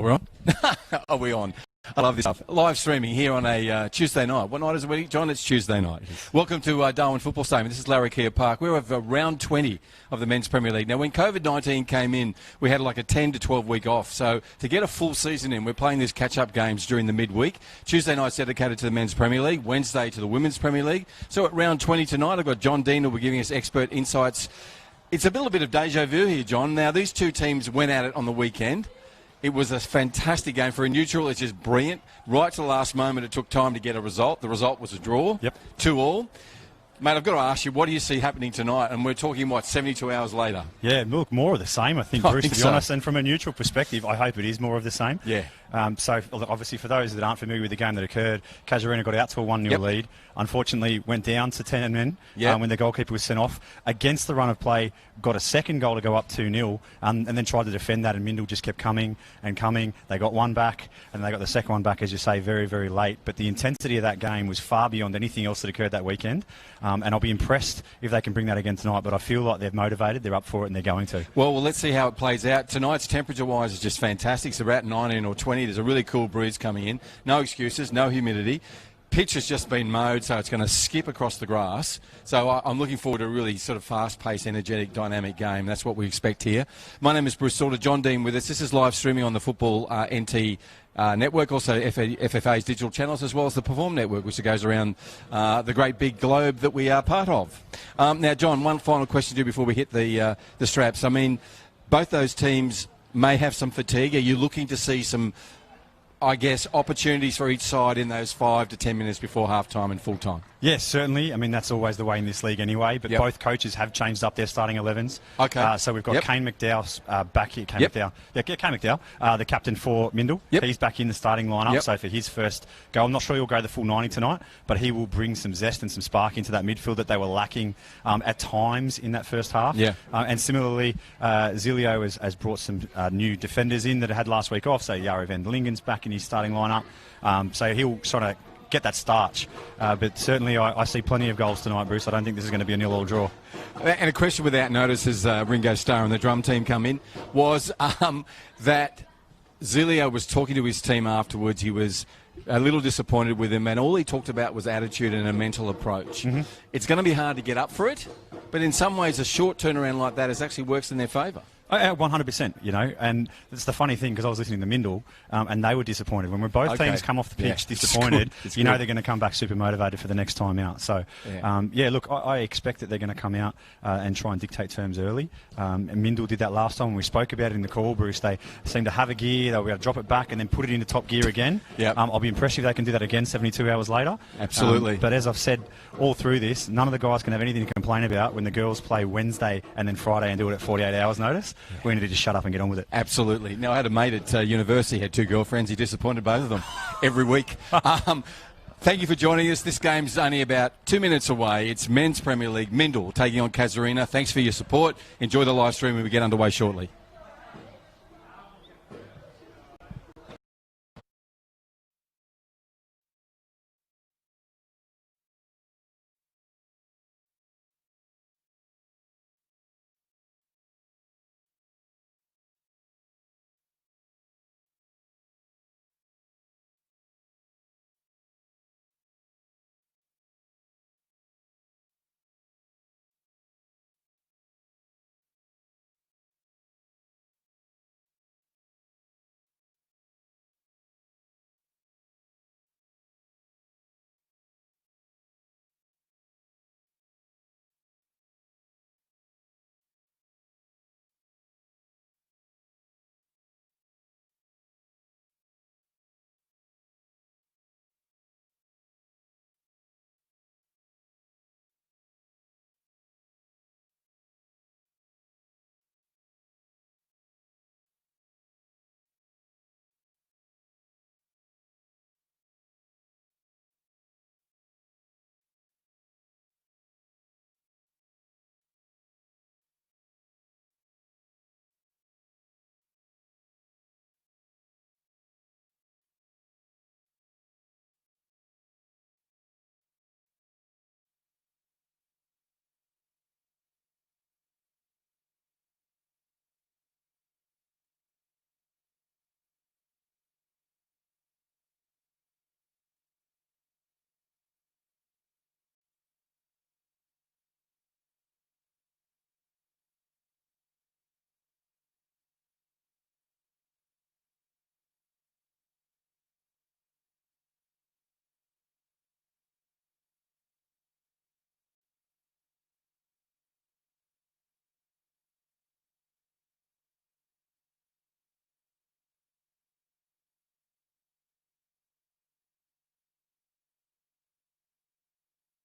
Are we on? Are we on? I love this stuff. Live streaming here on a Tuesday night. What night is it, John? It's Tuesday night. Welcome to Darwin Football Stadium. This is Larrakia Park. We're at round 20 of the Men's Premier League. Now, when COVID-19 came in, we had like a 10 to 12 week off. So to get a full season in, we're playing these catch-up games during the midweek. Tuesday night's dedicated to the Men's Premier League. Wednesday to the Women's Premier League. So at round 20 tonight, I've got John Dean who will be giving us expert insights. It's a little bit of deja vu here, John. Now, these two teams went at it on the weekend. It was a fantastic game. For a neutral, it's just brilliant. Right to the last moment, it took time to get a result. The result was a draw, 2-2. Mate, I've got to ask you, what do you see happening tonight? And we're talking, 72 hours later? Yeah, look, more of the same, I think, Bruce, to be honest. And from a neutral perspective, I hope it is more of the same. Yeah. So, obviously, for those that aren't familiar with the game that occurred, Casuarina got out to a 1-0 lead. Unfortunately, went down to 10 men when the goalkeeper was sent off. Against the run of play, got a second goal to go up 2-0, and then tried to defend that, and Mindle just kept coming and coming. They got one back, and they got the second one back, as you say, very, very late. But the intensity of that game was far beyond anything else that occurred that weekend. And I'll be impressed if they can bring that again tonight. But I feel like they're motivated, they're up for it, and they're going to. Well, let's see how it plays out. Tonight's temperature-wise is just fantastic. It's about 19 or 20. There's a really cool breeze coming in. No excuses, no humidity. Pitch has just been mowed, so it's going to skip across the grass. So I'm looking forward to a really sort of fast-paced, energetic, dynamic game. That's what we expect here. My name is Bruce Salter. John Dean with us. This is live streaming on the Football NT network, also FFA's digital channels, as well as the Perform network, which goes around the great big globe that we are part of. Now, John, one final question to you before we hit the straps. I mean, both those teams may have some fatigue. Are you looking to see some, I guess, opportunities for each side in those 5 to 10 minutes before half-time and full-time? Yes, certainly. I mean, that's always the way in this league anyway, but both coaches have changed up their starting 11s. Okay. So we've got Kane McDowell back here. Kane McDowell, the captain for Mindle. He's back in the starting lineup, so for his first goal, I'm not sure he'll go the full 90 tonight, but he will bring some zest and some spark into that midfield that they were lacking at times in that first half. And similarly, Zilio has brought some new defenders in that had last week off, so Jari van der Lingen's back in his starting lineup. So he'll sort of get that starch. But certainly I see plenty of goals tonight, Bruce. I don't think this is going to be a 0-0 draw. And a question without notice as Ringo Starr and the drum team come in was that Zilio was talking to his team afterwards. He was a little disappointed with him, and all he talked about was attitude and a mental approach. It's going to be hard to get up for it, but in some ways a short turnaround like that actually works in their favour. 100%, you know, and it's the funny thing because I was listening to Mindle and they were disappointed. When both teams come off the pitch disappointed, you know they're going to come back super motivated for the next time out. So, look, I expect that they're going to come out and try and dictate terms early. And Mindle did that last time when we spoke about it in the call, Bruce. They seem to have a gear, they'll be able to drop it back and then put it into top gear again. I'll be impressed if they can do that again 72 hours later. Absolutely. But as I've said all through this, none of the guys can have anything to complain about when the girls play Wednesday and then Friday and do it at 48 hours notice. We need to just shut up and get on with it. Absolutely. Now, I had a mate at university, had 2 girlfriends. He disappointed both of them every week. Thank you for joining us. This game's only about 2 minutes away. It's Men's Premier League. Mindle taking on Casuarina. Thanks for your support. Enjoy the live stream when we get underway shortly.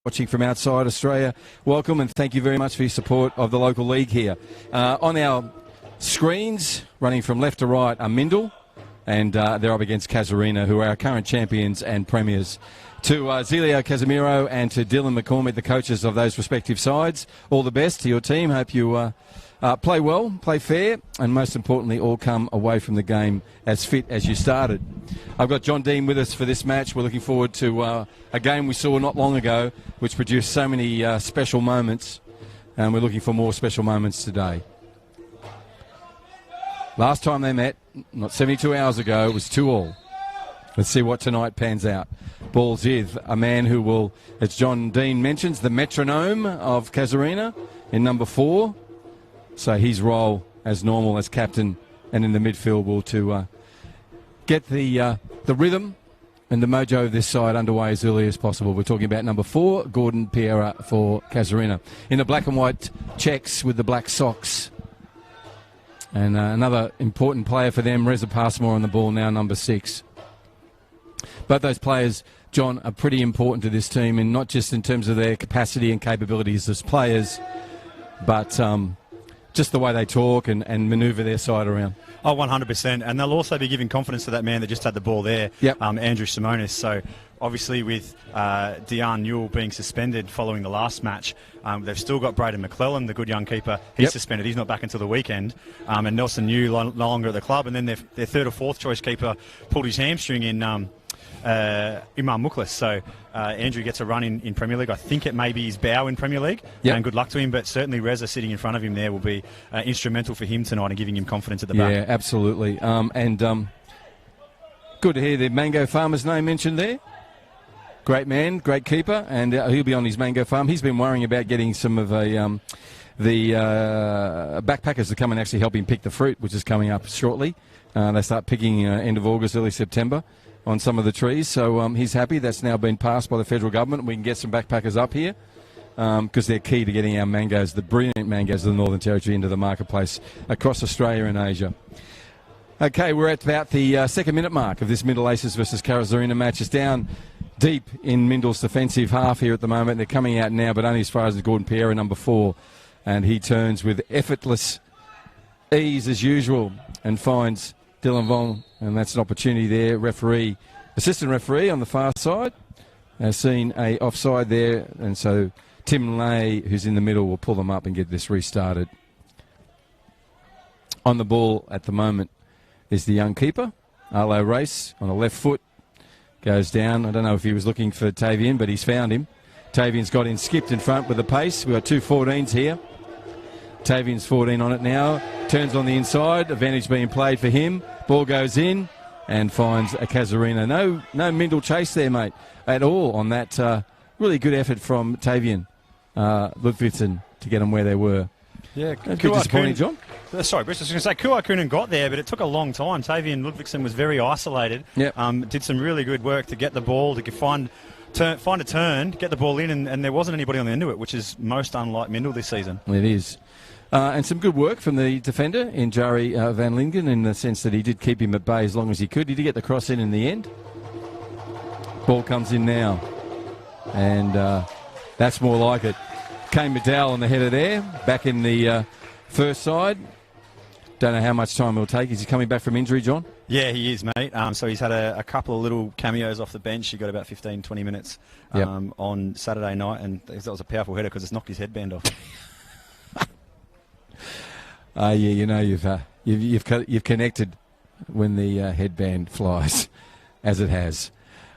watching from outside Australia, welcome and thank you very much for your support of the local league here. On our screens, running from left to right, are Mindle, and they're up against Casuarina, who are our current champions and premiers. To Zelio Casimiro and to Dylan McCormick, the coaches of those respective sides, all the best to your team. Hope you play well, play fair, and most importantly, all come away from the game as fit as you started. I've got John Dean with us for this match. We're looking forward to a game we saw not long ago, which produced so many special moments, and we're looking for more special moments today. Last time they met, not 72 hours ago, it was 2-2. Let's see what tonight pans out. Ball's with a man who will, as John Dean mentions, the metronome of Casuarina in number 4. So his role as normal as captain and in the midfield will to get the rhythm and the mojo of this side underway as early as possible. We're talking about number 4, Gordon Piera for Casuarina. In the black and white checks with the black socks. And another important player for them, Reza Passmore on the ball now, number 6. Both those players, John, are pretty important to this team, and not just in terms of their capacity and capabilities as players, but just the way they talk and manoeuvre their side around. Oh, 100%. And they'll also be giving confidence to that man that just had the ball there, Andrew Simonis. So obviously with Dejan Newell being suspended following the last match, they've still got Braden McClellan, the good young keeper. He's suspended. He's not back until the weekend. And Nelson New no longer at the club. And then their third or fourth choice keeper pulled his hamstring in Imam Muklas. So Andrew gets a run in Premier League. I think it may be his bow in Premier League. And good luck to him. But certainly Reza sitting in front of him there will be instrumental for him tonight and giving him confidence at the back. Yeah, absolutely. Good to hear the Mango Farmer's name mentioned there. Great man, great keeper, and he'll be on his mango farm. He's been worrying about getting some of the backpackers to come and actually help him pick the fruit, which is coming up shortly. They start picking end of August, early September on some of the trees. So he's happy that's now been passed by the federal government. We can get some backpackers up here because they're key to getting our mangoes, the brilliant mangoes of the Northern Territory, into the marketplace across Australia and Asia. Okay, we're at about the second minute mark of this Mindle Aces versus Casuarina match. It's down deep in Mindle's defensive half here at the moment. They're coming out now, but only as far as Gordon Piera, number 4. And he turns with effortless ease as usual and finds Dylan Vong. And that's an opportunity there. Assistant referee on the far side has seen a offside there. And so Tim Lay, who's in the middle, will pull them up and get this restarted. On the ball at the moment is the young keeper, Arlo Race, on the left foot. Goes down. I don't know if he was looking for Tavian, but he's found him. Tavian's got in, skipped in front with the pace. We've got 2 14s here. Tavian's 14 on it now. Turns on the inside. Advantage being played for him. Ball goes in and finds a Casuarina. No Mindle chase there, mate, at all on that really good effort from Tavian Ludvigsen to get them where they were. Yeah, a bit disappointing, John. Sorry, Bruce, I was going to say Kuakunen got there, but it took a long time. Tavian Ludvigsen was very isolated. Did some really good work to get the ball, to find a turn, get the ball in, and there wasn't anybody on the end of it, which is most unlike Mindle this season. It is. And some good work from the defender in Jari van Lingen in the sense that he did keep him at bay as long as he could. He did get the cross in the end. Ball comes in now. And that's more like it. Kane Midal on the header there, back in the first side. Don't know how much time it'll take. Is he coming back from injury, John? Yeah, he is, mate. So he's had a couple of little cameos off the bench. He got about 15, 20 minutes on Saturday night, and that was a powerful header because it's knocked his headband off. Yeah, you know you've connected when the headband flies, as it has.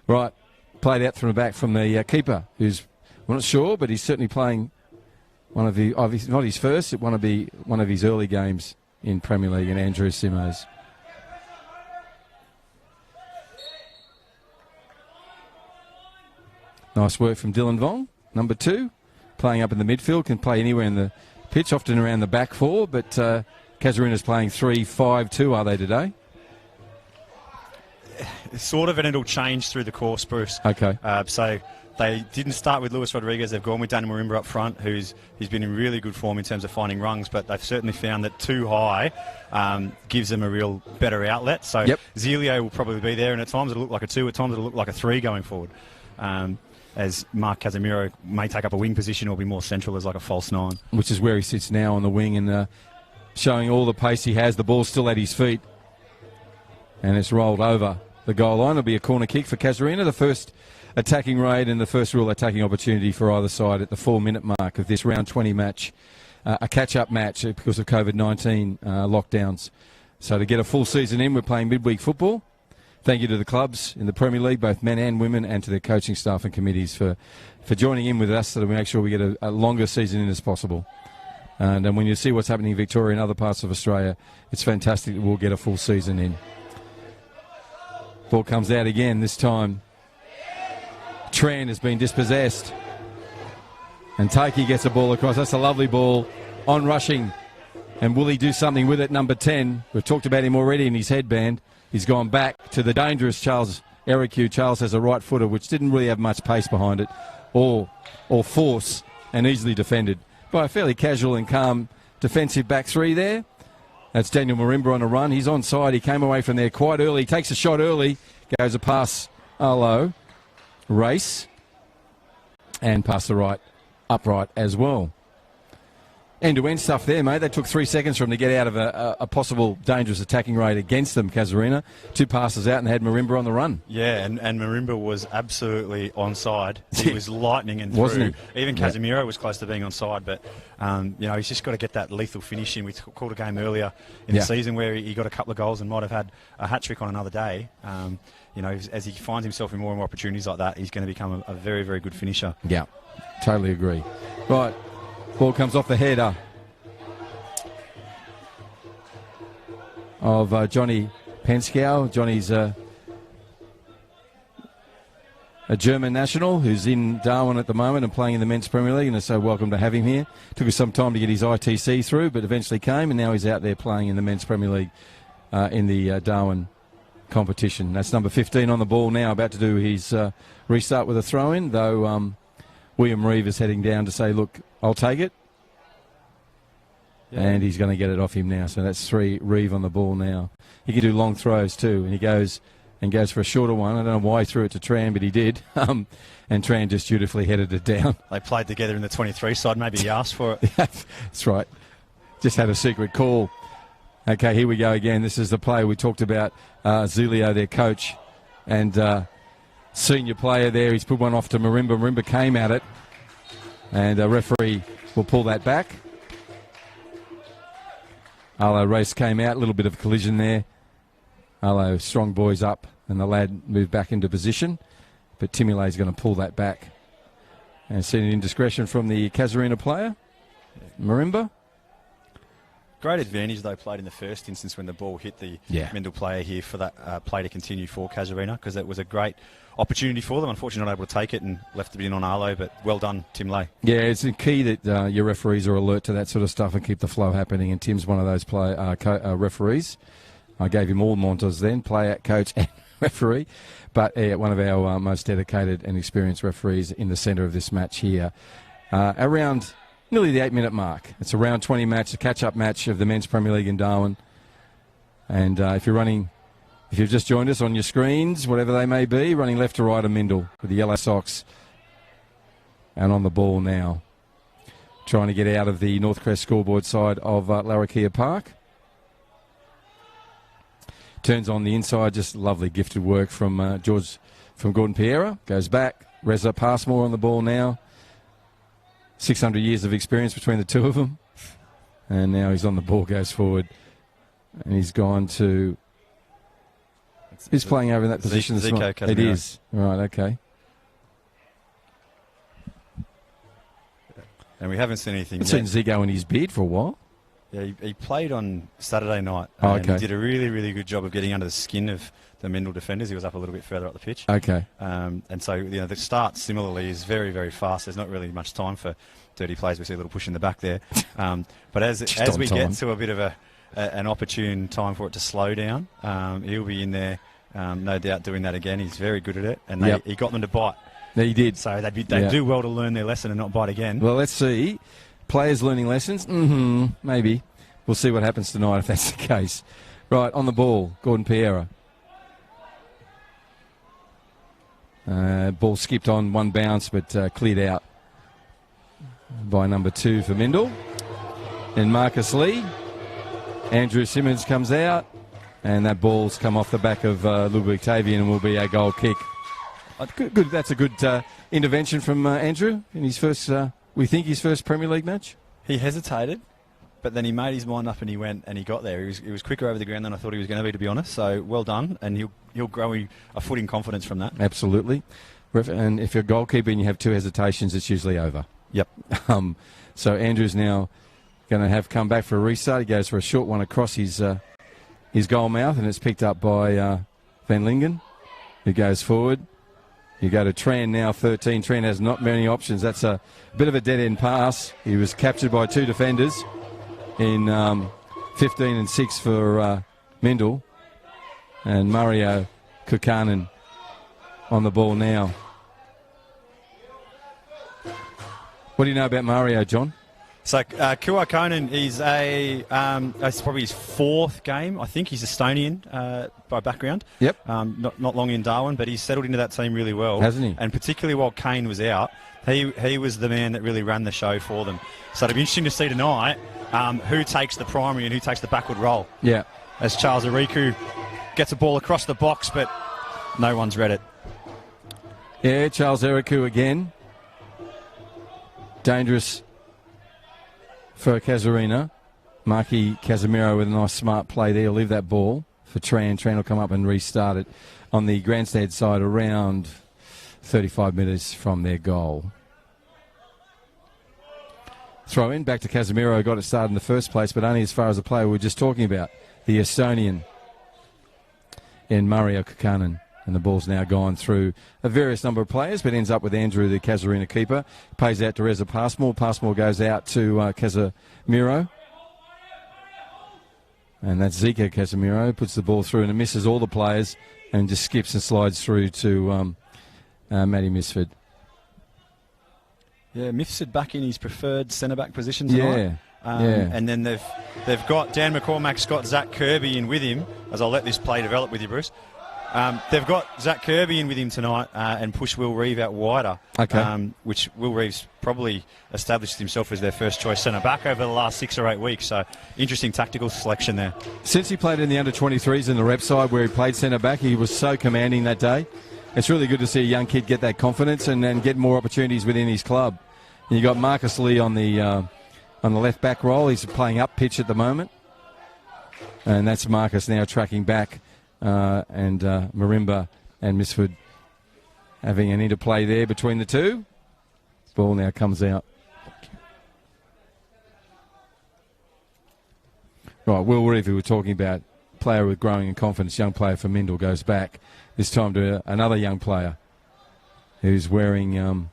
Right, played out from the back from the keeper, who's, we're not sure, but he's certainly playing one of the, not his first, it want to be one of his early games in Premier League, and Andrew Simos. Nice work from Dylan Vong, number 2, playing up in the midfield, can play anywhere in the pitch, often around the back 4, but Casuarina's playing 3-5-2, are they today? Sort of, and it'll change through the course, Bruce. Okay. So they didn't start with Luis Rodriguez. They've gone with Daniel Marimba up front, he's been in really good form in terms of finding rungs, but they've certainly found that too high gives them a real better outlet. So Zelio will probably be there, and at times it'll look like a 2, at times it'll look like a 3 going forward. as Mark Casemiro may take up a wing position or be more central as like a false 9. Which is where he sits now on the wing and showing all the pace he has. The ball's still at his feet. And it's rolled over the goal line. It'll be a corner kick for Casuarina, the first attacking raid and the first real attacking opportunity for either side at the 4-minute mark of this round 20 match. A catch-up match because of COVID-19 lockdowns. So to get a full season in, we're playing midweek football. Thank you to the clubs in the Premier League, both men and women, and to their coaching staff and committees for joining in with us so that we make sure we get a longer season in as possible. And when you see what's happening in Victoria and other parts of Australia, it's fantastic that we'll get a full season in. Ball comes out again, this time Tran has been dispossessed. And Takei gets a ball across. That's a lovely ball on rushing. And will he do something with it? Number 10. We've talked about him already in his headband. He's gone back to the dangerous Charles Ericu. Charles has a right footer which didn't really have much pace behind it or force, and easily defended by a fairly casual and calm defensive back three there. That's Daniel Marimba on a run. He's onside. He came away from there quite early. Takes a shot early. Goes a pass. Arlo. Race. And pass the right. Upright as well. End-to-end stuff there, mate. They took 3 seconds for him to get out of a possible dangerous attacking raid against them, Casuarina. 2 passes out and had Marimba on the run. Yeah, and Marimba was absolutely onside. He was lightning and through. Wasn't he? Even Casemiro was close to being onside, but he's just got to get that lethal finish in. We called a game earlier in the season where he got a couple of goals and might have had a hat-trick on another day. As he finds himself in more and more opportunities like that, he's going to become a very, very good finisher. Yeah, totally agree. Right. Ball comes off the header of Johnny Penskow. Johnny's a German national who's in Darwin at the moment and playing in the Men's Premier League, and is so welcome to have him here. Took us some time to get his ITC through, but eventually came, and now he's out there playing in the Men's Premier League in the Darwin competition. That's number 15 on the ball now, about to do his restart with a throw-in, though William Reeve is heading down to say, look, I'll take it. Yeah. And he's going to get it off him now. So that's 3 Reeve on the ball now. He can do long throws too. And he goes for a shorter one. I don't know why he threw it to Tran, but he did. And Tran just dutifully headed it down. They played together in the 23 side. Maybe he asked for it. That's right. Just had a secret call. Okay, here we go again. This is the play we talked about. Zelio, their coach, and senior player there. He's put one off to Marimba. Marimba came at it. And a referee will pull that back. Arlo race came out, a little bit of collision there. Arlo strong boys up, and the lad moved back into position. But Timule is going to pull that back. And seen an indiscretion from the Casuarina player, Marimba. Great advantage they played in the first instance when the ball hit the Mindle player here for that play to continue for Casuarina, because it was a great opportunity for them. Unfortunately not able to take it and left it in on Arlo, but well done, Tim Lay. Yeah, it's key that your referees are alert to that sort of stuff and keep the flow happening, and Tim's one of those referees. I gave him all Montas then, player, coach and referee, but one of our most dedicated and experienced referees in the centre of this match here. Around nearly the 8-minute mark. It's a round 20 match, a catch-up match of the Men's Premier League in Darwin. And if you've just joined us on your screens, whatever they may be, running left to right of Mindle with the yellow socks. And on the ball now. Trying to get out of the Northcrest scoreboard side of Larrakia Park. Turns on the inside, just lovely gifted work from Gordon Piera. Goes back, Reza Passmore on the ball now. 600 years of experience between the two of them. And now he's on the ball, goes forward. And he's gone to... Who's playing over in that position? Zico, it is. Right, okay. And we haven't seen anything yet. I've seen Zico in his beard for a while. Yeah, he played on Saturday night. And he did a really, really good job of getting under the skin of the Mindle defenders. He was up a little bit further up the pitch. Okay. And so, the start similarly is very, very fast. There's not really much time for dirty plays. We see a little push in the back there. But as we get to a bit of an opportune time for it to slow down, he'll be in there, no doubt, doing that again. He's very good at it. And he got them to bite. He did. So they do well to learn their lesson and not bite again. Well, let's see. Players learning lessons? Maybe. We'll see what happens tonight if that's the case. Right, on the ball, Gordon Piera. Ball skipped on one bounce, but cleared out by number 2 for Mindle. Then Marcus Lee. Andrew Simmons comes out, and that ball's come off the back of Ludwig Tavian and will be a goal kick. Good. That's a good intervention from Andrew in his first, we think, his first Premier League match. He hesitated, but then he made his mind up and he went and he got there. He was quicker over the ground than I thought he was going to be honest. So well done, and he'll grow a foot in confidence from that. Absolutely. And if you're a goalkeeper and you have 2 hesitations, it's usually over. Yep. So Andrew's now going to have come back for a restart. He goes for a short one across his goal mouth, and it's picked up by Van Lingen, who goes forward. You go to Tran now, 13. Tran has not many options. That's a bit of a dead-end pass. He was captured by 2 defenders in 15 and 6 for Mindle. And Mario Kukanen on the ball now. What do you know about Mario, John? So Kuakanen is it's probably his 4th game. I think he's Estonian by background. Yep. Not long in Darwin, but he's settled into that team really well. Hasn't he? And particularly while Kane was out, he was the man that really ran the show for them. So it'll be interesting to see tonight who takes the primary and who takes the backward role. Yeah. As Charles Ariku gets a ball across the box, but no one's read it. Yeah, Charles Ariku again. Dangerous for Casuarina. Marky Casemiro with a nice smart play there. He'll leave that ball for Tran. Tran will come up and restart it on the grandstand side around 35 metres from their goal. Throw in back to Casemiro. Got it started in the first place, but only as far as the player we were just talking about, the Estonian in Mario Kukanen. And the ball's now gone through a various number of players, but ends up with Andrew, the Casuarina keeper. Pays out to Reza Passmore. Passmore goes out to Casemiro. And that's Zika Casemiro. Puts the ball through and it misses all the players and just skips and slides through to Matty Misford. Yeah, Misford back in his preferred centre-back position tonight. Yeah. And then they've got Dan McCormack's got Zach Kirby in with him, as I'll let this play develop with you, Bruce. They've got Zach Kirby in with him tonight and push Will Reeve out wider, which Will Reeve's probably established himself as their first choice centre-back over the last 6 or 8 weeks. So interesting tactical selection there. Since he played in the under-23s in the rep side where he played centre-back, he was so commanding that day. It's really good to see a young kid get that confidence and get more opportunities within his club. And you got Marcus Lee on the left-back role. He's playing up pitch at the moment. And that's Marcus now tracking back. And Marimba and Misford having an interplay there between the two. Ball now comes out. Right, Will Reeve, who we're talking about, player with growing in confidence, young player for Mindle, goes back. This time to another young player who's wearing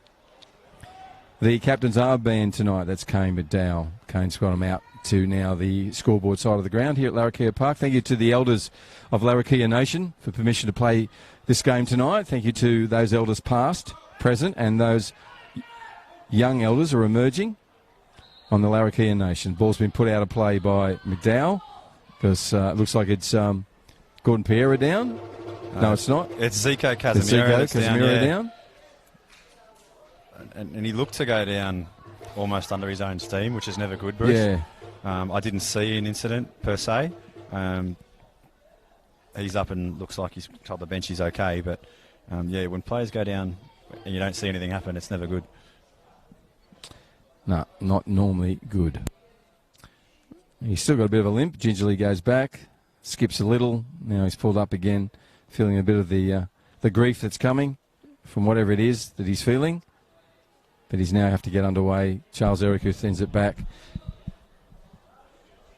the captain's armband tonight. That's Kane McDowell. Kane's got him out to now the scoreboard side of the ground here at Larrakia Park. Thank you to the elders of Larrakia Nation for permission to play this game tonight. Thank you to those elders past, present, and those young elders who are emerging on the Larrakia Nation. Ball's been put out of play by McDowell because it looks like it's Gordon Pereira down. No, it's not. It's Zico Casemiro down. And he looked to go down almost under his own steam, which is never good, Bruce. Yeah. I didn't see an incident per se. He's up and looks like he's told the bench he's okay. But, when players go down and you don't see anything happen, it's never good. No, not normally good. He's still got a bit of a limp. Gingerly goes back, skips a little. Now he's pulled up again, feeling a bit of the grief that's coming from whatever it is that he's feeling. But he's now have to get underway. Charles Eric sends it back.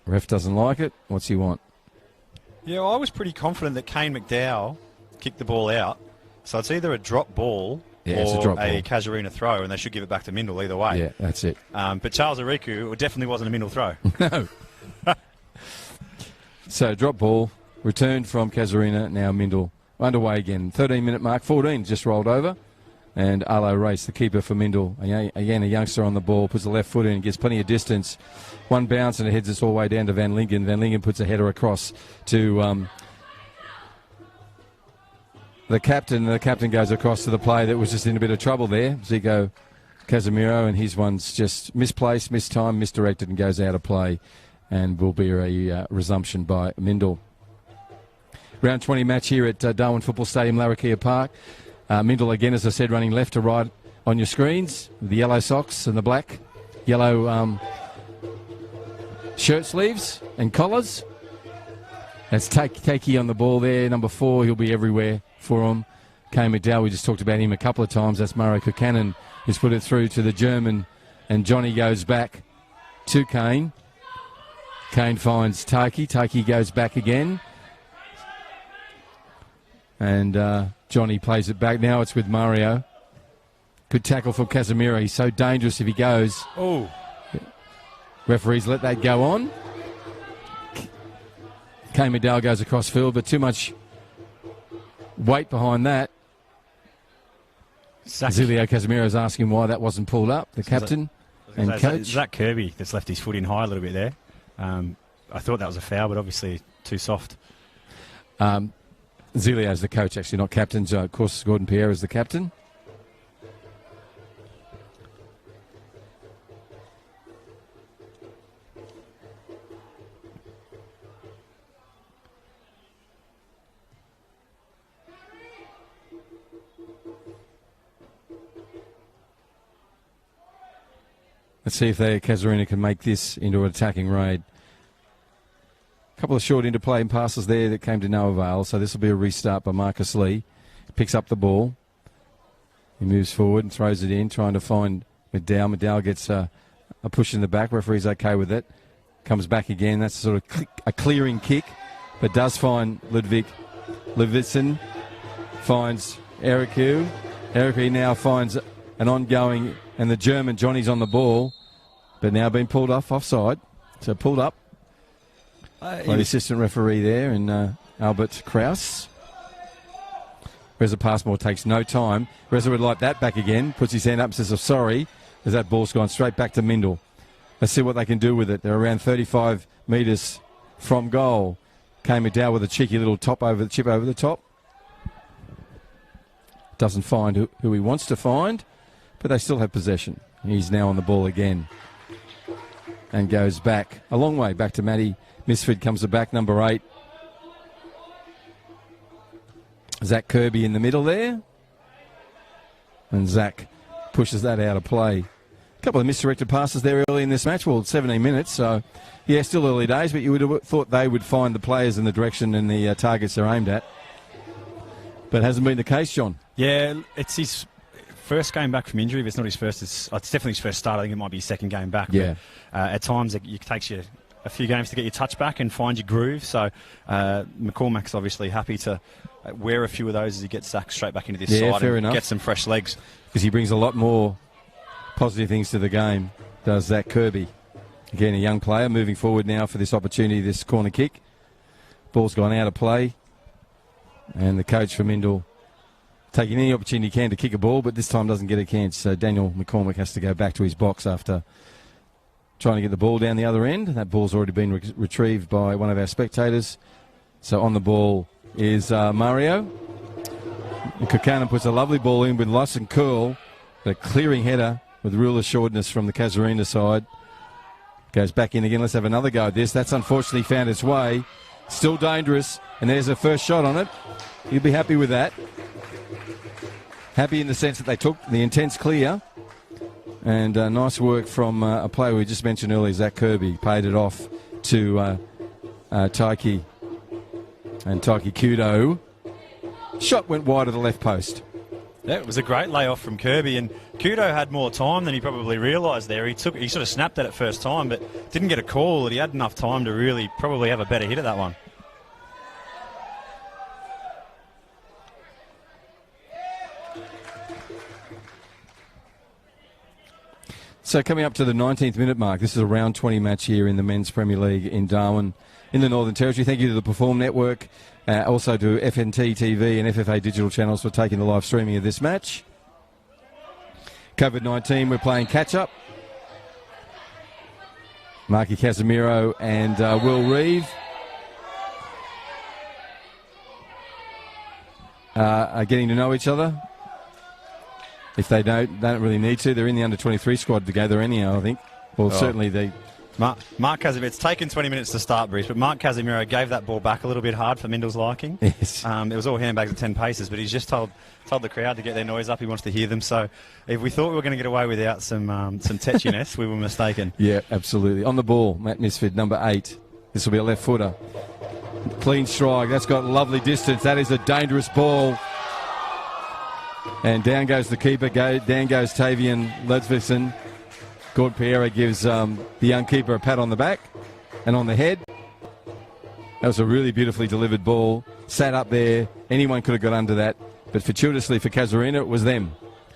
Ref doesn't like it. What's he want? Yeah, well, I was pretty confident that Kane McDowell kicked the ball out. So it's either a drop ball or a Casuarina throw, and they should give it back to Mindle either way. Yeah, that's it. But Charles Ariku, it definitely wasn't a Mindle throw. No. So drop ball, returned from Casuarina, now Mindle. Underway again. 13-minute mark, 14 just rolled over. And Arlo Race, the keeper for Mindle, again a youngster on the ball, puts the left foot in, gets plenty of distance. One bounce and it heads us all the way down to Van Lingen. Van Lingen puts a header across to the captain. The captain goes across to the play that was just in a bit of trouble there. Zico Casemiro, and his one's just misplaced, mistimed, misdirected, and goes out of play, and will be a resumption by Mindle. Round 20 match here at Darwin Football Stadium, Larrakia Park. Mindle again, as I said, running left to right on your screens. The yellow socks and the black, yellow shirt sleeves and collars. That's Takey on the ball there, number 4. He'll be everywhere for him. Kane McDowell, we just talked about him a couple of times. That's Murray Kukanen, who's put it through to the German, and Johnny goes back to Kane. Kane finds Takey. Takey goes back again. And Johnny plays it back. Now it's with Mario. Good tackle for Casemiro. He's so dangerous if he goes. Oh. Referees let that go on. Kane McDowell goes across field, but too much weight behind that. Zilio Casemiro is asking why that wasn't pulled up, the captain and coach. Zach Kirby that's left his foot in high a little bit there. I thought that was a foul, but obviously too soft. Zilio's the coach, actually, not captain. So, of course, Gordon Pierre is the captain. Let's see if Casuarina can make this into an attacking raid. A couple of short interplay and passes there that came to no avail, so this will be a restart by Marcus Lee. Picks up the ball. He moves forward and throws it in, trying to find McDowell. McDowell gets a push in the back. Referee's okay with it. Comes back again. That's sort of a clearing kick, but does find Ludwig Levitsen. Finds Eriku. Eriku now finds an ongoing, and the German Johnny's on the ball, but now been pulled offside. So pulled up by the assistant referee there, and Albert Kraus. Reza Passmore takes no time. Reza would like that back again. Puts his hand up and says, "I'm sorry," as that ball's gone straight back to Mindle. Let's see what they can do with it. They're around 35 metres from goal. Kane McDowell with a cheeky little chip over the top. Doesn't find who he wants to find, but they still have possession. He's now on the ball again and goes back a long way, back to Matty Misford. Comes the back, number 8. Zach Kirby in the middle there, and Zach pushes that out of play. A couple of misdirected passes there early in this match. Well, 17 minutes, so yeah, still early days, but you would have thought they would find the players in the direction and the targets they're aimed at. But it hasn't been the case, John. Yeah, it's his first game back from injury. If it's not his first, it's definitely his first start. I think it might be his second game back. Yeah. But, at times, it takes you a few games to get your touch back and find your groove. So McCormack's obviously happy to wear a few of those as he gets Zach straight back into this side and get some fresh legs. Because he brings a lot more positive things to the game, does Zach Kirby. Again, a young player moving forward now for this opportunity, this corner kick. Ball's gone out of play. And the coach for Mindle taking any opportunity he can to kick a ball, but this time doesn't get a chance. So Daniel McCormack has to go back to his box after trying to get the ball down the other end. That ball's already been retrieved by one of our spectators. So on the ball is Mario. Kukanen puts a lovely ball in with loss and curl. A clearing header with real assuredness from the Casuarina side. Goes back in again. Let's have another go at this. That's unfortunately found its way. Still dangerous. And there's a first shot on it. You'll be happy with that. Happy in the sense that they took the intent's clear. And nice work from a player we just mentioned earlier, Zach Kirby. Paid it off to Taiki. And Taiki Kudo. Shot went wide of the left post. Yeah, it was a great layoff from Kirby, and Kudo had more time than he probably realised there. He sort of snapped at it first time, but didn't get a call, and he had enough time to really probably have a better hit at that one. So coming up to the 19th minute mark, this is a round 20 match here in the Men's Premier League in Darwin in the Northern Territory. Thank you to the Perform Network, also to FNT TV and FFA digital channels for taking the live streaming of this match. COVID-19, we're playing catch-up. Marky Casemiro and Will Reeve. are getting to know each other. If they don't really need to. They're in the under-23 squad together anyhow, I think. Well, certainly they... Mark Casemiro, it's taken 20 minutes to start, Bruce, but Mark Casemiro gave that ball back a little bit hard for Mindle's liking. Yes. It was all handbags at 10 paces, but he's just told the crowd to get their noise up. He wants to hear them. So if we thought we were going to get away without some tetchiness, we were mistaken. Yeah, absolutely. On the ball, Matt Misford, number 8. This will be a left footer. Clean strike. That's got lovely distance. That is a dangerous ball. And down goes the keeper. Down goes Tavian Ludvigsen. Gord Piera gives the young keeper a pat on the back and on the head. That was a really beautifully delivered ball. Sat up there. Anyone could have got under that. But fortuitously for Casuarina, it was them.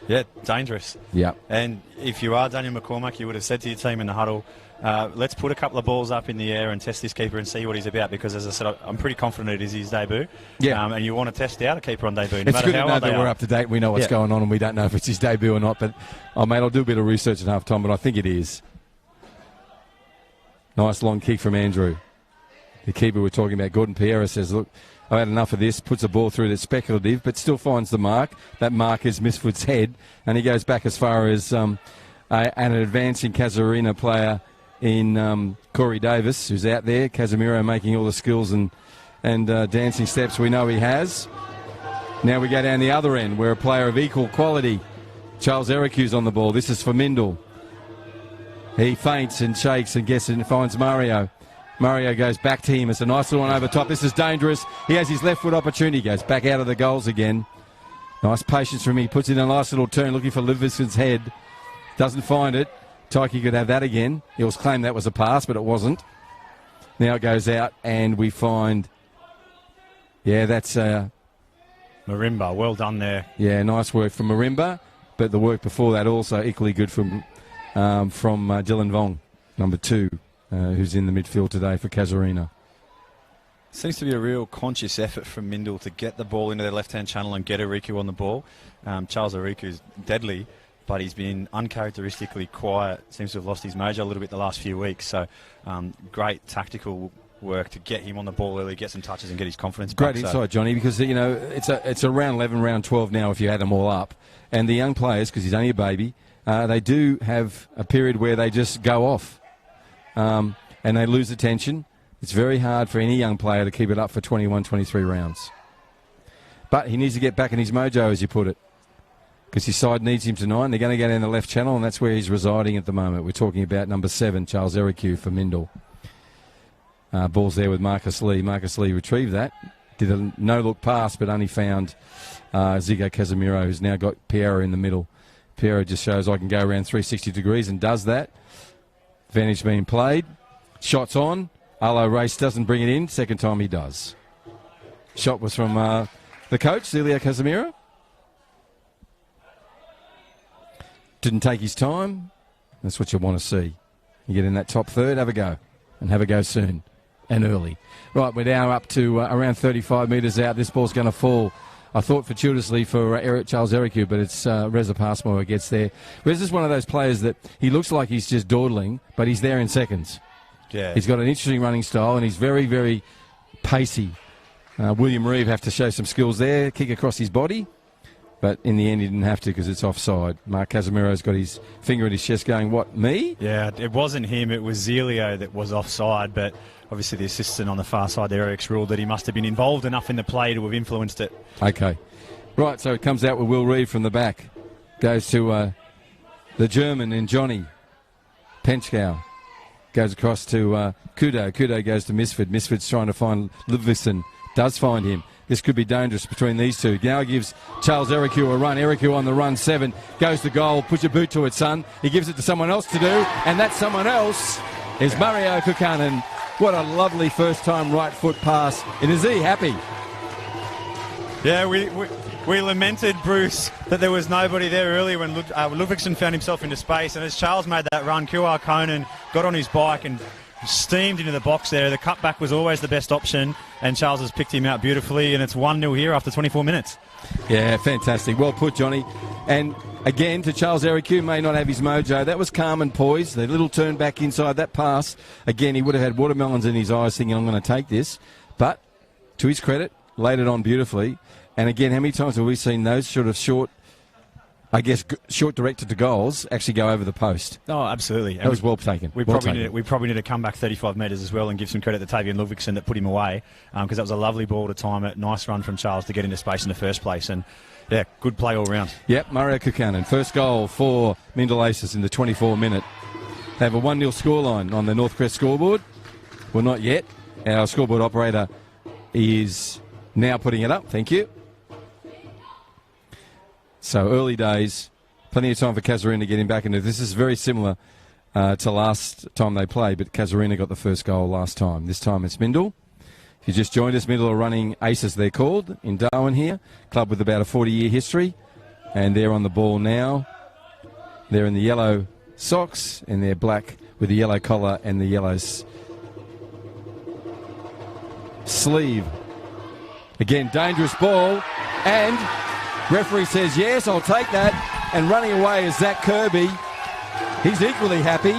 Yeah, dangerous. Yeah. And if you are Daniel McCormack, you would have said to your team in the huddle, let's put a couple of balls up in the air and test this keeper and see what he's about, because, as I said, I'm pretty confident it is his debut. Yeah. And you want to test out a keeper on debut. It's good to know that we're up to date. We know what's going on, and we don't know if it's his debut or not. But, mate, I'll do a bit of research at half time, but I think it is. Nice long kick from Andrew. The keeper we're talking about, Gordon Piera, says, look, I've had enough of this, puts a ball through that's speculative, but still finds the mark. That mark is Misford's head, and he goes back as far as an advancing Casuarina player in Corey Davis, who's out there. Casemiro making all the skills and dancing steps we know he has. Now we go down the other end, where a player of equal quality, Charles Ericu's on the ball. This is for Mindle. He feints and shakes and gets it and finds Mario. Mario goes back to him. It's a nice little one over top. This is dangerous. He has his left foot opportunity. Goes back out of the goals again. Nice patience from him. He puts in a nice little turn looking for Livingston's head. Doesn't find it. Tyke could have that again. He was claimed that was a pass, but it wasn't. Now it goes out and we find... Yeah, that's... Marimba, well done there. Yeah, nice work from Marimba. But the work before that also equally good from Dylan Vong, number 2. Who's in the midfield today for Casuarina. Seems to be a real conscious effort from Mindle to get the ball into their left-hand channel and get Eriku on the ball. Charles Eriku is deadly, but he's been uncharacteristically quiet. Seems to have lost his mojo a little bit the last few weeks. So great tactical work to get him on the ball early, get some touches and get his confidence back. Great insight, Johnny, because, you know, it's a round 11, round 12 now if you add them all up. And the young players, because he's only a baby, they do have a period where they just go off. And they lose attention. It's very hard for any young player to keep it up for 21, 23 rounds. But he needs to get back in his mojo, as you put it, because his side needs him tonight. And they're going to go down the left channel, and that's where he's residing at the moment. We're talking about number 7, Charles Ericu for Mindle. Ball's there with Marcus Lee. Marcus Lee retrieved that. Did a no-look pass, but only found Zigo Casemiro, who's now got Piera in the middle. Piera just shows I can go around 360 degrees and does that. Advantage being played. Shots on. Arlo Race doesn't bring it in. Second time he does. Shot was from the coach, Zigo Casemiro. Didn't take his time. That's what you want to see. You get in that top third, have a go. And have a go soon. And early. Right, we're now up to around 35 metres out. This ball's going to fall. I thought fortuitously for Charles Ericu, but it's Reza Passmore who gets there. Reza's one of those players that he looks like he's just dawdling, but he's there in seconds. Yeah. He's got an interesting running style, and he's very, very pacey. William Reeve have to show some skills there, kick across his body, but in the end he didn't have to because it's offside. Mark Casemiro's got his finger at his chest going, what, me? Yeah, it wasn't him, it was Zelio that was offside, but obviously the assistant on the far side there, Eric's ruled that he must have been involved enough in the play to have influenced it. Okay. Right, so it comes out with Will Reeve from the back. Goes to the German in Johnny. Penchkow. Goes across to Kudo. Kudo goes to Misford. Misford's trying to find Livingston. Does find him. This could be dangerous between these two. Now gives Charles Ericu a run. Ericu on the run, 7. Goes to goal. Put your boot to it, son. He gives it to someone else to do. And that someone else is Mario Kukanen. What a lovely first-time right foot pass. And is he happy? Yeah, we lamented, Bruce, that there was nobody there earlier when Ludvigsen found himself into space. And as Charles made that run, QR Conan got on his bike and steamed into the box there. The cutback was always the best option, and Charles has picked him out beautifully, and it's 1-0 here after 24 minutes. Yeah, fantastic. Well put, Johnny. And again, to Charles Ericu, may not have his mojo. That was calm and poised. The little turn back inside that pass. Again, he would have had watermelons in his eyes thinking, I'm going to take this. But, to his credit, laid it on beautifully. And again, how many times have we seen those sort of short, I guess, short directed to goals actually go over the post? Oh, absolutely. That was well taken. We probably need to come back 35 metres as well and give some credit to Tavian Ludvigsen that put him away, because that was a lovely ball to time it. Nice run from Charles to get into space in the first place. And, yeah, good play all round. Yep, Mario Kukanen. First goal for Mindle Aces in the 24-minute. They have a 1-0 scoreline on the Northcrest scoreboard. Well, not yet. Our scoreboard operator is now putting it up. Thank you. So early days, plenty of time for Casuarina to get him back into this. Is very similar to last time they played, but Casuarina got the first goal last time. This time it's Mindle. If you just joined us, Mindle are running Aces, they're called, in Darwin here. Club with about a 40-year history. And they're on the ball now. They're in the yellow socks, and they're black with the yellow collar and the yellow sleeve. Again, dangerous ball. And referee says, yes, I'll take that. And running away is Zach Kirby. He's equally happy.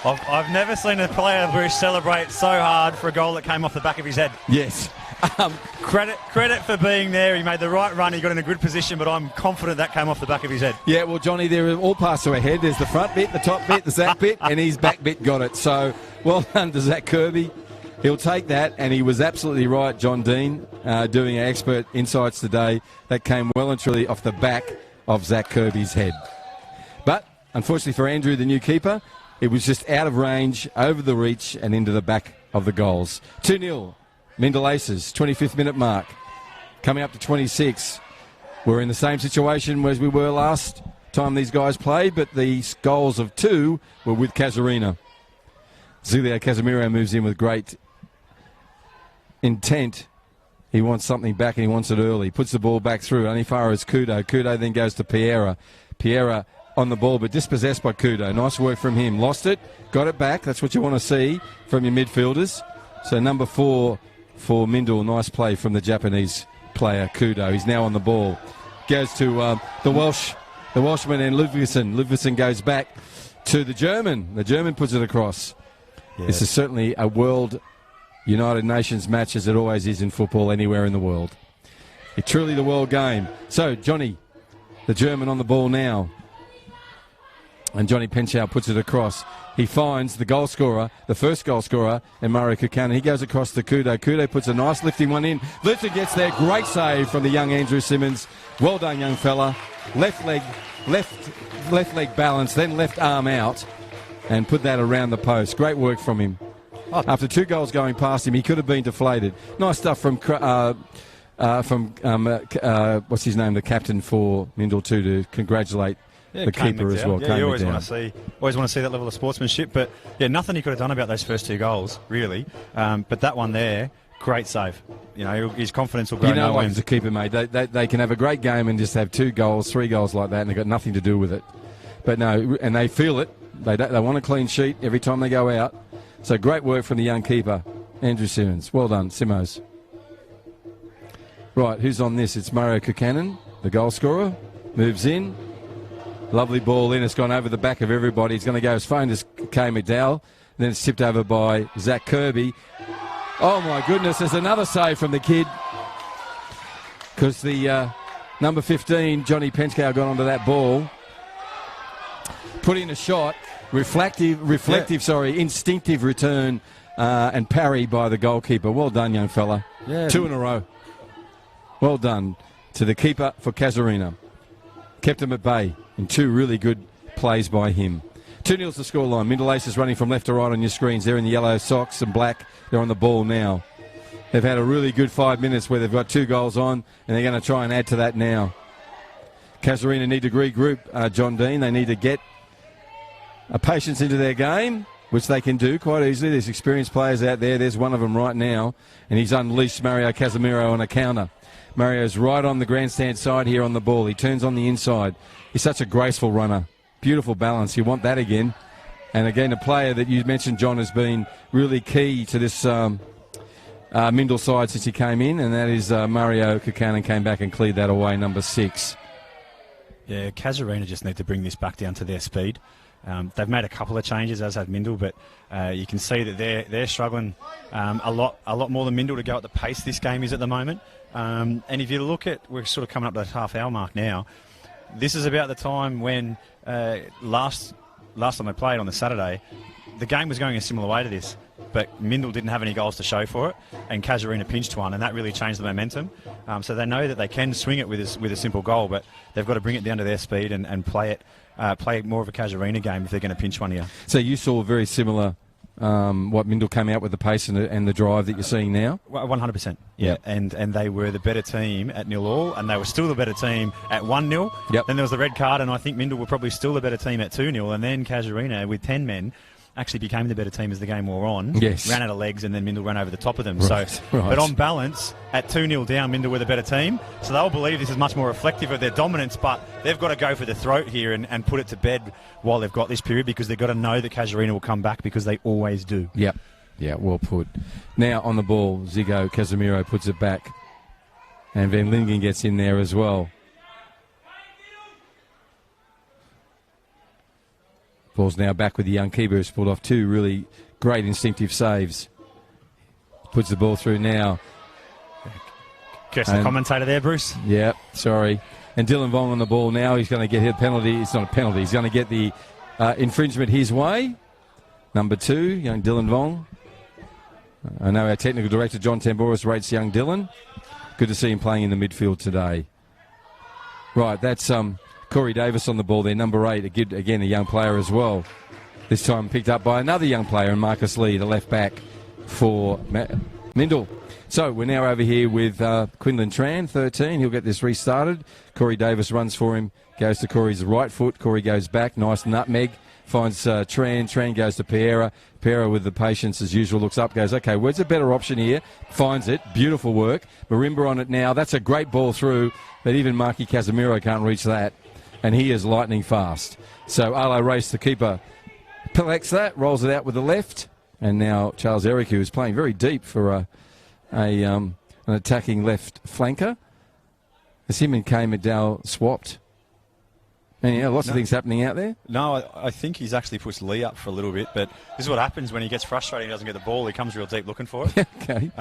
I've never seen a player Bruce celebrate so hard for a goal that came off the back of his head. Yes. Credit for being there. He made the right run. He got in a good position, but I'm confident that came off the back of his head. Yeah, well, Johnny, they're all passed to a head. There's the front bit, the top bit, the Zach bit, and his back bit got it. So well done to Zach Kirby. He'll take that, and he was absolutely right, John Dean, doing our expert insights today. That came well and truly off the back of Zach Kirby's head. But, unfortunately for Andrew, the new keeper, it was just out of range, over the reach, and into the back of the goals. 2-0, Mindle Aces, 25th minute mark. Coming up to 26. We're in the same situation as we were last time these guys played, but the goals of 2 were with Casuarina. Zilio Casemiro moves in with great intent. He wants something back, and he wants it early. Puts the ball back through, only far as Kudo. Kudo then goes to Piera. Piera on the ball, but dispossessed by Kudo. Nice work from him. Lost it, got it back. That's what you want to see from your midfielders. So number 4 for Mindle. Nice play from the Japanese player, Kudo. He's now on the ball. Goes to the Welshman and Ludvigsen. Ludvigsen goes back to the German. The German puts it across. Yeah. This is certainly a World United Nations match, as it always is in football anywhere in the world. It's truly the world game. So, Johnny, the German on the ball now. And Johnny Penchow puts it across. He finds the goal scorer, the first goal scorer, and Mario Kukanen. He goes across to Kudo. Kudo puts a nice lifting one in. Lifter gets there. Great save from the young Andrew Simmons. Well done, young fella. Left leg balance, then left arm out, and put that around the post. Great work from him. After 2 goals going past him, he could have been deflated. Nice stuff from what's his name, the captain for Mindle too, to congratulate the keeper as well. Yeah, you always want to see that level of sportsmanship. But yeah, nothing he could have done about those first 2 goals, really. But that one there, great save. You know, his confidence will grow. You know what, as a keeper, mate, they can have a great game and just have 2 goals, 3 goals like that, and they've got nothing to do with it. But no, and they feel it. They want a clean sheet every time they go out. So great work from the young keeper, Andrew Simmons. Well done, Simmos. Right, who's on this? It's Mario Kukanen, the goal scorer. Moves in. Lovely ball in. It's gone over the back of everybody. It's going to go as far as Kay McDowell. Then it's tipped over by Zach Kirby. Oh, my goodness. There's another save from the kid. Because the number 15, Johnny Penchow, got onto that ball. Put in a shot. Instinctive return and parry by the goalkeeper. Well done, young fella. Yeah. 2 in a row. Well done to the keeper for Casuarina. Kept him at bay in 2 really good plays by him. 2-0's the scoreline. Mindle Aces running from left to right on your screens. They're in the yellow socks and black. They're on the ball now. They've had a really good 5 minutes where they've got 2 goals on, and they're going to try and add to that now. Casuarina need to regroup, John Dean. They need to get a patience into their game, which they can do quite easily. There's experienced players out there. There's one of them right now, and he's unleashed Mario Casemiro on a counter. Mario's right on the grandstand side here on the ball. He turns on the inside. He's such a graceful runner. Beautiful balance. You want that again. And again, a player that you mentioned, John, has been really key to this Mindle side since he came in, and that is Mario Kukanen came back and cleared that away, number 6. Yeah, Casuarina just need to bring this back down to their speed. They've made a couple of changes, as have Mindle, but you can see that they're struggling a lot more than Mindle to go at the pace this game is at the moment. And if you look at, we're sort of coming up to that half-hour mark now. This is about the time when last time they played on the Saturday, the game was going a similar way to this, but Mindle didn't have any goals to show for it, and Casuarina pinched one, and that really changed the momentum. So they know that they can swing it with a simple goal, but they've got to bring it down to their speed and play more of a Casuarina game if they're going to pinch one here. So you saw very similar, what Mindle came out with the pace and the drive that you're seeing now? 100%. Yeah, and they were the better team at 0-0, and they were still the better team at 1-0. Yep. Then there was the red card, and I think Mindle were probably still the better team at 2-0, and then Casuarina with 10 men actually became the better team as the game wore on. Yes. Ran out of legs, and then Mindle ran over the top of them. Right, So, right. But on balance, at 2-0 down, Mindle were the better team. So they'll believe this is much more reflective of their dominance, but they've got to go for the throat here and put it to bed while they've got this period, because they've got to know that Casuarina will come back, because they always do. Yep. Yeah, well put. Now on the ball, Zigo Casemiro puts it back, and Van Lingen gets in there as well. Ball's now back with the young keeper, who's pulled off two really great instinctive saves. Puts the ball through now. Curse the commentator there, Bruce. Yeah, sorry. And Dylan Vong on the ball now. He's going to get his penalty. It's not a penalty. He's going to get the infringement his way. Number 2, young Dylan Vong. I know our technical director, John Tamboris, rates young Dylan. Good to see him playing in the midfield today. Right, that's Corey Davis on the ball there, number 8. Again, a young player as well. This time picked up by another young player, and Marcus Lee, the left back for Mindle. So we're now over here with Quinlan Tran, 13. He'll get this restarted. Corey Davis runs for him, goes to Corey's right foot. Corey goes back, nice nutmeg. Finds Tran. Tran goes to Pereira. Pereira, with the patience as usual, looks up, goes, okay, where's a better option here? Finds it. Beautiful work. Marimba on it now. That's a great ball through, but even Marky Casemiro can't reach that. And he is lightning fast. So Arlo Race, the keeper, collects that, rolls it out with the left. And now Charles Eric, who is playing very deep for an attacking left flanker. As him and Kay McDowell swapped. And yeah, lots of things happening out there. No, I think he's actually pushed Lee up for a little bit, but this is what happens when he gets frustrated and doesn't get the ball. He comes real deep looking for it. Okay.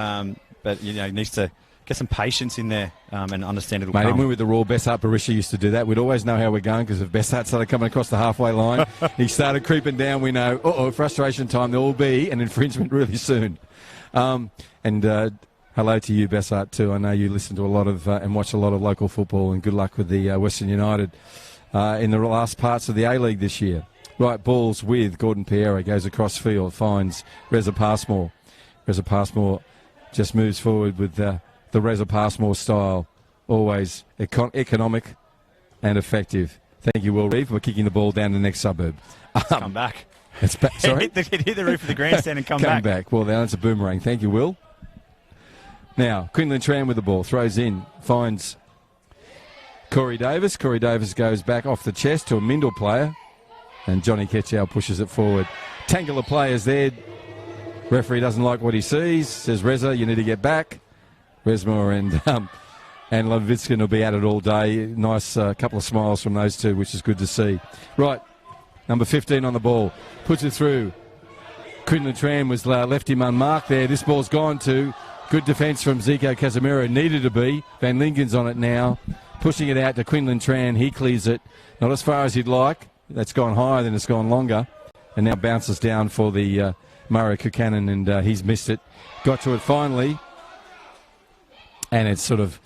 But he needs to get some patience in there and understand it'll Mate, come. when we were with the Raw, Bessart Barisha used to do that. We'd always know how we're going, because if Bessart started coming across the halfway line, he started creeping down, we know, frustration time, there will be an infringement really soon. Hello to you, Bessart, too. I know you listen to a lot of and watch a lot of local football, and good luck with the Western United in the last parts of the A-League this year. Right, balls with Gordon Pereira, goes across field, finds Reza Passmore. Reza Passmore just moves forward with the Reza Passmore style, always economic and effective. Thank you, Will Reeve. We're kicking the ball down the next suburb. Come back. It's back. Sorry? hit the roof of the grandstand and come back. Well, that's a boomerang. Thank you, Will. Now, Quinlan Tran with the ball, throws in, finds Corey Davis. Corey Davis goes back off the chest to a Mindle player, and Johnny Ketchow pushes it forward. Tangle of players there. Referee doesn't like what he sees. Says, Reza, you need to get back. Resmore and Lovitskin will be at it all day. Nice couple of smiles from those two, which is good to see. Right, number 15 on the ball. Puts it through. Quinlan Tran was left him unmarked there. This ball's gone to. Good defence from Zico Casemiro. Needed to be. Van Lingen's on it now. Pushing it out to Quinlan Tran. He clears it. Not as far as he'd like. That's gone higher than it's gone longer. And now bounces down for the Murray Kukanen, and he's missed it. Got to it finally. And it's sort of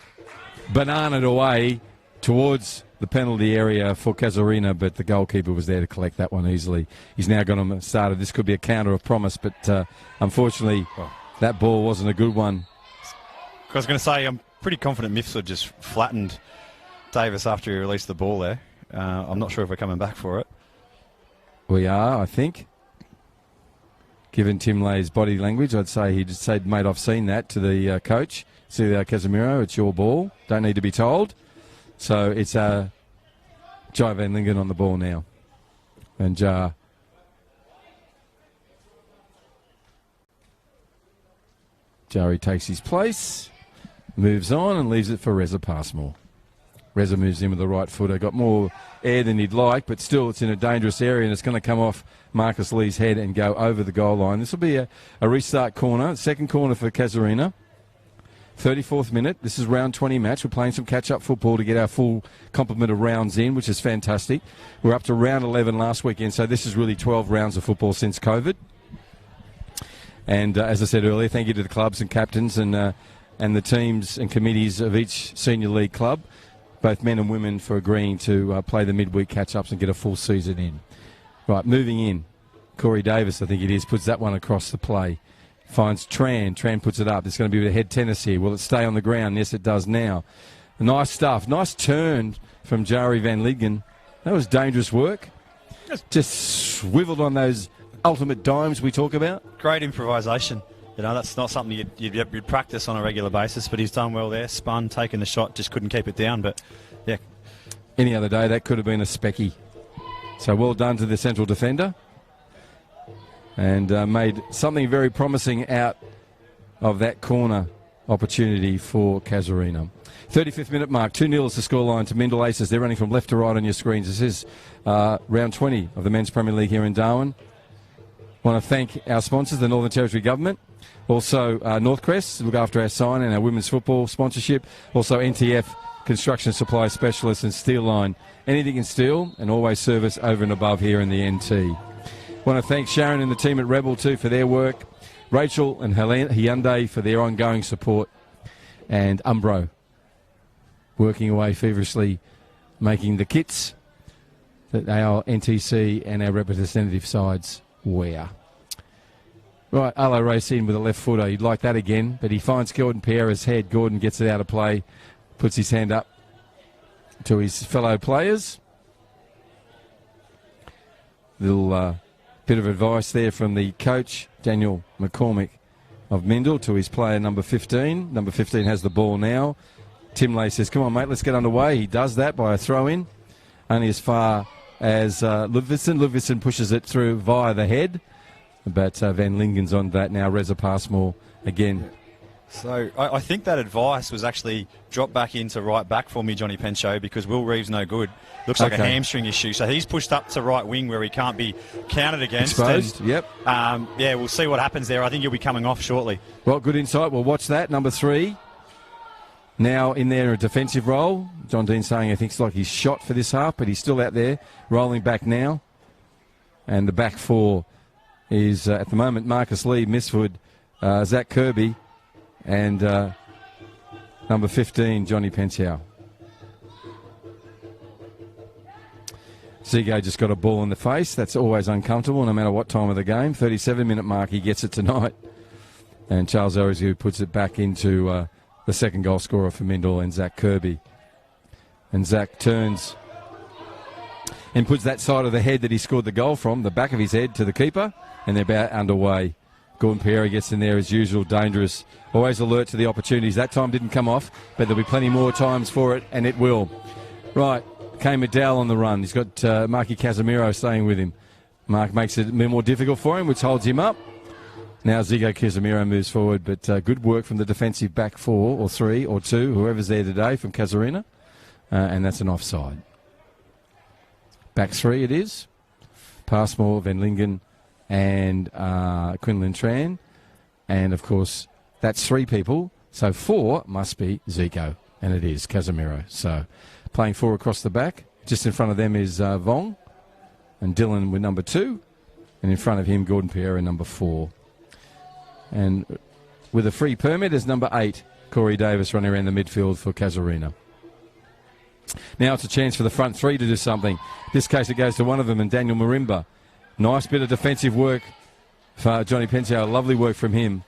bananaed away towards the penalty area for Casuarina, but the goalkeeper was there to collect that one easily. He's now got him started. This could be a counter of promise, but unfortunately, that ball wasn't a good one. I was going to say, I'm pretty confident Mifsud just flattened Davis after he released the ball there. I'm not sure if we're coming back for it. We are, I think. Given Tim Lay's body language, I'd say he'd said, mate, I've seen that, to the coach. See Casemiro, it's your ball. Don't need to be told. So it's Jai Van Lingen on the ball now. And Jari takes his place, moves on and leaves it for Reza Passmore. Reza moves in with the right footer. Got more air than he'd like, but still it's in a dangerous area, and it's going to come off Marcus Lee's head and go over the goal line. This will be a restart corner, second corner for Casuarina. 34th minute. This is round 20 match. We're playing some catch-up football to get our full complement of rounds in, which is fantastic. We're up to round 11 last weekend, so this is really 12 rounds of football since COVID. And as I said earlier, thank you to the clubs and captains and the teams and committees of each senior league club, both men and women, for agreeing to play the midweek catch-ups and get a full season in. Right, moving in. Corey Davis, I think it is, puts that one across the play. Finds Tran. Tran puts it up. It's going to be with a head tennis here. Will it stay on the ground? Yes, it does now. Nice stuff. Nice turn from Jari van Lidgen. That was dangerous work. Just swiveled on those ultimate dimes we talk about. Great improvisation. You know, that's not something you'd practice on a regular basis, but he's done well there. Spun, taken the shot, just couldn't keep it down. But, yeah. Any other day, that could have been a specky. So well done to the central defender. And made something very promising out of that corner opportunity for Casuarina. 35th minute mark, 2-0 is the scoreline to Mindle Aces. They're running from left to right on your screens. This is round 20 of the Men's Premier League here in Darwin. Want to thank our sponsors, the Northern Territory Government. Also Northcrest, look after our sign and our women's football sponsorship. Also NTF, Construction Supply Specialists, and Steel Line. Anything in steel and always service over and above here in the NT. Want to thank Sharon and the team at Rebel too for their work. Rachel and Hyundai for their ongoing support. And Umbro working away feverishly, making the kits that our NTC and our representative sides wear. Right, Arlo Racine with a left footer. He'd like that again, but he finds Gordon Pierre's head. Gordon gets it out of play, puts his hand up to his fellow players. Little bit of advice there from the coach, Daniel McCormick of Mindil, to his player number 15. Number 15 has the ball now. Tim Lay says, come on, mate, let's get underway. He does that by a throw-in, only as far as Ludvigsen. Ludvigsen pushes it through via the head, but Van Lingen's on that now. Reza Passmore again. So I think that advice was actually dropped back into right back for me, Johnny Pencho, because Will Reeves no good. Looks like a hamstring issue. So he's pushed up to right wing where he can't be counted against. Exposed, and, yep. Yeah, we'll see what happens there. I think he'll be coming off shortly. Well, good insight. We'll watch that. Number 3. Now in there, a defensive role. John Dean saying he thinks like he's shot for this half, but he's still out there, rolling back now. And the back 4 is, at the moment, Marcus Lee, Misford, Zach Kirby, and number 15, Johnny Pensiow. Zigo just got a ball in the face. That's always uncomfortable, no matter what time of the game. 37-minute mark, he gets it tonight. And Charles Arizu puts it back into the second goal scorer for Mindle and Zach Kirby. And Zach turns and puts that side of the head that he scored the goal from, the back of his head, to the keeper, and they're about underway. Gordon Pierre gets in there as usual, dangerous. Always alert to the opportunities. That time didn't come off, but there'll be plenty more times for it, and it will. Right, Kane McDowell on the run. He's got Marky Casemiro staying with him. Mark makes it a bit more difficult for him, which holds him up. Now Zigo Casemiro moves forward, but good work from the defensive back 4 or 3 or 2, whoever's there today from Casuarina, and that's an offside. Back 3 it is. Passmore, Van Lingen, and Quinlan Tran. And, of course, that's 3 people. So 4 must be Zico, and it is Casemiro. So playing 4 across the back. Just in front of them is Vong and Dylan with number 2. And in front of him, Gordon Pierre in number 4. And with a free permit is number 8, Corey Davis, running around the midfield for Casuarina. Now it's a chance for the front 3 to do something. In this case, it goes to one of them, and Daniel Marimba. Nice bit of defensive work for Johnny Pensiow. Lovely work from him.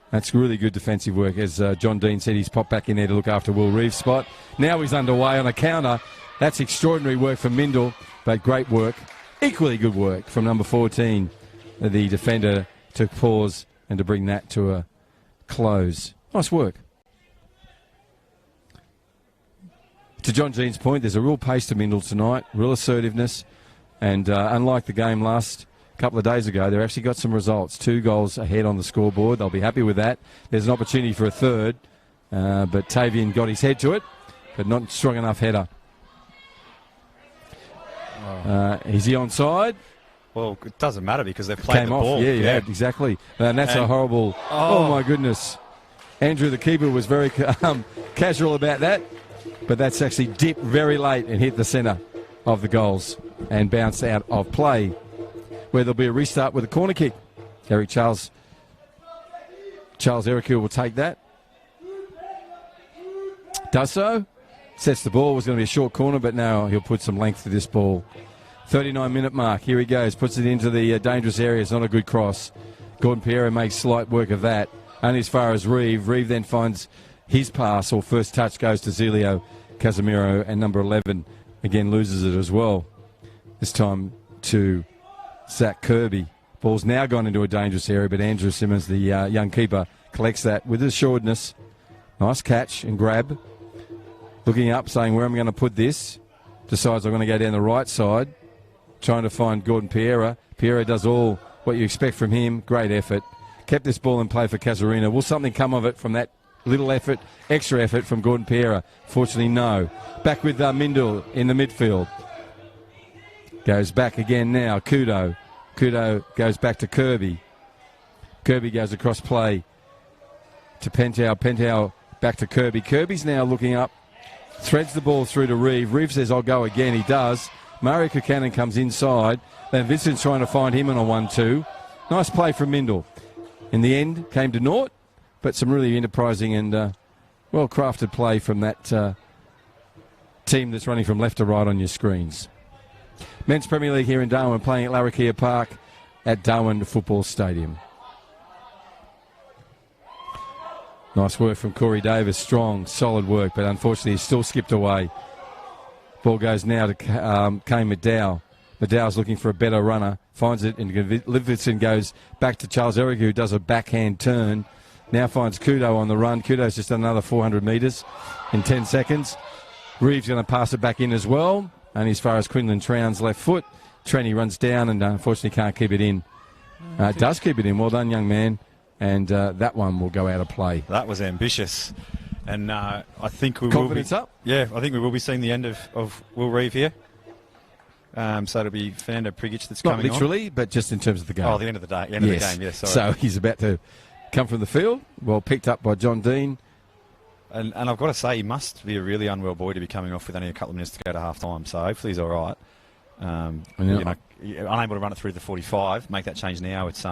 That's really good defensive work. As John Dean said, he's popped back in there to look after Will Reeves' spot. Now he's underway on a counter. That's extraordinary work from Mindle, but great work. Equally good work from number 14, the defender, to pause and to bring that to a close. Nice work. To John Dean's point, there's a real pace to Mindle tonight, real assertiveness. And unlike the game last couple of days ago, they've actually got some results. 2 goals ahead on the scoreboard. They'll be happy with that. There's an opportunity for a third, but Tavian got his head to it but not strong enough header. Is he onside? Well, it doesn't matter because they've played Came the off. ball. Yeah, exactly. And that's a horrible... Oh, my goodness. Andrew, the keeper, was very casual about that, but that's actually dipped very late and hit the centre of the goals and bounced out of play, where there'll be a restart with a corner kick. Charles Ericu will take that. Does so. Sets the ball. Was going to be a short corner, but now he'll put some length to this ball. 39-minute mark. Here he goes. Puts it into the dangerous area. It's not a good cross. Gordon Piera makes slight work of that. Only as far as Reeve. Reeve then finds his pass, or first touch goes to Zelio Casemiro, and number 11 again loses it as well. This time to Zach Kirby. Ball's now gone into a dangerous area, but Andrew Simmons, the young keeper, collects that with assuredness. Nice catch and grab. Looking up, saying, where am I going to put this? Decides I'm going to go down the right side. Trying to find Gordon Piera. Piera does all what you expect from him. Great effort. Kept this ball in play for Casuarina. Will something come of it from that little effort, extra effort from Gordon Piera? Fortunately, no. Back with Mindil in the midfield. Goes back again now. Kudo. Kudo goes back to Kirby. Kirby goes across play to Pentau. Pentau back to Kirby. Kirby's now looking up. Threads the ball through to Reeve. Reeve says, I'll go again. He does. Mario Kukanen comes inside. Then Vincent's trying to find him on a 1-2. Nice play from Mindle. In the end, came to naught, but some really enterprising and well-crafted play from that team that's running from left to right on your screens. Men's Premier League here in Darwin, playing at Larrakia Park at Darwin Football Stadium. Nice work from Corey Davis. Strong, solid work, but unfortunately he's still skipped away. Ball goes now to Kane McDowell. McDowell's looking for a better runner. Finds it, and Livingston goes back to Charles Eric, who does a backhand turn. Now finds Kudo on the run. Kudo's just done another 400 metres in 10 seconds. Reeves going to pass it back in as well. Only as far as Quinlan Trown's left foot. Trenny runs down and unfortunately can't keep it in. Does keep it in. Well done, young man. And that one will go out of play. That was ambitious. And I think we Confidence will be... up? Yeah, I think we will be seeing the end of Will Reeve here. So it'll be Fernando Prigic that's coming on. Not literally, but just in terms of the game. Oh, the end of the day. End of the game, yes. Sorry. So he's about to come from the field. Well picked up by John Dean. And I've got to say, he must be a really unwell boy to be coming off with only a couple of minutes to go to half-time. So hopefully he's all right. Unable to run it through the 45, make that change now. It's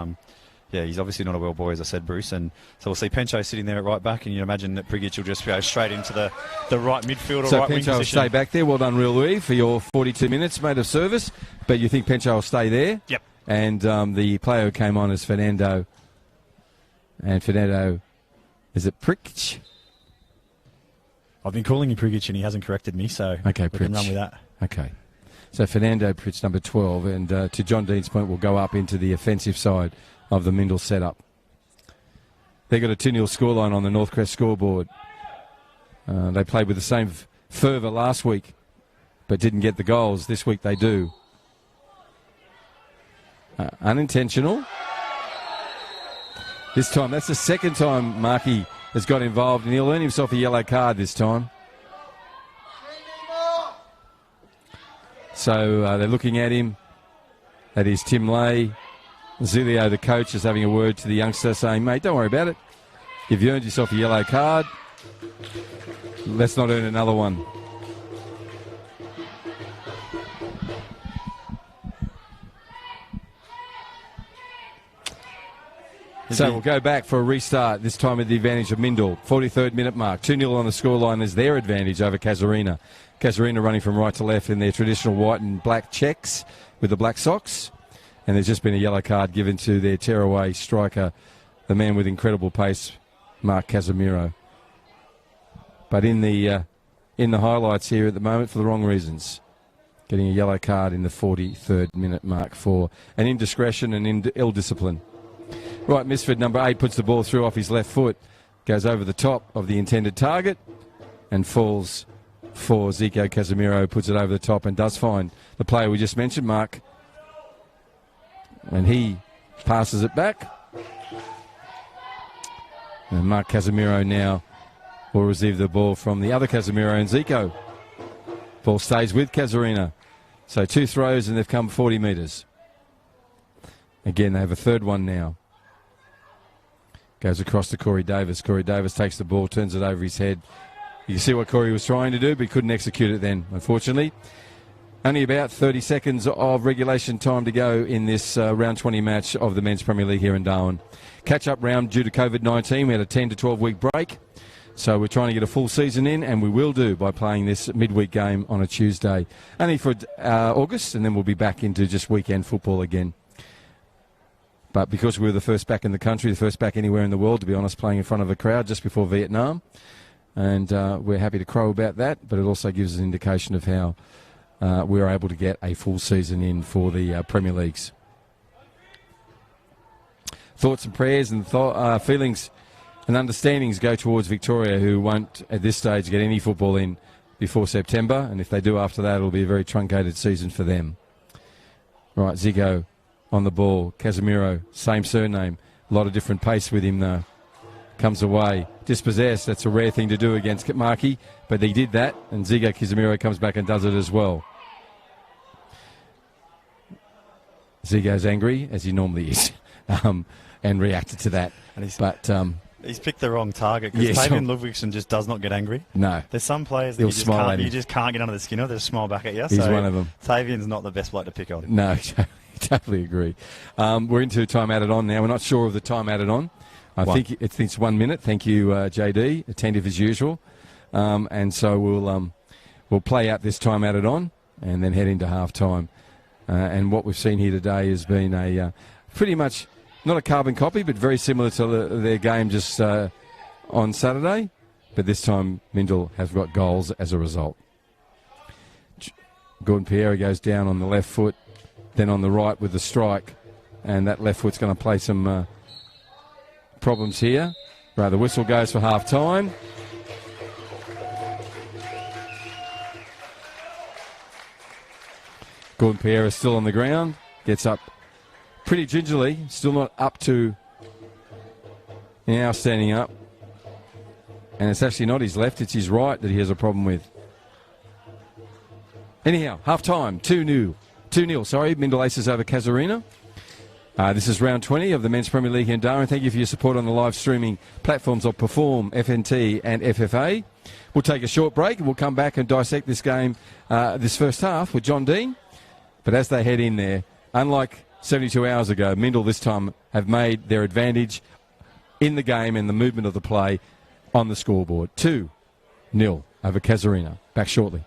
yeah, he's obviously not a well boy, as I said, Bruce. And so we'll see Pencho sitting there at right back, and you imagine that Prigic will just go straight into the right midfield or so right wing position. So Pencho will stay back there. Well done, Real Louis, for your 42 minutes, mate, of service. But you think Pencho will stay there? Yep. And the player who came on is Fernando. And Fernando, is it Prigic? I've been calling him Prigic, and he hasn't corrected me, so okay, we can run with that. Okay. So Fernando Prigic, number 12, and to John Dean's point, will go up into the offensive side of the Mindle setup. They got a 2-0 scoreline on the Northcrest scoreboard. They played with the same fervour last week, but didn't get the goals. This week they do. Unintentional. This time, that's the second time Markey has got involved, and he'll earn himself a yellow card this time. So they're looking at him. That is Tim Lay. Zilio, the coach, is having a word to the youngster saying, mate, don't worry about it. You've earned yourself a yellow card. Let's not earn another one. So we'll go back for a restart, this time at the advantage of Mindle. 43rd minute mark. 2-0 on the scoreline is their advantage over Casuarina. Casuarina running from right to left in their traditional white and black checks with the black socks. And there's just been a yellow card given to their tearaway striker, the man with incredible pace, Mark Casemiro. But in the highlights here at the moment for the wrong reasons. Getting a yellow card in the 43rd minute mark for an indiscretion and ill-discipline. Right, Misford, number 8, puts the ball through off his left foot, goes over the top of the intended target and falls for Zico Casemiro, puts it over the top and does find the player we just mentioned, Mark. And he passes it back. And Mark Casemiro now will receive the ball from the other Casemiro and Zico. Ball stays with Casuarina. So 2 throws and they've come 40 metres. Again, they have a third one now. Goes across to Corey Davis. Corey Davis takes the ball, turns it over his head. You can see what Corey was trying to do, but he couldn't execute it then, unfortunately. Only about 30 seconds of regulation time to go in this round 20 match of the Men's Premier League here in Darwin. Catch-up round due to COVID-19. We had a 10 to 12-week break. So we're trying to get a full season in, and we will do by playing this midweek game on a Tuesday. Only for August, and then we'll be back into just weekend football again. But because we were the first back in the country, the first back anywhere in the world, to be honest, playing in front of a crowd just before Vietnam, and we're happy to crow about that, but it also gives us an indication of how we were able to get a full season in for the Premier Leagues. Thoughts and prayers and feelings and understandings go towards Victoria, who won't at this stage get any football in before September, and if they do after that, it'll be a very truncated season for them. Right, Zico on the ball. Casemiro, same surname. A lot of different pace with him though. Comes away. Dispossessed. That's a rare thing to do against Markey, but he did that, and Zico Casemiro comes back and does it as well. Zico's angry, as he normally is, and reacted to that. And he's picked the wrong target, because Tavian Ludwigsen just does not get angry. No. There's some players that you just can't get under the skin of. They'll smile back at you. He's one of them. Tavian's not the best bloke to pick on. No, totally agree. We're into time added on now. We're not sure of the time added on. I think it's 1 minute. Thank you, JD. Attentive as usual. And so we'll play out this time added on and then head into half time. And what we've seen here today has been a pretty much not a carbon copy, but very similar to their game just on Saturday. But this time, Mindle has got goals as a result. Gordon Pierre goes down on the left foot, then on the right with the strike. And that left foot's going to play some problems here. Right, the whistle goes for half time. Gordon Pierre is still on the ground, gets up pretty gingerly, still not up to now standing up. And it's actually not his left, it's his right that he has a problem with. Anyhow, half time, 2-0. Mindle Aces over Casuarina. This is round 20 of the Men's Premier League in Darwin. Thank you for your support on the live streaming platforms of Perform, FNT and FFA. We'll take a short break and we'll come back and dissect this game, this first half with John Dean. But as they head in there, unlike 72 hours ago, Mindle this time have made their advantage in the game and the movement of the play on the scoreboard. 2-0 over Casuarina. Back shortly.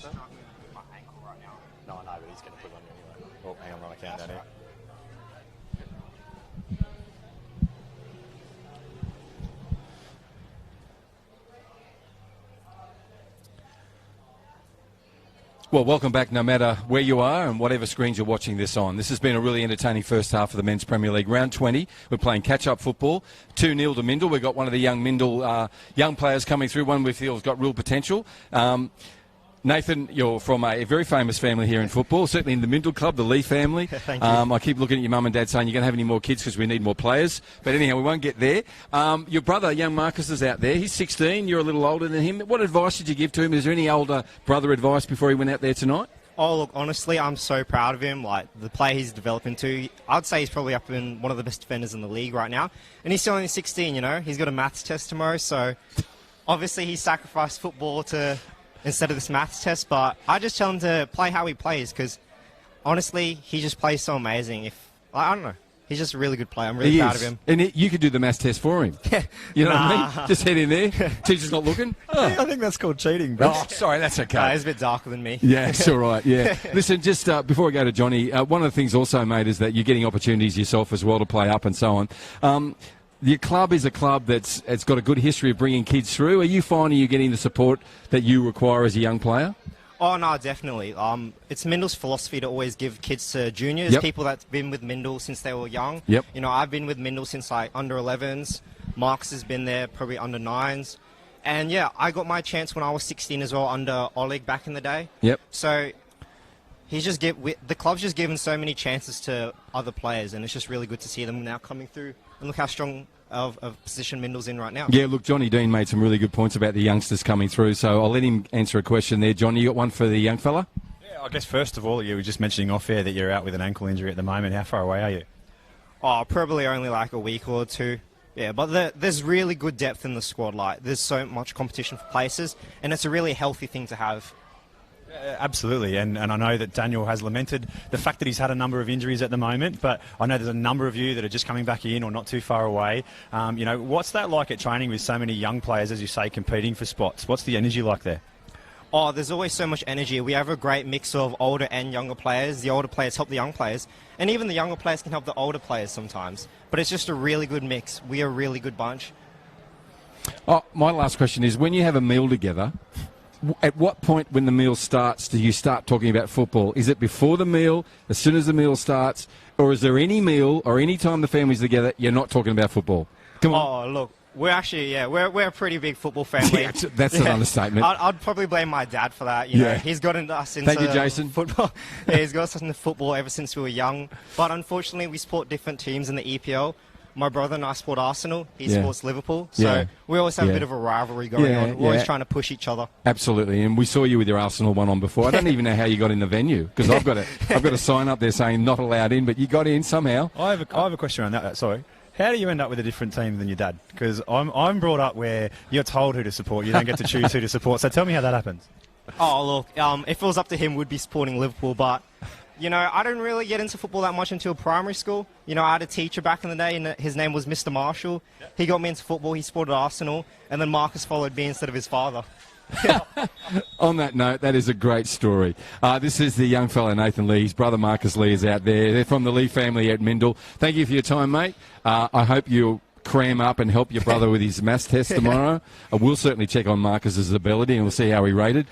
struggling with my ankle right now. No, I know, but he's going to put it on you anyway. Oh, hang on, I'm on a countdown here. Well, welcome back no matter where you are and whatever screens you're watching this on. This has been a really entertaining first half of the Men's Premier League. Round 20, we're playing catch-up football. 2-0 to Mindle. We've got one of the young Mindle young players coming through, one we feel has got real potential. Nathan, you're from a very famous family here in football, certainly in the Mindle Club, the Lee family. Thank you. I keep looking at your mum and dad saying you're going to have any more kids because we need more players. But anyhow, we won't get there. Your brother, young Marcus, is out there. He's 16. You're a little older than him. What advice did you give to him? Is there any older brother advice before he went out there tonight? Oh, look, honestly, I'm so proud of him. Like, the player he's developing to, I'd say he's probably up in one of the best defenders in the league right now. And he's still only 16, you know. He's got a maths test tomorrow, so obviously he sacrificed football instead of this maths test. But I just tell him to play how he plays because, honestly, he just plays so amazing. I don't know. He's just a really good player. I'm really proud of him. And you could do the maths test for him. You know what I mean? Just head in there. Teacher's not looking. Oh. I think that's called cheating, bro. Oh, sorry, that's okay. He's a bit darker than me. Yeah, it's all right, yeah. Listen, just before I go to Johnny, one of the things also, mate, is that you're getting opportunities yourself as well to play up and so on. Your club is a club it's got a good history of bringing kids through. Are you finding you're getting the support that you require as a young player? Oh, no, definitely. It's Mindle's philosophy to always give kids to juniors, people that's been with Mindle since they were young. Yep. You know, I've been with Mindle since like under 11s. Marcus has been there probably under 9s. And yeah, I got my chance when I was 16 as well under Oleg back in the day. Yep. So the club's just given so many chances to other players, and it's just really good to see them now coming through. And look how strong of position Mindle's in right now. Yeah, look, Johnny Dean made some really good points about the youngsters coming through, so I'll let him answer a question there. John, you got one for the young fella? Yeah, I guess first of all, you were just mentioning off air that you're out with an ankle injury at the moment. How far away are you? Oh, probably only like a week or two. Yeah, but there's really good depth in the squad. Like, there's so much competition for places, and it's a really healthy thing to have. Absolutely, and I know that Daniel has lamented the fact that he's had a number of injuries at the moment, but I know there's a number of you that are just coming back in or not too far away. You know, what's that like at training with so many young players, as you say, competing for spots? What's the energy like there? Oh, there's always so much energy. We have a great mix of older and younger players. The older players help the young players, and even the younger players can help the older players sometimes. But it's just a really good mix. We are a really good bunch. Oh, my last question is, when you have a meal together, at what point when the meal starts do you start talking about football? Is it before the meal, as soon as the meal starts, or is there any meal or any time the family's together you're not talking about football? Come on. Oh, look, we're actually, we're a pretty big football family. Yeah, that's an understatement. I'd probably blame my dad for that. You know, he's gotten us into Thank you, Jason. Football. Yeah, he's got us into football ever since we were young. But unfortunately, we support different teams in the EPL. My brother and I support Arsenal. He supports Liverpool. So we always have a bit of a rivalry going on. We're always trying to push each other. Absolutely. And we saw you with your Arsenal one on before. I don't even know how you got in the venue because I've got a sign up there saying not allowed in, but you got in somehow. I have a question around that. Sorry. How do you end up with a different team than your dad? Because I'm brought up where you're told who to support. You don't get to choose who to support. So tell me how that happens. Oh, look, if it was up to him, we'd be supporting Liverpool. But, you know, I didn't really get into football that much until primary school. You know, I had a teacher back in the day, and his name was Mr. Marshall. He got me into football. He supported Arsenal. And then Marcus followed me instead of his father. On that note, that is a great story. This is the young fella, Nathan Lee. His brother, Marcus Lee, is out there. They're from the Lee family at Mindle. Thank you for your time, mate. I hope you'll cram up and help your brother with his maths test tomorrow. We'll certainly check on Marcus's ability and we'll see how he rated.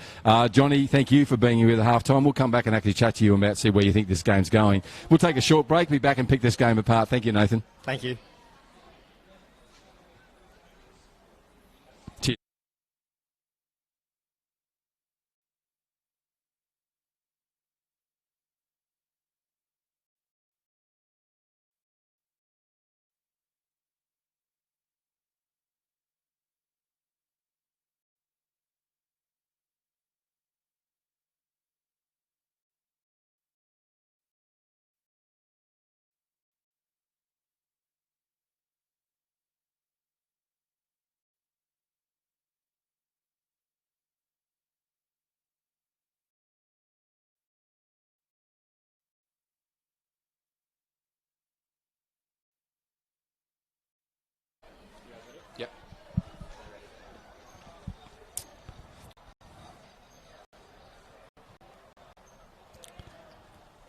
Johnny, thank you for being here at the half-time. We'll come back and actually chat to you about see where you think this game's going. We'll take a short break, be back and pick this game apart. Thank you, Nathan. Thank you.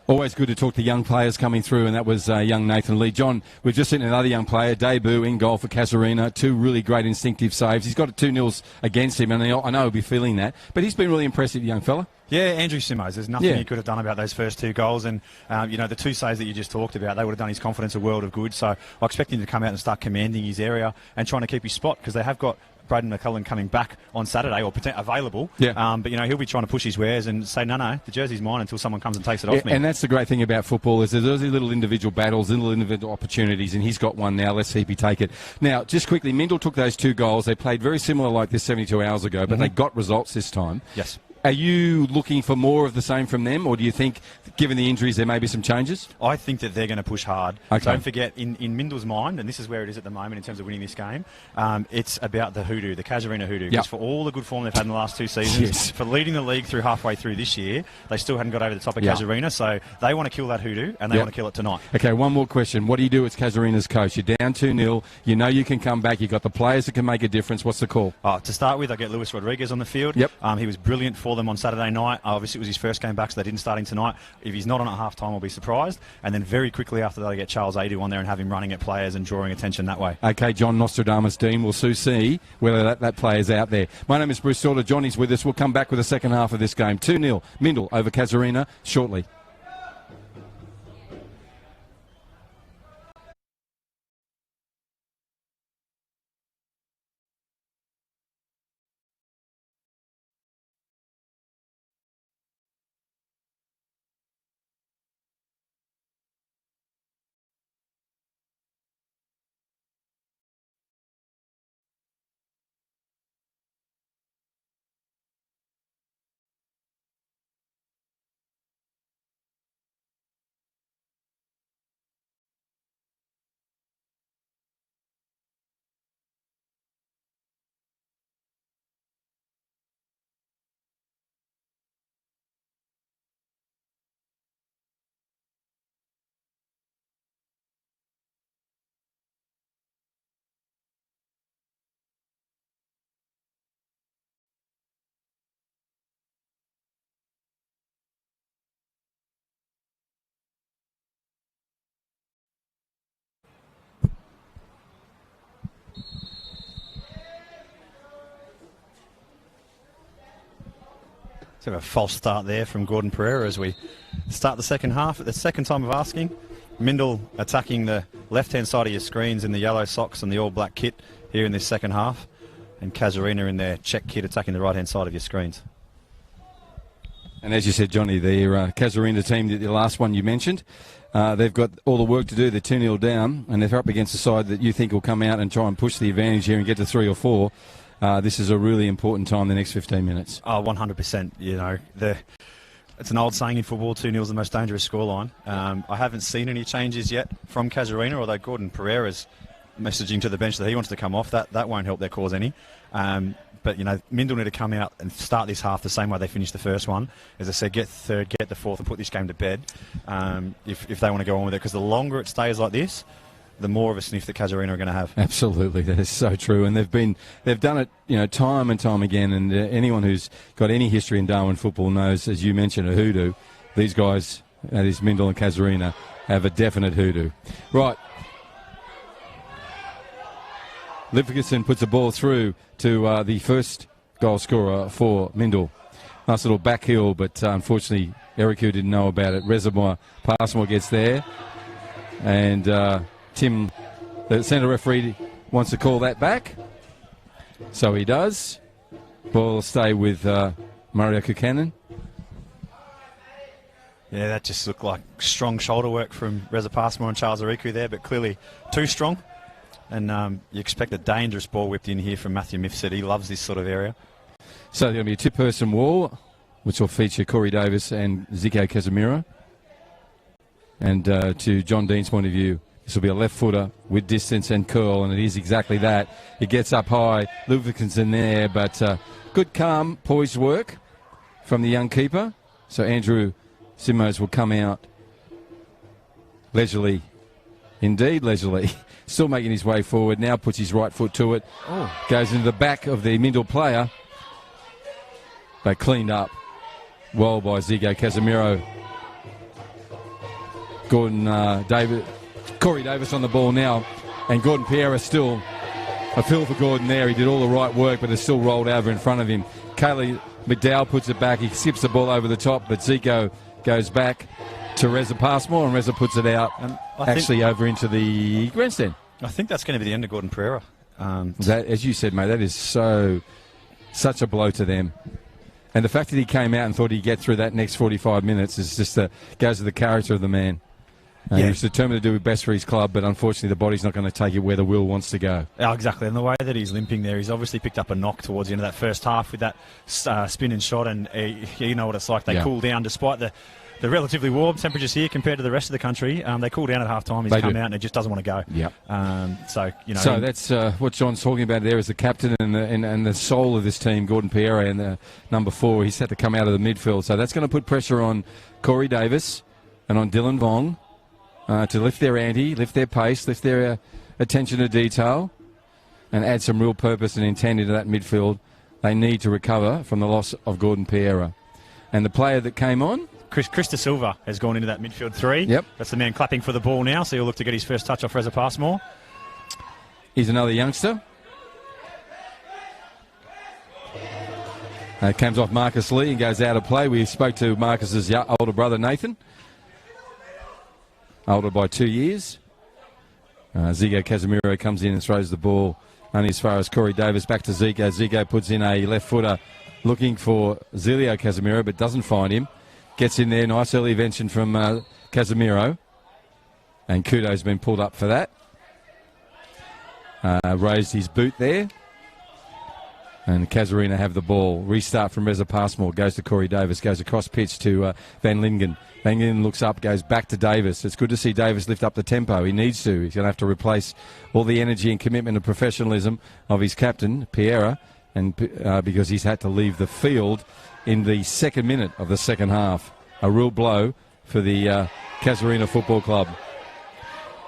Always good to talk to young players coming through, and that was young Nathan Lee. John, we've just seen another young player, debut in goal for Casuarina. 2 really great instinctive saves. He's got 2-0 against him, and I know he'll be feeling that. But he's been really impressive, young fella. Yeah, Andrew Simoes. There's nothing he could have done about those first 2 goals. And, the 2 saves that you just talked about, they would have done his confidence a world of good. So I expect him to come out and start commanding his area and trying to keep his spot, because they have got Braden McCullough coming back on Saturday, or available. Yeah. But he'll be trying to push his wares and say, no, the jersey's mine until someone comes and takes it off me. And that's the great thing about football, is there's those little individual battles, little individual opportunities, and he's got one now. Let's see if he take it. Now, just quickly, Mindle took those 2 goals. They played very similar like this 72 hours ago, but they got results this time. Yes. Are you looking for more of the same from them, or do you think, given the injuries, there may be some changes? I think that they're going to push hard. Okay. Don't forget, in Mindle's mind, and this is where it is at the moment in terms of winning this game, it's about the hoodoo, the Casuarina hoodoo. Because for all the good form they've had in the last 2 seasons, for leading the league through halfway through this year, they still hadn't got over the top of Casuarina, so they want to kill that hoodoo, and they want to kill it tonight. Okay, one more question. What do you do as Casuarina's coach? You're down 2-0. You know you can come back. You've got the players that can make a difference. What's the call? To start with, I get Luis Rodriguez on the field. Yep. He was brilliant for them on Saturday night. Obviously, it was his first game back, so they didn't start him tonight. If he's not on at half-time, I'll be surprised. And then very quickly after that, I get Charles Adu on there and have him running at players and drawing attention that way. Okay, John Nostradamus Dean. We'll soon see whether that player's out there. My name is Bruce Sauter. Johnny's with us. We'll come back with the second half of this game. 2-0. Mindle over Casuarina shortly. So a false start there from Gordon Pereira as we start the second half. At the second time of asking, Mindle attacking the left-hand side of your screens in the yellow socks and the all-black kit here in this second half, and Casuarina in their check kit attacking the right-hand side of your screens. And as you said, Johnny, the Casuarina team, the last one you mentioned, they've got all the work to do. They're 2-0 down, and they're up against a side that you think will come out and try and push the advantage here and get to 3 or 4. This is a really important time, the next 15 minutes. Oh, 100%. It's an old saying in football, 2-0 is the most dangerous scoreline. I haven't seen any changes yet from Casuarina, although Gordon Pereira's messaging to the bench that he wants to come off. That won't help their cause any. But, Mindle need to come out and start this half the same way they finished the first one. As I said, get the third, get the fourth, and put this game to bed if they want to go on with it. Because the longer it stays like this, the more of a sniff that Casuarina are going to have. Absolutely, that is so true. And they've done it, time and time again. And anyone who's got any history in Darwin football knows, as you mentioned, a hoodoo. These guys, these Mindle and Casuarina, have a definite hoodoo. Right. Livingston puts the ball through to the first goal scorer for Mindle. Nice little back heel, but unfortunately, Eric, who didn't know about it. Reservoir Passmore gets there. And Tim, the centre referee, wants to call that back. So he does. Ball will stay with Mario Kukanen. Yeah, that just looked like strong shoulder work from Reza Passmore and Charles Ariku there, but clearly too strong. And you expect a dangerous ball whipped in here from Matthew Mifsud. He loves this sort of area. So there's going to be a two-person wall, which will feature Corey Davis and Zico Casemiro. And to John Dean's point of view, this will be a left footer with distance and curl, and it is exactly that. It gets up high. Livingston's in there, but good, calm, poised work from the young keeper. So Andrew Simmons will come out leisurely, indeed leisurely, still making his way forward. Now puts his right foot to it. Goes into the back of the Mindle player, but cleaned up well by Zico Casemiro. Corey Davis on the ball now, and Gordon Pierre is still a feel for Gordon there. He did all the right work, but it's still rolled over in front of him. Kaylee McDowell puts it back. He skips the ball over the top, but Zico goes back to Reza Passmore, and Reza puts it out over into the grandstand. I think that's going to be the end of Gordon Pereira. That, as you said, mate, that is such a blow to them. And the fact that he came out and thought he'd get through that next 45 minutes is just goes to the character of the man. He was determined to do his best for his club, but unfortunately the body's not going to take it where the will wants to go. Oh, exactly, and the way that he's limping there, he's obviously picked up a knock towards the end of that first half with that spin and shot, and you know what it's like. They cool down despite the relatively warm temperatures here compared to the rest of the country. They cool down at half time. He's come out and he just doesn't want to go. Yeah. So that's what John's talking about there is the captain and the soul of this team, Gordon Pierre, and the number 4. He's had to come out of the midfield. So that's going to put pressure on Corey Davis and on Dylan Vong to lift their ante, lift their pace, lift their attention to detail, and add some real purpose and intent into that midfield. They need to recover from the loss of Gordon Pierre. And the player that came on, Chris De Silva has gone into that midfield 3. Yep. That's the man clapping for the ball now, so he'll look to get his first touch off Reza Passmore. He's another youngster. Comes off Marcus Lee and goes out of play. We spoke to Marcus's older brother, Nathan. Older by 2 years. Zico Casemiro comes in and throws the ball only as far as Corey Davis back to Zico. Zico puts in a left footer looking for Zilio Casemiro, but doesn't find him. Gets in there, nice early invention from Casemiro. And Kudo's been pulled up for that. Raised his boot there. And Casuarina have the ball. Restart from Reza Passmore. Goes to Corey Davis. Goes across pitch to Van Lingen. Van Lingen looks up, goes back to Davis. It's good to see Davis lift up the tempo. He needs to. He's going to have to replace all the energy and commitment and professionalism of his captain, Pierre, and because he's had to leave the field in the second minute of the second half. A real blow for the Casuarina Football Club.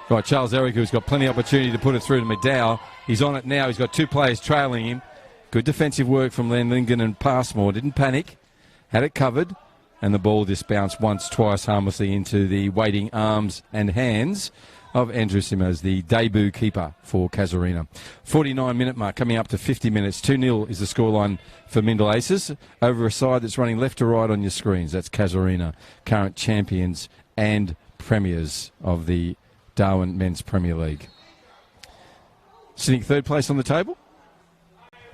Right, Charles Eric, who's got plenty of opportunity to put it through to McDowell. He's on it now. He's got 2 players trailing him. Good defensive work from Van Lingen and Passmore. Didn't panic. Had it covered. And the ball just bounced once, twice harmlessly into the waiting arms and hands of Andrew Simmers, the debut keeper for Casuarina. 49-minute mark, coming up to 50 minutes. 2-0 is the scoreline for Mindle Aces over a side that's running left to right on your screens. That's Casuarina, current champions and premiers of the Darwin Men's Premier League. Sitting third place on the table?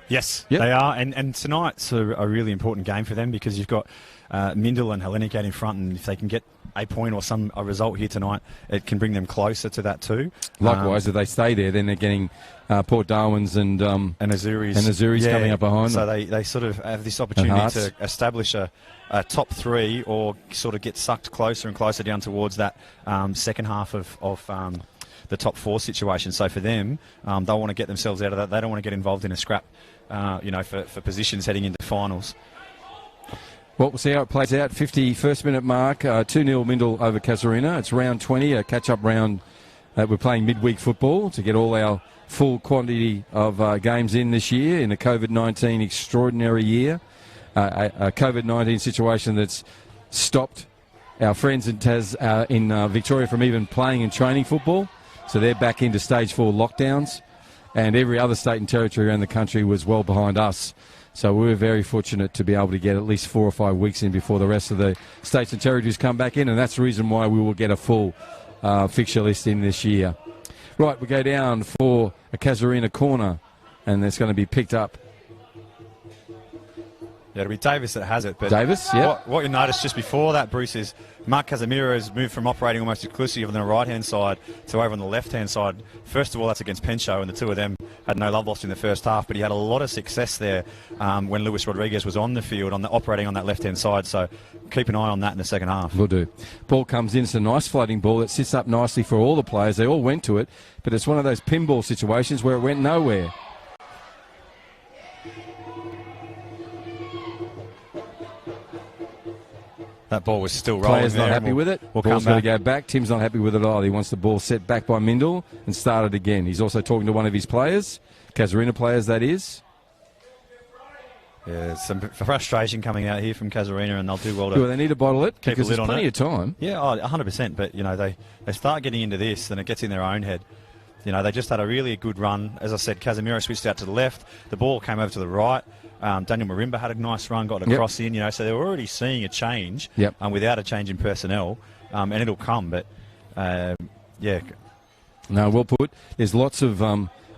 Yes, they are. And tonight's a really important game for them because you've got Mindil and Hellenic out in front, and if they can get a point or a result here tonight, it can bring them closer to that too. Likewise, if they stay there, then they're getting Port Darwin's and Azuris coming up behind them. So they sort of have this opportunity to establish a top 3 or sort of get sucked closer and closer down towards that second half of the top 4 situation. So for them, they'll want to get themselves out of that. They don't want to get involved in a scrap, for positions heading into finals. Well, we'll see how it plays out. 51st minute mark, 2-0 Mindle over Casuarina. It's round 20, a catch-up round. We're playing midweek football to get all our full quantity of games in this year in a COVID-19 extraordinary year. A COVID-19 situation that's stopped our friends in Victoria from even playing and training football. So they're back into stage 4 lockdowns. And every other state and territory around the country was well behind us. So we were very fortunate to be able to get at least 4 or 5 weeks in before the rest of the states and territories come back in, and that's the reason why we will get a full fixture list in this year. Right, we go down for a Casuarina corner, and it's going to be picked up. Yeah, it'll be Davis that has it. But Davis, yeah. What you noticed just before that, Bruce, is Mark Casemiro has moved from operating almost exclusively on the right-hand side to over on the left-hand side. First of all, that's against Pencho, and the two of them had no love lost in the first half, but he had a lot of success there when Luis Rodriguez was on the field, operating on that left-hand side. So keep an eye on that in the second half. Will do. Ball comes in. It's a nice floating ball that sits up nicely for all the players. They all went to it, but it's one of those pinball situations where it went nowhere. That ball was still rolling. Player's not happy with it. Ball's got to go back. Tim's not happy with it either. He wants the ball set back by Mindle and started again. He's also talking to one of his players, Casuarina players, that is. Yeah, some frustration coming out here from Casuarina, and they'll do well to. Well, they need to bottle it keep because there's plenty of time. Yeah, 100%. But they start getting into this, and it gets in their own head. They just had a really good run. As I said, Casemiro switched out to the left. The ball came over to the right. Daniel Marimba had a nice run, got a cross in. So they were already seeing a change. Without a change in personnel, and it'll come. But yeah. No, well put. There's lots of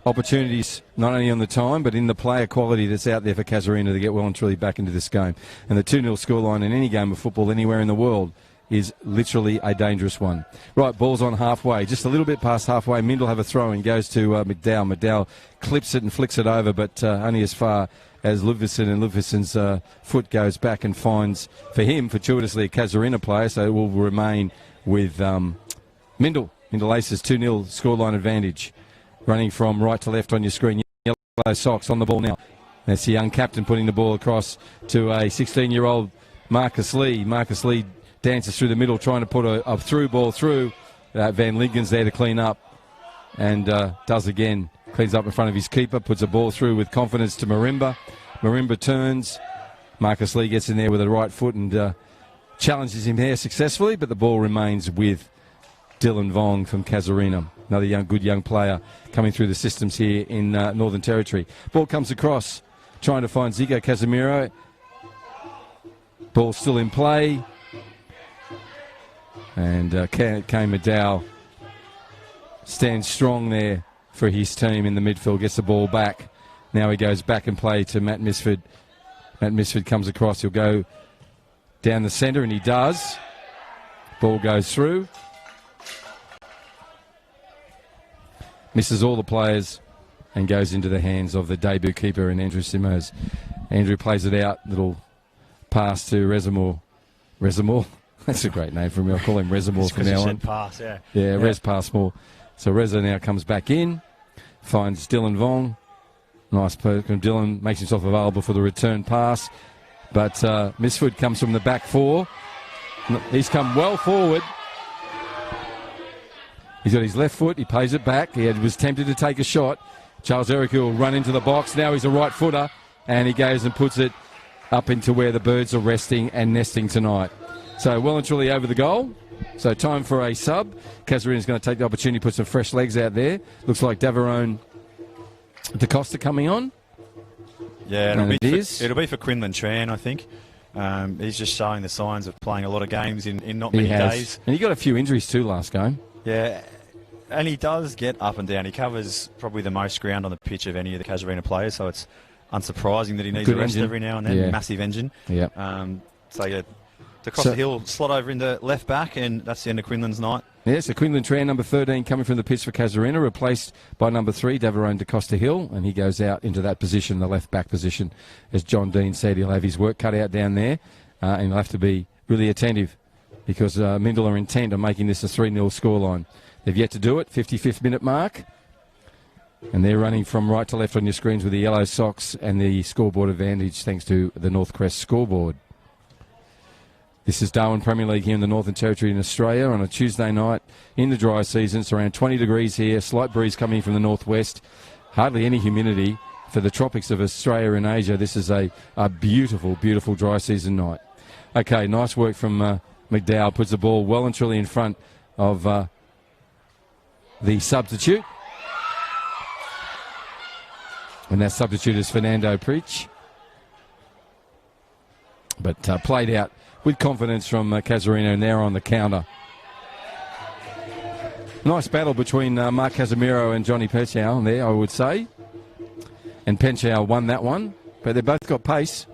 opportunities, not only on the time, but in the player quality that's out there for Casuarina to get well and truly back into this game. And the 2-0 scoreline in any game of football anywhere in the world is literally a dangerous one. Right, ball's on halfway, just a little bit past halfway. Mindle have a throw and goes to McDowell. McDowell clips it and flicks it over, but only as far as Ludvigsen, and Ludvigsen's foot goes back and finds, for him, fortuitously, a Casuarina player, so it will remain with Mindle. Mindle Aces 2-0 scoreline advantage. Running from right to left on your screen. Yellow socks on the ball now. That's the young captain putting the ball across to a 16-year-old Marcus Lee. Marcus Lee dances through the middle trying to put a through ball through. Van Linken's there to clean up and does again. Cleans up in front of his keeper, puts a ball through with confidence to Marimba. Marimba turns. Marcus Lee gets in there with a right foot and challenges him there successfully, but the ball remains with Dylan Vong from Casuarina. Another good young player coming through the systems here in Northern Territory. Ball comes across, trying to find Zigo Casemiro. Ball still in play. And Kane Maddow stands strong there for his team in the midfield, gets the ball back. Now he goes back and play to Matt Misford. Matt Misford comes across. He'll go down the centre, and he does. Ball goes through. Misses all the players and goes into the hands of the debut keeper and Andrew Simos. Andrew plays it out. Little pass to Resermore. Resermore? That's a great name for me. I'll call him Resermore from now on. Pass, yeah. Yeah, Res Passmore. So Reza now comes back in, finds Dylan Vong. Nice poke from Dylan, makes himself available for the return pass. But Misford comes from the back four. He's come well forward. He's got his left foot. He pays it back. He was tempted to take a shot. Charles Eric will run into the box. Now he's a right footer, and he goes and puts it up into where the birds are resting and nesting tonight. So well and truly over the goal. So time for a sub. Casuarina's going to take the opportunity to put some fresh legs out there. Looks like Daverone DaCosta coming on. Yeah, it'll be for Quinlan Tran, I think. He's just showing the signs of playing a lot of games in not many days. And he got a few injuries too last game. Yeah, and he does get up and down. He covers probably the most ground on the pitch of any of the Casuarina players, so it's unsurprising that he needs a rest every now and then. Yeah. Massive engine. Yeah. Across the hill, slot over into left back, and that's the end of Quinlan's night. Yeah, so Quinlan Tran, number 13, coming from the pitch for Casuarina, replaced by number 3, Daverone DaCosta Hill, and he goes out into that position, the left back position. As John Dean said, he'll have his work cut out down there, and he'll have to be really attentive because Mindle are intent on making this a 3-0 scoreline. They've yet to do it, 55th minute mark, and they're running from right to left on your screens with the yellow socks and the scoreboard advantage thanks to the North Crest scoreboard. This is Darwin Premier League here in the Northern Territory in Australia on a Tuesday night in the dry season. It's around 20 degrees here, slight breeze coming from the northwest, hardly any humidity. For the tropics of Australia and Asia, this is a beautiful, beautiful dry season night. Okay, nice work from McDowell. Puts the ball well and truly in front of the substitute. And that substitute is Fernando Preach. But played out with confidence from Casuarina, and they're on the counter. Nice battle between Mark Casemiro and Johnny Penchow there, I would say. And Penchow won that one, but they've both got pace.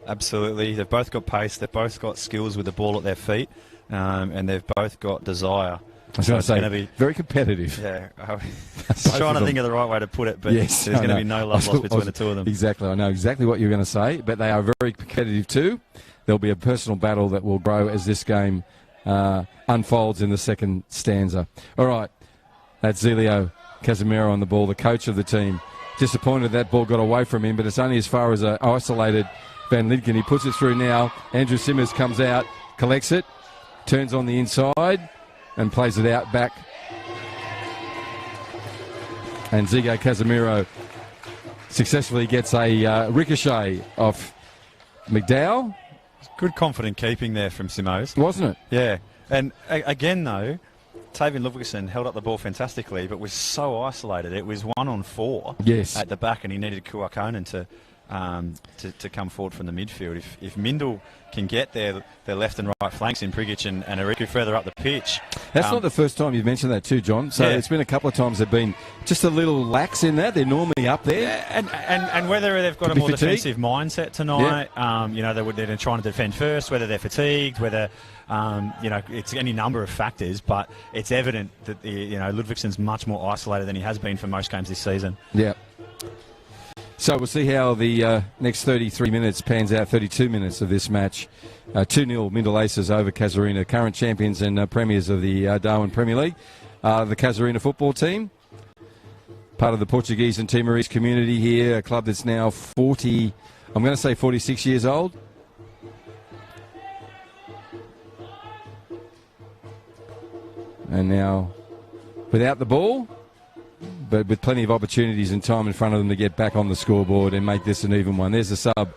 Absolutely. They've both got pace. They've both got skills with the ball at their feet, and they've both got desire. I was going to say, be very competitive. Yeah. I was trying to think of the right way to put it, but yes, there's going to be no love lost between the two of them. Exactly. I know exactly what you're going to say, but they are very competitive too. There'll be a personal battle that will grow as this game unfolds in the second stanza. All right. That's Zelio Casemiro on the ball, the coach of the team. Disappointed that ball got away from him, but it's only as far as an isolated Van Linken. He puts it through now. Andrew Simmers comes out, collects it, turns on the inside, and plays it out back. And Zigo Casemiro successfully gets a ricochet off McDowell. Good confident keeping there from Simos. Wasn't it? Yeah. And again, though, Tavian Ludvigsen held up the ball fantastically, but was so isolated. It was 1-on-4 at the back, and he needed Casuarina to come forward from the midfield. If Mindle can get their left and right flanks in Prigic and Ariku further up the pitch. That's not the first time you've mentioned that too, John. So it's been a couple of times they've been just a little lax in that. They're normally up there. Yeah, and whether they've got a more defensive mindset tonight, they're trying to defend first, whether they're fatigued, whether it's any number of factors, but it's evident that Ludvigsen's much more isolated than he has been for most games this season. Yeah. So we'll see how the next 33 minutes pans out, 32 minutes of this match. 2-0 Mindle Aces over Casuarina, current champions and premiers of the Darwin Premier League. The Casuarina football team, part of the Portuguese and Timorese community here, a club that's now 46 years old. And now, without the ball, but with plenty of opportunities and time in front of them to get back on the scoreboard and make this an even one. There's a sub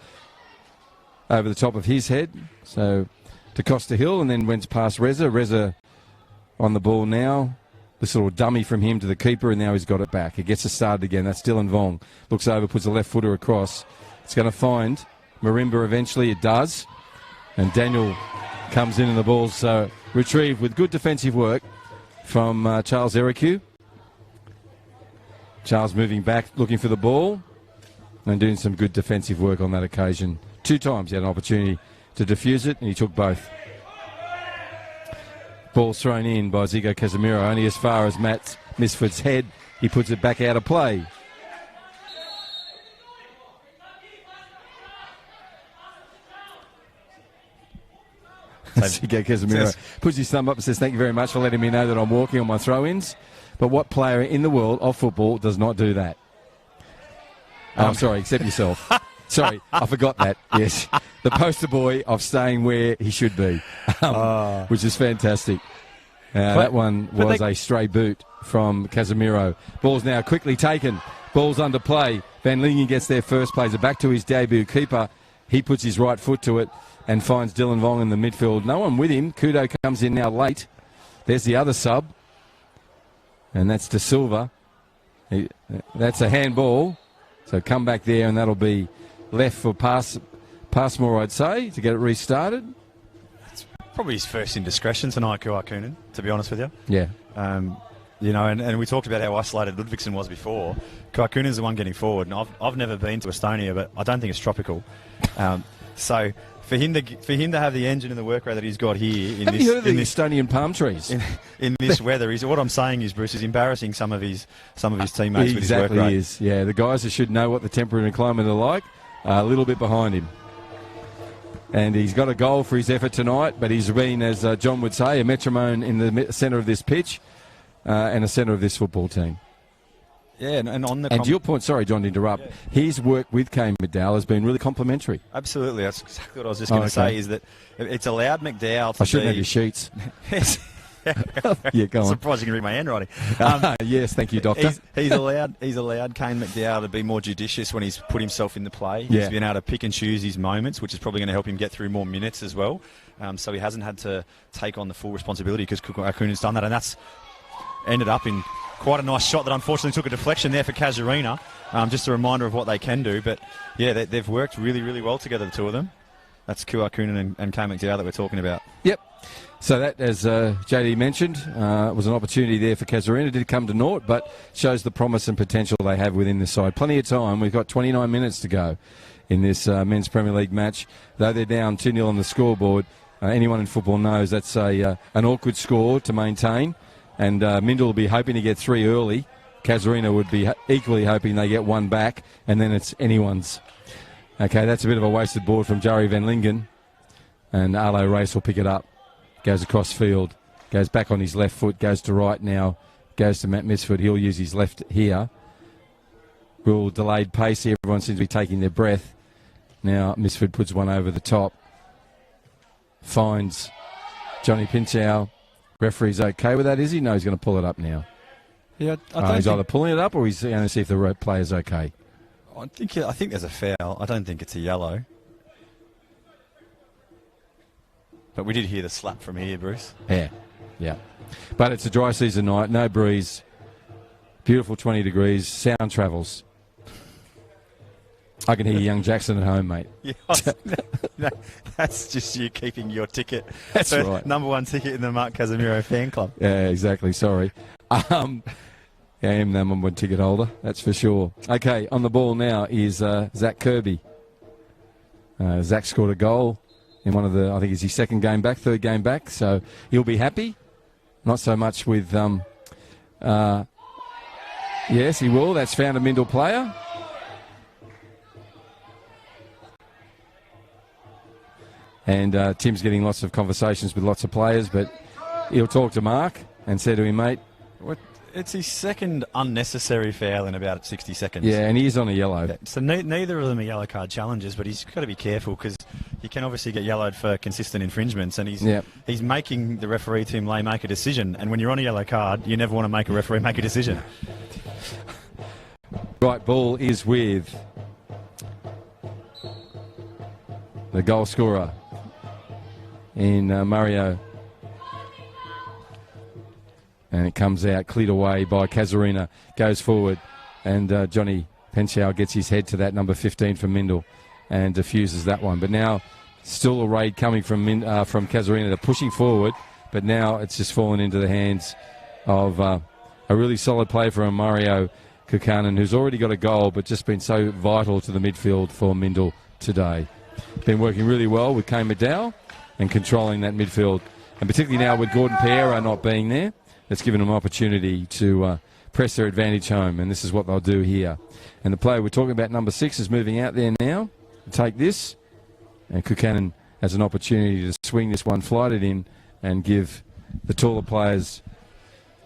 over the top of his head. So to Costa Hill, and then went past Reza. Reza on the ball now. This little dummy from him to the keeper, and now he's got it back. It gets us started again. That's Dylan Vong. Looks over, puts a left footer across. It's going to find Marimba eventually. It does. And Daniel comes in and the ball's retrieved with good defensive work from Charles Ericu. Charles moving back, looking for the ball and doing some good defensive work on that occasion. 2 times he had an opportunity to defuse it, and he took both. Ball's thrown in by Zigo Casemiro, only as far as Matt Misford's head. He puts it back out of play. Zigo Casemiro puts his thumb up and says, "Thank you very much for letting me know that I'm walking on my throw-ins." But what player in the world of football does not do that? I'm sorry, except yourself. Sorry, I forgot that. Yes, the poster boy of staying where he should be, which is fantastic. That one was a stray boot from Casemiro. Ball's now quickly taken. Ball's under play. Van Lingen gets there first, plays it back to his debut keeper. He puts his right foot to it and finds Dylan Vong in the midfield. No one with him. Kudo comes in now late. There's the other sub. And that's De Silva. That's a handball. So come back there, and that'll be left for Passmore, I'd say, to get it restarted. It's probably his first indiscretion tonight, Casuarina, to be honest with you. Yeah. And we talked about how isolated Ludvigsen was before. Casuarina's the one getting forward, and I've never been to Estonia, but I don't think it's tropical. So for him to have the engine and the work rate that he's got here have you heard of the Estonian palm trees? In this weather, what I'm saying is, Bruce, is embarrassing some of his teammates with his work rate. Exactly is. Yeah, the guys that should know what the temperature and climate are like are a little bit behind him. And he's got a goal for his effort tonight, but he's been, as John would say, a metronome in the centre of this pitch and a centre of this football team. Yeah, and on the and to your point, sorry, John, to interrupt, his work with Kane McDowell has been really complimentary. Absolutely, that's exactly what I was just going to say. Is that it's allowed McDowell to I shouldn't have your sheets. Yeah, go on. Surprised you can read my handwriting. Yes, thank you, Doctor. He's allowed Kane McDowell to be more judicious when he's put himself in the play. He's been able to pick and choose his moments, which is probably going to help him get through more minutes as well. So he hasn't had to take on the full responsibility because Akuna's done that, and that's ended up in quite a nice shot that unfortunately took a deflection there for Casuarina. Just a reminder of what they can do. But, yeah, they've worked really, really well together, the two of them. That's Casuarina and Kane McDowell that we're talking about. Yep. So that, as JD mentioned, was an opportunity there for Casuarina. Did come to naught, but shows the promise and potential they have within this side. Plenty of time. We've got 29 minutes to go in this Men's Premier League match. Though they're down 2-0 on the scoreboard, anyone in football knows that's an awkward score to maintain. And Mindil will be hoping to get 3 early. Casuarina would be equally hoping they get 1 back, and then it's anyone's. Okay, that's a bit of a wasted ball from Jari Van Lingen. And Arlo Race will pick it up. Goes across field. Goes back on his left foot. Goes to right now. Goes to Matt Misford. He'll use his left here. Real delayed pace here. Everyone seems to be taking their breath. Now Misford puts one over the top. Finds Johnny Pinchau. Referee's okay with that, is he? No, he's going to pull it up now. Yeah, he's either pulling it up or he's going to see if the player's okay. I think there's a foul. I don't think it's a yellow. But we did hear the slap from here, Bruce. Yeah. But it's a dry season night, no breeze, beautiful 20 degrees, sound travels. I can hear young Jackson at home, mate. Yeah, that's just you keeping your ticket. That's right. Number one ticket in the Mark Casemiro fan club. Yeah, exactly. Sorry. I am the number one ticket holder, that's for sure. Okay, on the ball now is Zach Kirby. Zach scored a goal in one of the, I think it's his third game back, so he'll be happy. Not so much with, yes, he will. That's found a Mindle player. And Tim's getting lots of conversations with lots of players, but he'll talk to Mark and say to him, mate. It's his second unnecessary foul in about 60 seconds. Yeah, and he's on a yellow. Yeah, so neither of them are yellow card challenges, but he's got to be careful because he can obviously get yellowed for consistent infringements, and he's making the referee Tim Lay make a decision. And when you're on a yellow card, you never want to make a referee make a decision. Right, ball is with the goal scorer in Mario. And it comes out, cleared away by Casuarina, goes forward, and Johnny Penshow gets his head to that number 15 from Mindle and diffuses that one. But now, still a raid coming from Casuarina. They're pushing forward, but now it's just fallen into the hands of a really solid play from Mario Kukanen, who's already got a goal, but just been so vital to the midfield for Mindle today. Been working really well with Kane McDowell and controlling that midfield, and particularly now with Gordon Pereira not being there. It's given them opportunity to press their advantage home, and this is what they'll do here. And the player we're talking about, number 6, is moving out there now to take this, and Kukanen has an opportunity to swing this one, flight it in, and give the taller players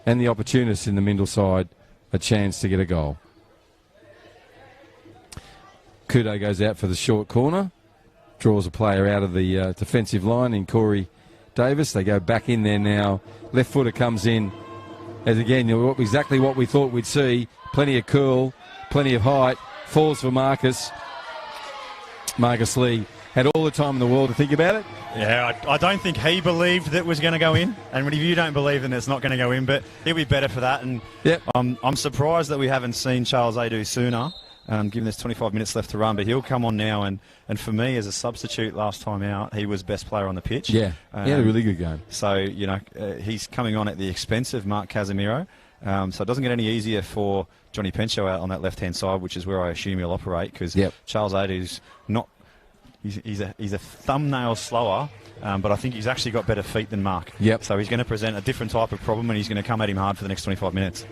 and the opportunists in the Mindle side a chance to get a goal. Kudo goes out for the short corner, draws a player out of the defensive line in Corey Davis. They go back in there now. Left footer comes in. As again, exactly what we thought we'd see. Plenty of curl, plenty of height. Falls for Marcus. Marcus Lee had all the time in the world to think about it. Yeah, I don't think he believed that it was going to go in. And if you don't believe, then it's not going to go in. But he'll be better for that. And yep. I'm surprised that we haven't seen Charles Adu sooner. Given there's 25 minutes left to run, but he'll come on now, and for me, as a substitute last time out, he was best player on the pitch. Yeah, he had a really good game. So, he's coming on at the expense of Mark Casemiro, so it doesn't get any easier for Johnny Penshow out on that left-hand side, which is where I assume he'll operate, because Charles Adu's not... He's a thumbnail slower, but I think he's actually got better feet than Mark. Yep. So he's going to present a different type of problem, and he's going to come at him hard for the next 25 minutes.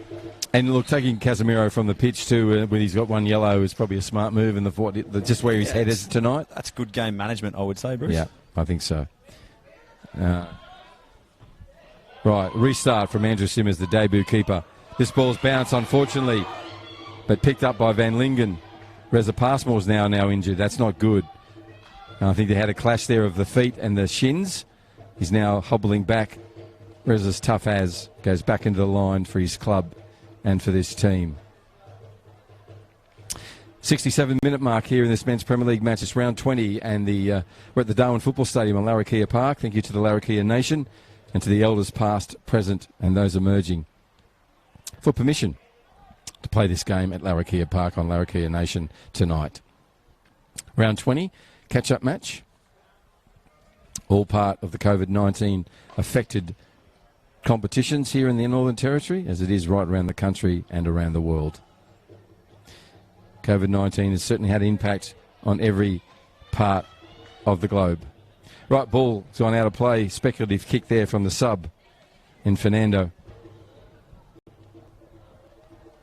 And look, taking Casemiro from the pitch too, when he's got one yellow, is probably a smart move, and just where his head is tonight. That's good game management, I would say, Bruce. Yeah, I think so. Right, restart from Andrew Simmers, the debut keeper. This ball's bounced, unfortunately, but picked up by Van Lingen. Reza Passmore's now injured. That's not good. And I think they had a clash there of the feet and the shins. He's now hobbling back. Reza's tough as goes back into the line for his club and for this team. 67-minute mark here in this men's Premier League match. It's round 20, and we're at the Darwin Football Stadium on Larrakia Park. Thank you to the Larrakia Nation and to the elders past, present, and those emerging for permission to play this game at Larrakia Park on Larrakia Nation tonight. Round 20. Catch-up match, all part of the COVID-19 affected competitions here in the Northern Territory, as it is right around the country and around the world. COVID-19 has certainly had impact on every part of the globe. Right, ball's gone out of play, speculative kick there from the sub in Fernando.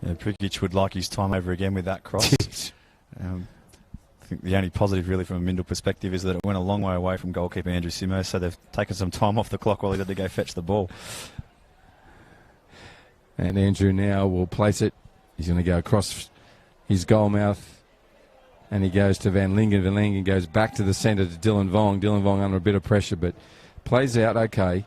Yeah, Prikic would like his time over again with that cross. I think the only positive really from a Mindle perspective is that it went a long way away from goalkeeper Andrew Simo, so they've taken some time off the clock while he had to go fetch the ball. And Andrew now will place it. He's going to go across his goal mouth, and he goes to Van Lingen. Van Lingen goes back to the centre to Dylan Vong. Dylan Vong under a bit of pressure, but plays out okay.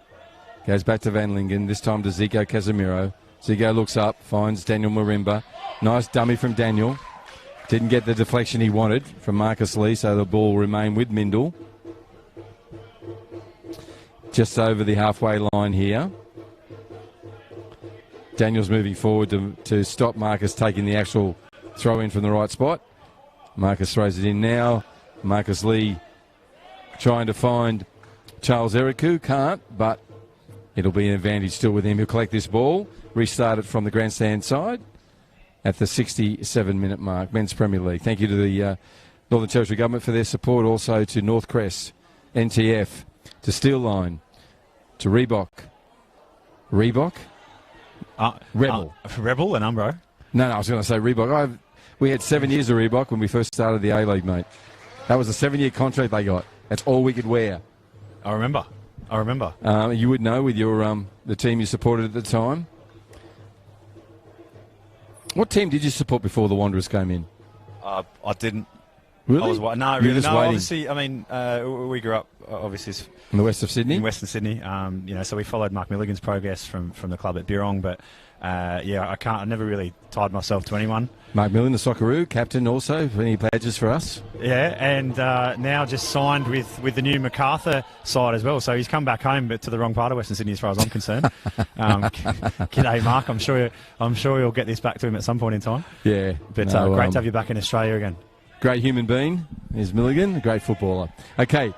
Goes back to Van Lingen, this time to Zico Casemiro. Zico looks up, finds Daniel Marimba. Nice dummy from Daniel. Didn't get the deflection he wanted from Marcus Lee, so the ball will remain with Mindle. Just over the halfway line here. Daniel's moving forward to stop Marcus taking the actual throw in from the right spot. Marcus throws it in now. Marcus Lee trying to find Charles Eriku. Can't, but it'll be an advantage still with him. He'll collect this ball, restart it from the grandstand side at the 67-minute mark. Men's Premier League. Thank you to the Northern Territory Government for their support. Also to Northcrest, NTF, to Steel Line, to Reebok. Rebel? Rebel and Umbro. No, I was going to say Reebok. We had 7 years of Reebok when we first started the A-League, mate. That was a 7-year contract they got. That's all we could wear. I remember. You would know with your the team you supported at the time. What team did you support before the Wanderers came in? I didn't. Really? I was, no, You were really. just No, waiting. obviously, I mean, we grew up, obviously, In the west of Sydney? in Western Sydney. So we followed Mark Milligan's progress from the club at Birrong, but I never really tied myself to anyone. Mark Millen, the Socceroo, captain also. Any badges for us? Yeah, and now just signed with the new MacArthur side as well. So he's come back home, but to the wrong part of Western Sydney as far as I'm concerned. G'day, Mark. I'm sure you'll get this back to him at some point in time. Yeah. But great to have you back in Australia again. Great human being is Milligan, a great footballer. Okay,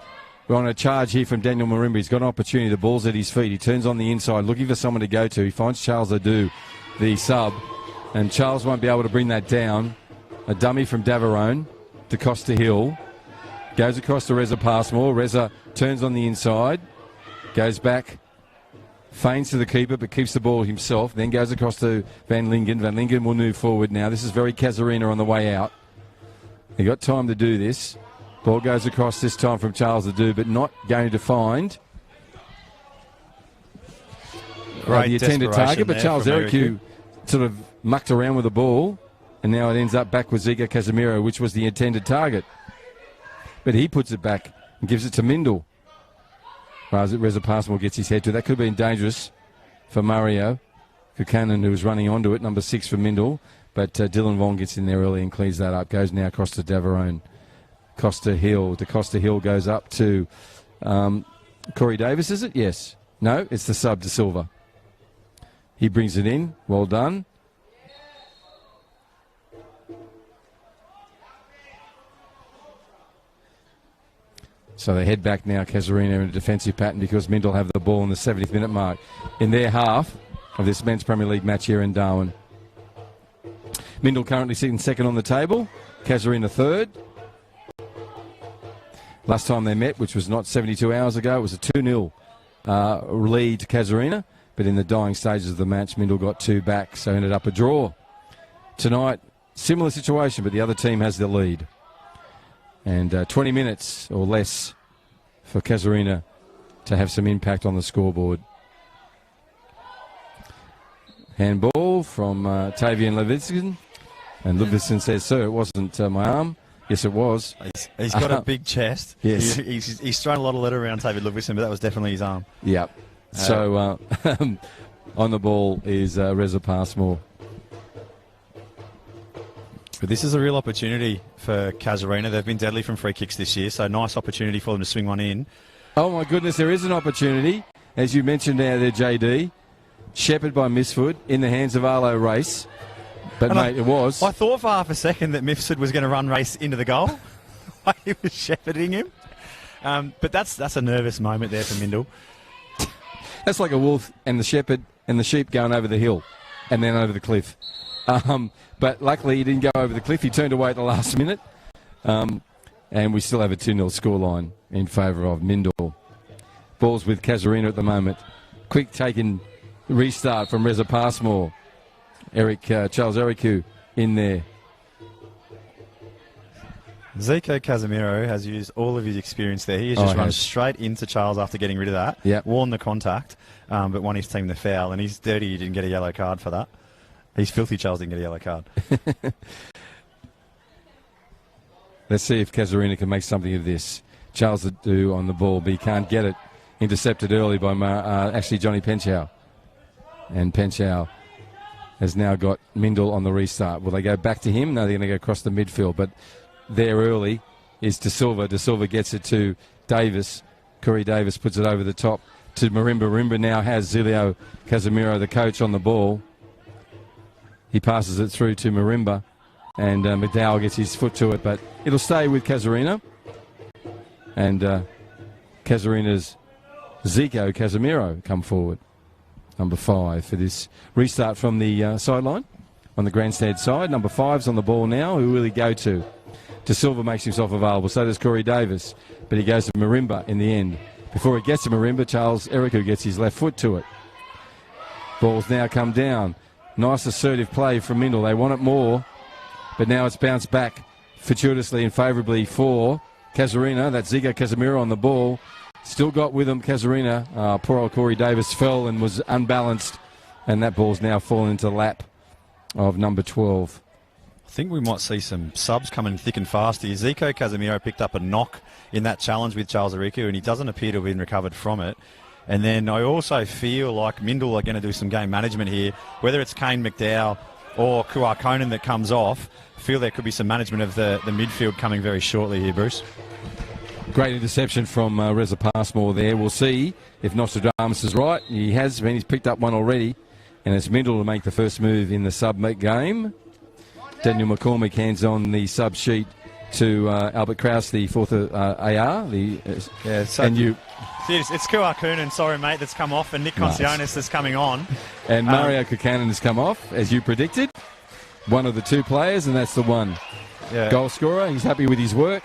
we're on a charge here from Daniel Marimba. He's got an opportunity. The ball's at his feet. He turns on the inside, looking for someone to go to. He finds Charles Adu, the sub, and Charles won't be able to bring that down. A dummy from Daverone to Costa Hill. Goes across to Reza Passmore. Reza turns on the inside, goes back, feigns to the keeper, but keeps the ball himself. Then goes across to Van Lingen. Van Lingen will move forward now. This is very Casuarina on the way out. He got time to do this. Ball goes across this time from Charles Adu, but not going to find the intended target. But Charles Ericu sort of mucked around with the ball, and now it ends up back with Zico Casemiro, which was the intended target. But he puts it back and gives it to Mindle. Reza Passmore gets his head to it. That could have been dangerous for Mario Buchanan, who was running onto it, number 6 for Mindle. But Dylan Vaughn gets in there early and cleans that up. Goes now across to Daverone. Costa Hill. De Costa Hill goes up to Corey Davis, is it? Yes. No, it's the sub to Silva. He brings it in. Well done. So they head back now, Casuarina, in a defensive pattern because Mindle have the ball in the 70th minute mark in their half of this Men's Premier League match here in Darwin. Mindle currently sitting second on the table. Casuarina third. Last time they met, which was not 72 hours ago, it was a 2-0 lead to Casuarina. But in the dying stages of the match, Mindle got 2 back, so ended up a draw. Tonight, similar situation, but the other team has the lead. And 20 minutes or less for Casuarina to have some impact on the scoreboard. Handball from Tavian Levitskin. And Levitskin says, sir, it wasn't my arm. Yes, it was. He's got a big chest. Yes. He's thrown a lot of letter around David Levitskin, but that was definitely his arm. Yep. So on the ball is Reza Passmore. But this is a real opportunity for Casuarina. They've been deadly from free kicks this year, so nice opportunity for them to swing one in. Oh, my goodness, there is an opportunity. As you mentioned now there, JD. Shepherd by Misford in the hands of Arlo Race. But, mate, it was. I thought for half a second that Mifsud was going to run Race into the goal. He was shepherding him. But that's a nervous moment there for Mindle. That's like a wolf and the shepherd and the sheep going over the hill and then over the cliff. But luckily he didn't go over the cliff. He turned away at the last minute. And we still have a 2-0 scoreline in favour of Mindle. Ball's with Casuarina at the moment. Quick taken restart from Reza Passmore. Charles Ericu in there. Zico Casemiro has used all of his experience there. He has just run straight into Charles after getting rid of that. Yep. Won the contact, but won his team the foul. And he's dirty. He didn't get a yellow card for that. He's filthy. Charles didn't get a yellow card. Let's see if Casuarina can make something of this. Charles Adu on the ball, but he can't get it. Intercepted early by Johnny Penchow. And Penchow has now got Mindil on the restart. Will they go back to him? No, they're going to go across the midfield. But there early is De Silva. De Silva gets it to Davis. Corey Davis puts it over the top to Marimba. Marimba now has Zilio Casemiro, the coach, on the ball. He passes it through to Marimba, and McDowell gets his foot to it, but it'll stay with Casuarina. And Casuarina's Zico Casemiro come forward. Number 5 for this restart from the sideline on the grandstand side. Number 5's on the ball now. Who will he go to? De Silva makes himself available. So does Corey Davis. But he goes to Marimba in the end. Before he gets to Marimba, Charles Eriku gets his left foot to it. Ball's now come down. Nice assertive play from Mindle. They want it more. But now it's bounced back fortuitously and favourably for Casuarina. That's Zico Casemiro on the ball. Still got with him Casuarina. Poor old Corey Davis fell and was unbalanced. And that ball's now fallen into the lap of number 12. I think we might see some subs coming thick and fast here. Zico Casemiro picked up a knock in that challenge with Charles Eriku, and he doesn't appear to have been recovered from it. And then I also feel like Mindle are going to do some game management here. Whether it's Kane McDowell or Kua Konen that comes off, I feel there could be some management of the midfield coming very shortly here, Bruce. Great interception from Reza Passmore there. We'll see if Nostradamus is right. He has been. He's picked up one already. And it's Mindle to make the first move in the sub game. Daniel McCormick hands on the sub sheet to Albert Krause, the fourth AR. It's Kua Kunin, sorry mate, that's come off, and Nick Concionis that's coming on. And Mario Kukanen has come off, as you predicted. One of the two players, and that's the one. Yeah. Goal scorer. He's happy with his work.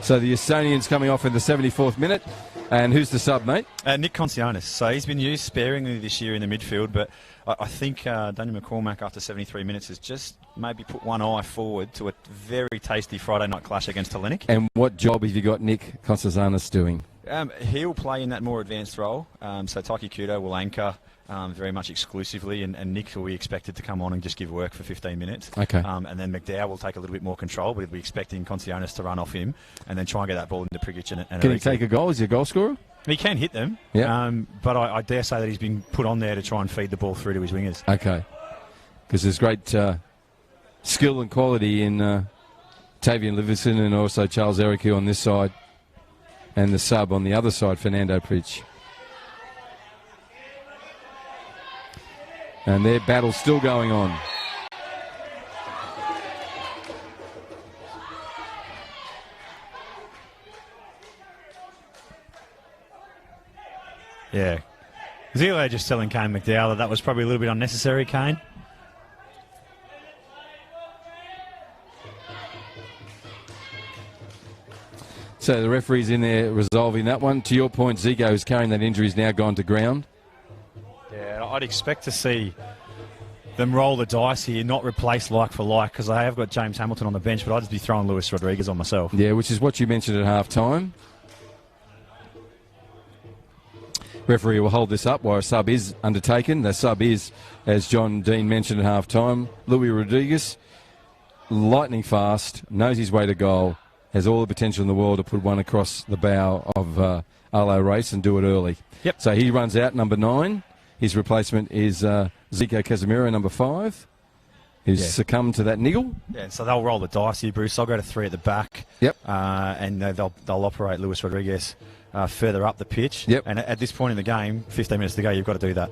So the Estonian's coming off in the 74th minute. And who's the sub, mate? Nick Concionis. So he's been used sparingly this year in the midfield, but I think Daniel McCormack, after 73 minutes, has just maybe put one eye forward to a very tasty Friday night clash against Hellenic. And what job have you got Nick Constanzanis doing? He'll play in that more advanced role. So Taki Kudo will anchor very much exclusively, and Nick will be expected to come on and just give work for 15 minutes. Okay. And then McDowell will take a little bit more control, but he'll be expecting Concionis to run off him and then try and get that ball into Prigic. And Can he take a goal? Is he a goal scorer? He can hit them, but I dare say that he's been put on there to try and feed the ball through to his wingers. Okay. Because there's great skill and quality in Tavian Livingston and also Charles Eriku on this side. And the sub on the other side, Fernando Pritch. And their battle's still going on. Yeah. Zilo just telling Kane McDowell that was probably a little bit unnecessary, Kane. So the referee's in there resolving that one. To your point, Zico, who's carrying that injury, is now gone to ground. Yeah, I'd expect to see them roll the dice here, not replace like for like, because I have got James Hamilton on the bench, but I'd just be throwing Luis Rodriguez on myself. Yeah, which is what you mentioned at half-time. Referee will hold this up while a sub is undertaken. The sub is, as John Dean mentioned at half-time, Luis Rodriguez, lightning fast, knows his way to goal, has all the potential in the world to put one across the bow of Arlo Race and do it early. Yep. So he runs out, number 9. His replacement is Zico Casemiro, number 5, who's succumbed to that niggle. Yeah, so they'll roll the dice here, Bruce. I'll go to 3 at the back. Yep. And they'll operate Luis Rodriguez further up the pitch. Yep. And at this point in the game, 15 minutes to go, you've got to do that.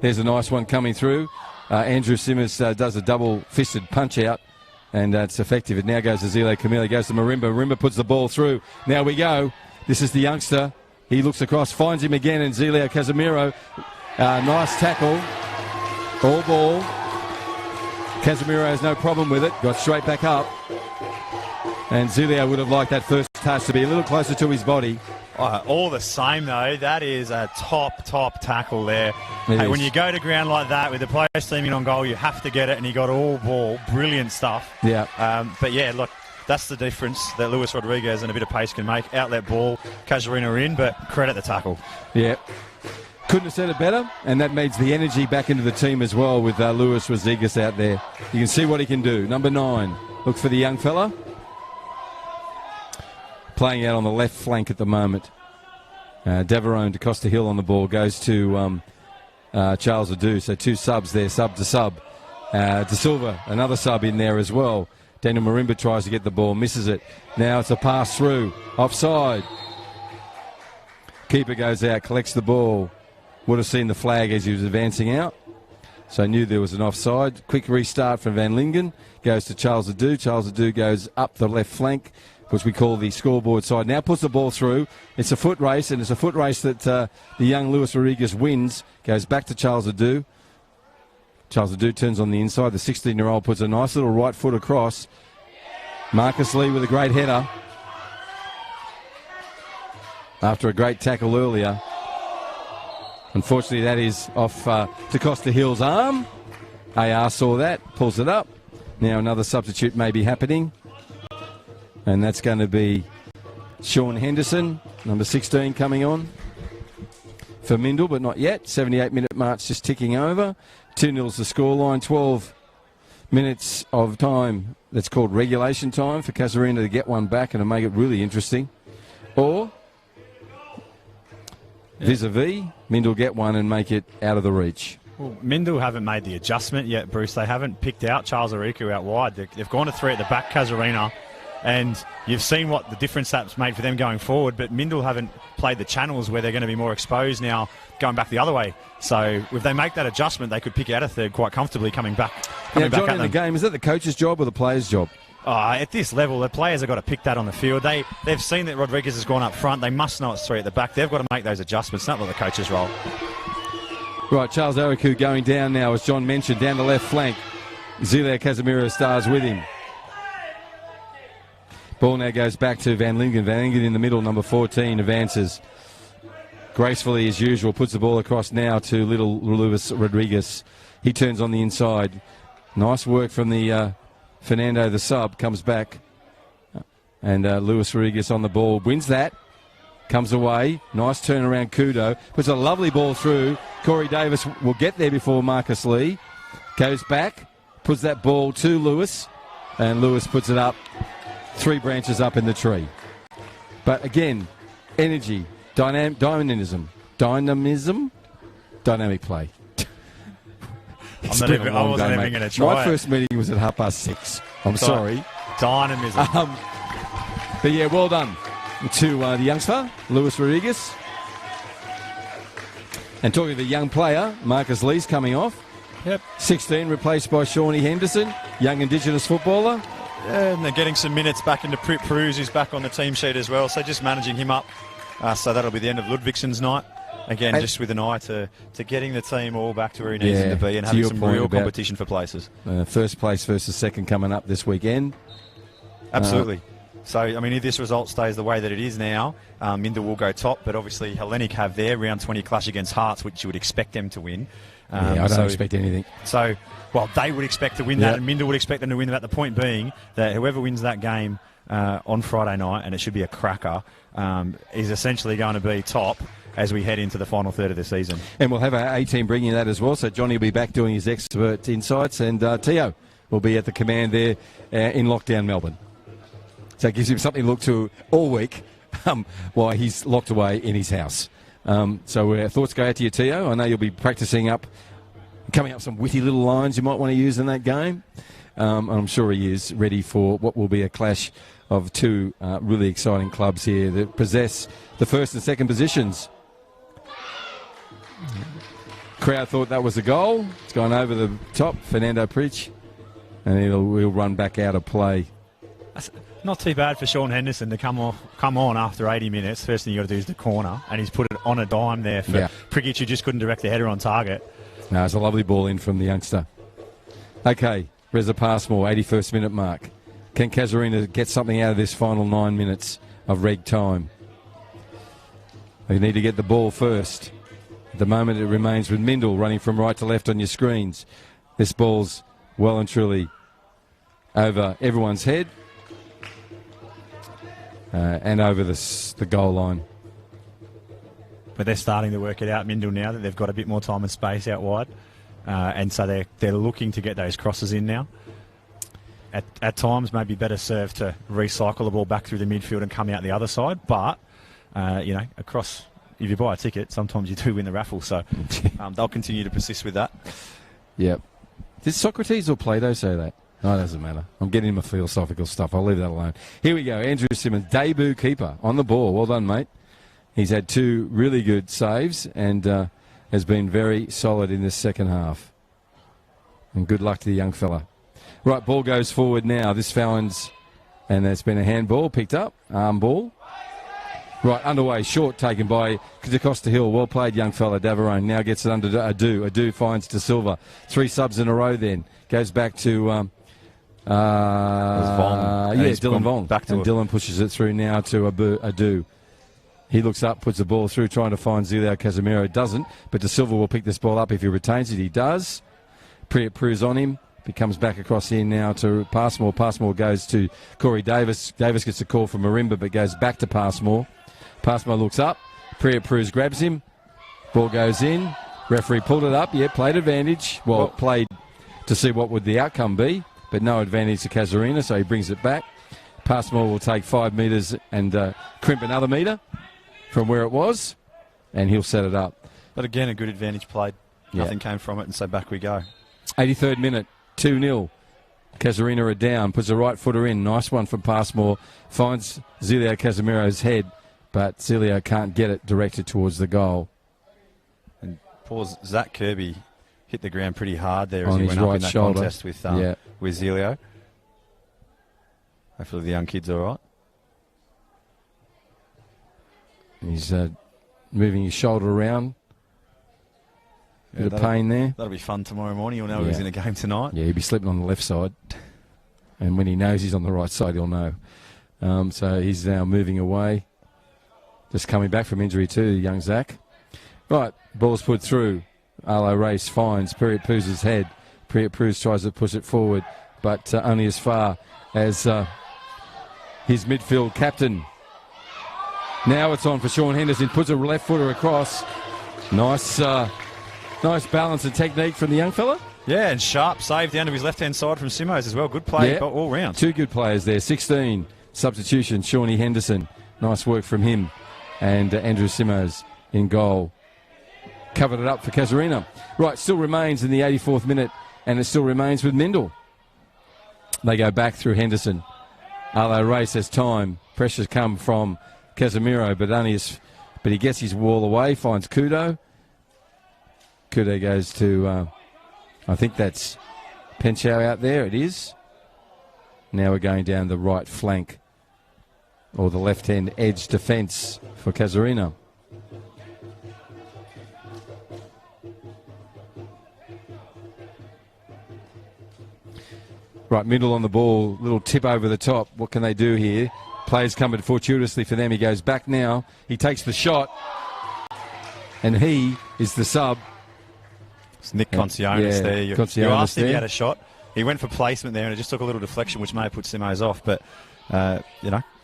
There's a nice one coming through. Andrew Simmers does a double-fisted punch-out, and it's effective. It now goes to Zile Camilla, goes to Marimba. Marimba puts the ball through. Now we go. This is the youngster. He looks across, finds him again, and Zilio Casemiro. Nice tackle. All ball. Casemiro has no problem with it. Got straight back up. And Zilio would have liked that first touch to be a little closer to his body. All the same, though, that is a top tackle there. Hey, when you go to ground like that with the players teaming on goal, you have to get it, and he got all ball. Brilliant stuff. Yeah. But, yeah, look, that's the difference that Luis Rodriguez and a bit of pace can make. Outlet ball, Casuarina in, but credit the tackle. Yeah. Couldn't have said it better, and that means the energy back into the team as well with Luis Rodriguez out there. You can see what he can do. Number 9. Look for the young fella. Playing out on the left flank at the moment. Daverone to Costa Hill on the ball. Goes to Charles Adu. So 2 subs there, sub to sub. De Silva, another sub in there as well. Daniel Marimba tries to get the ball, misses it. Now it's a pass through, offside. Keeper goes out, collects the ball. Would have seen the flag as he was advancing out. So knew there was an offside. Quick restart from Van Lingen. Goes to Charles Adu. Charles Adu goes up the left flank, which we call the scoreboard side. Now puts the ball through. It's a foot race, and it's a foot race that the young Luis Rodriguez wins. Goes back to Charles Adu. Charles Adu turns on the inside. The 16-year-old puts a nice little right foot across. Marcus Lee with a great header. After a great tackle earlier. Unfortunately, that is off DaCosta Hill's arm. AR saw that, pulls it up. Now another substitute may be happening. And that's going to be Sean Henderson, number 16, coming on for Mindle, but not yet. 78-minute march just ticking over. 2-0's the scoreline. 12 minutes of time. That's called regulation time for Casuarina to get one back and to make it really interesting. Or vis-a-vis, Mindle get one and make it out of the reach. Well, Mindle haven't made the adjustment yet, Bruce. They haven't picked out Charles Ariku out wide. They've gone to 3 at the back, Casuarina, and you've seen what the difference that's made for them going forward, but Mindle haven't played the channels where they're going to be more exposed now going back the other way. So if they make that adjustment, they could pick out a third quite comfortably coming back. Now, John, in the game, is that the coach's job or the player's job? At this level, the players have got to pick that on the field. They've seen that Rodriguez has gone up front. They must know it's 3 at the back. They've got to make those adjustments. Not the coach's role. Right, Charles Ariku going down now, as John mentioned, down the left flank. Zile Casemiro stars with him. Ball now goes back to Van Lingen. Van Lingen in the middle, number 14, advances gracefully as usual. Puts the ball across now to little Luis Rodriguez. He turns on the inside. Nice work from the Fernando, the sub, comes back. And Luis Rodriguez on the ball. Wins that. Comes away. Nice turnaround, Kudo. Puts a lovely ball through. Corey Davis will get there before Marcus Lee. Goes back. Puts that ball to Lewis. And Lewis puts it up. 3 branches up in the tree. But again, energy, dynamism, dynamic play. I wasn't even going to try. My first meeting was at 6:30. I'm sorry. Dynamism. But yeah, well done to the youngster, Luis Rodriguez. And talking to the young player, Marcus Lee's coming off. Yep. 16, replaced by Shawnee Henderson, young Indigenous footballer. And they're getting some minutes back into Peruz, who's back on the team sheet as well. So just managing him up. So that'll be the end of Ludvigson's night. Again, just with an eye to getting the team all back to where he needs them to be and having some real competition for places. First place versus second coming up this weekend. Absolutely. So, I mean, if this result stays the way that it is now, Mindil will go top. But obviously, Hellenic have their round 20 clash against Hearts, which you would expect them to win. I don't expect anything. So, well, they would expect to win that, and Mindil would expect them to win that. The point being that whoever wins that game on Friday night, and it should be a cracker, is essentially going to be top as we head into the final third of the season. And we'll have our A-team bringing that as well. So Johnny will be back doing his expert insights, and Tio will be at the command there in lockdown Melbourne. So it gives him something to look to all week while he's locked away in his house. So our thoughts go out to you, Tio. I know you'll be practising up, coming up some witty little lines you might want to use in that game. I'm sure he is ready for what will be a clash of 2 really exciting clubs here that possess the first and second positions. Crowd thought that was a goal. It's gone over the top. Fernando Pritch, and he'll run back out of play. That's not too bad for Sean Henderson to come on after 80 minutes. First thing you got to do is the corner, and he's put it on a dime there for Prigic, who just couldn't direct the header on target. No, it's a lovely ball in from the youngster. Okay, Reza Passmore, 81st minute mark. Can Casuarina get something out of this final 9 minutes of reg time? They need to get the ball first. At the moment, it remains with Mindle running from right to left on your screens. This ball's well and truly over everyone's head and over the goal line. But they're starting to work it out, Mindle, now that they've got a bit more time and space out wide. And so they're looking to get those crosses in now. At times, maybe better served to recycle the ball back through the midfield and come out the other side. But, across if you buy a ticket, sometimes you do win the raffle. So they'll continue to persist with that. Yep. Did Socrates or Plato say that? No, it doesn't matter. I'm getting into philosophical stuff. I'll leave that alone. Here we go. Andrew Simmons, debut keeper on the ball. Well done, mate. He's had 2 really good saves and has been very solid in this second half. And good luck to the young fella. Right, ball goes forward now. This Fallon's, and there's been a handball picked up, arm ball. Right, underway, short taken by DeCosta Hill. Well played, young fella. Darwin now gets it under Adu. Adu finds De Silva. 3 subs in a row then. Goes back to... Dylan Vong. Dylan pushes it through now to Adu. He looks up, puts the ball through, trying to find Zilio Casemiro. Doesn't, but De Silva will pick this ball up if he retains it. He does. Prew's on him. He comes back across here now to Passmore. Passmore goes to Corey Davis. Davis gets a call from Marimba, but goes back to Passmore. Passmore looks up. Prew's grabs him. Ball goes in. Referee pulled it up. Yeah, played advantage. Well, played to see what would the outcome be, but no advantage to Casuarina, so he brings it back. Passmore will take 5 metres and crimp another metre from where it was, and he'll set it up. But again, a good advantage played. Nothing came from it, and so back we go. 83rd minute, 2-0. Casuarina are down, puts a right footer in. Nice one from Passmore. Finds Zilio Casemiro's head, but Zilio can't get it directed towards the goal. And Zach Kirby hit the ground pretty hard there as on he his went right up in that shoulder. contest with Zilio. Hopefully the young kid's all right. He's moving his shoulder around. Bit of pain there. That'll be fun tomorrow morning. You'll know who's in the game tonight. Yeah, he'll be sleeping on the left side. And when he knows he's on the right side, he'll know. So he's now moving away. Just coming back from injury too, young Zach. Right, ball's put through. Arlo Race finds Puz's head. Puz tries to push it forward, but only as far as his midfield captain. Now it's on for Sean Henderson. Puts a left footer across. Nice balance and technique from the young fella. Yeah, and sharp save down to his left-hand side from Simos as well. Good play all round. 2 good players there. 16 substitution, Shawnee Henderson. Nice work from him. And Andrew Simos in goal. Covered it up for Casuarina. Right, still remains in the 84th minute, and it still remains with Mindle. They go back through Henderson. Arlo Race has time. Pressure's come from Casemiro, but he gets his wall away, finds Kudo. Kudo goes to, I think that's Penchow out there. It is. Now we're going down the right flank, or the left-hand edge defence for Casuarina. Right, Mindle on the ball, little tip over the top. What can they do here? Players coming fortuitously for them. He goes back now. He takes the shot, and he is the sub. It's Nick Concianis there. You asked if he had a shot. He went for placement there, and it just took a little deflection, which may have put Simos off. But,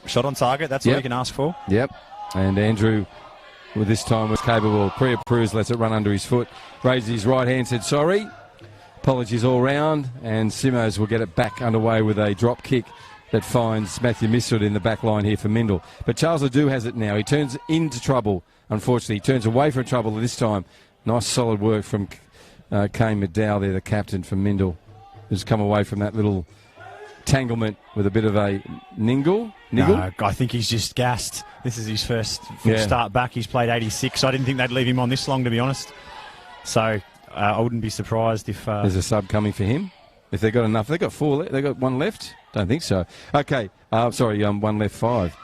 shot on target, that's all you can ask for. Yep. And Andrew, with this time, was capable. Prew's lets it run under his foot. Raises his right hand, said sorry. Apologies all round, and Simos will get it back underway with a drop kick that finds Matthew Misswood in the back line here for Mindle. But Charles Ledoux has it now. He turns into trouble, unfortunately. He turns away from trouble this time. Nice solid work from Kane McDowell there, the captain from Mindle, who's come away from that little tanglement with a bit of a niggle. No, I think he's just gassed. This is his first full start back. He's played 86. I didn't think they'd leave him on this long, to be honest. So I wouldn't be surprised if... there's a sub coming for him. If they've got enough. They've got 4. They've got 1 left. Don't think so. Okay. 1 left, 5.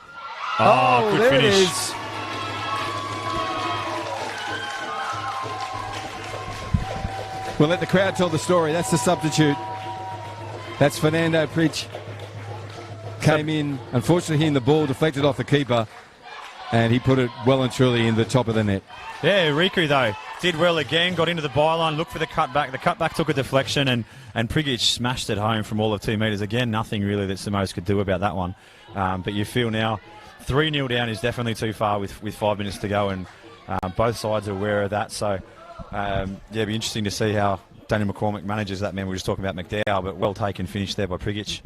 Oh, good there finish. It is. We'll let the crowd tell the story. That's the substitute. That's Fernando Pritch. Came in, unfortunately, hitting the ball, deflected off the keeper, and he put it well and truly in the top of the net. Yeah, Riku, though, did well again, got into the byline, looked for the cutback. The cutback took a deflection, and Prigic smashed it home from all of 2 metres. Again, nothing really that Simos could do about that one. But you feel now 3-0 down is definitely too far with 5 minutes to go, and both sides are aware of that. So, it'd be interesting to see how Daniel McCormick manages that man. We were just talking about McDowell, but well taken finish there by Prigic.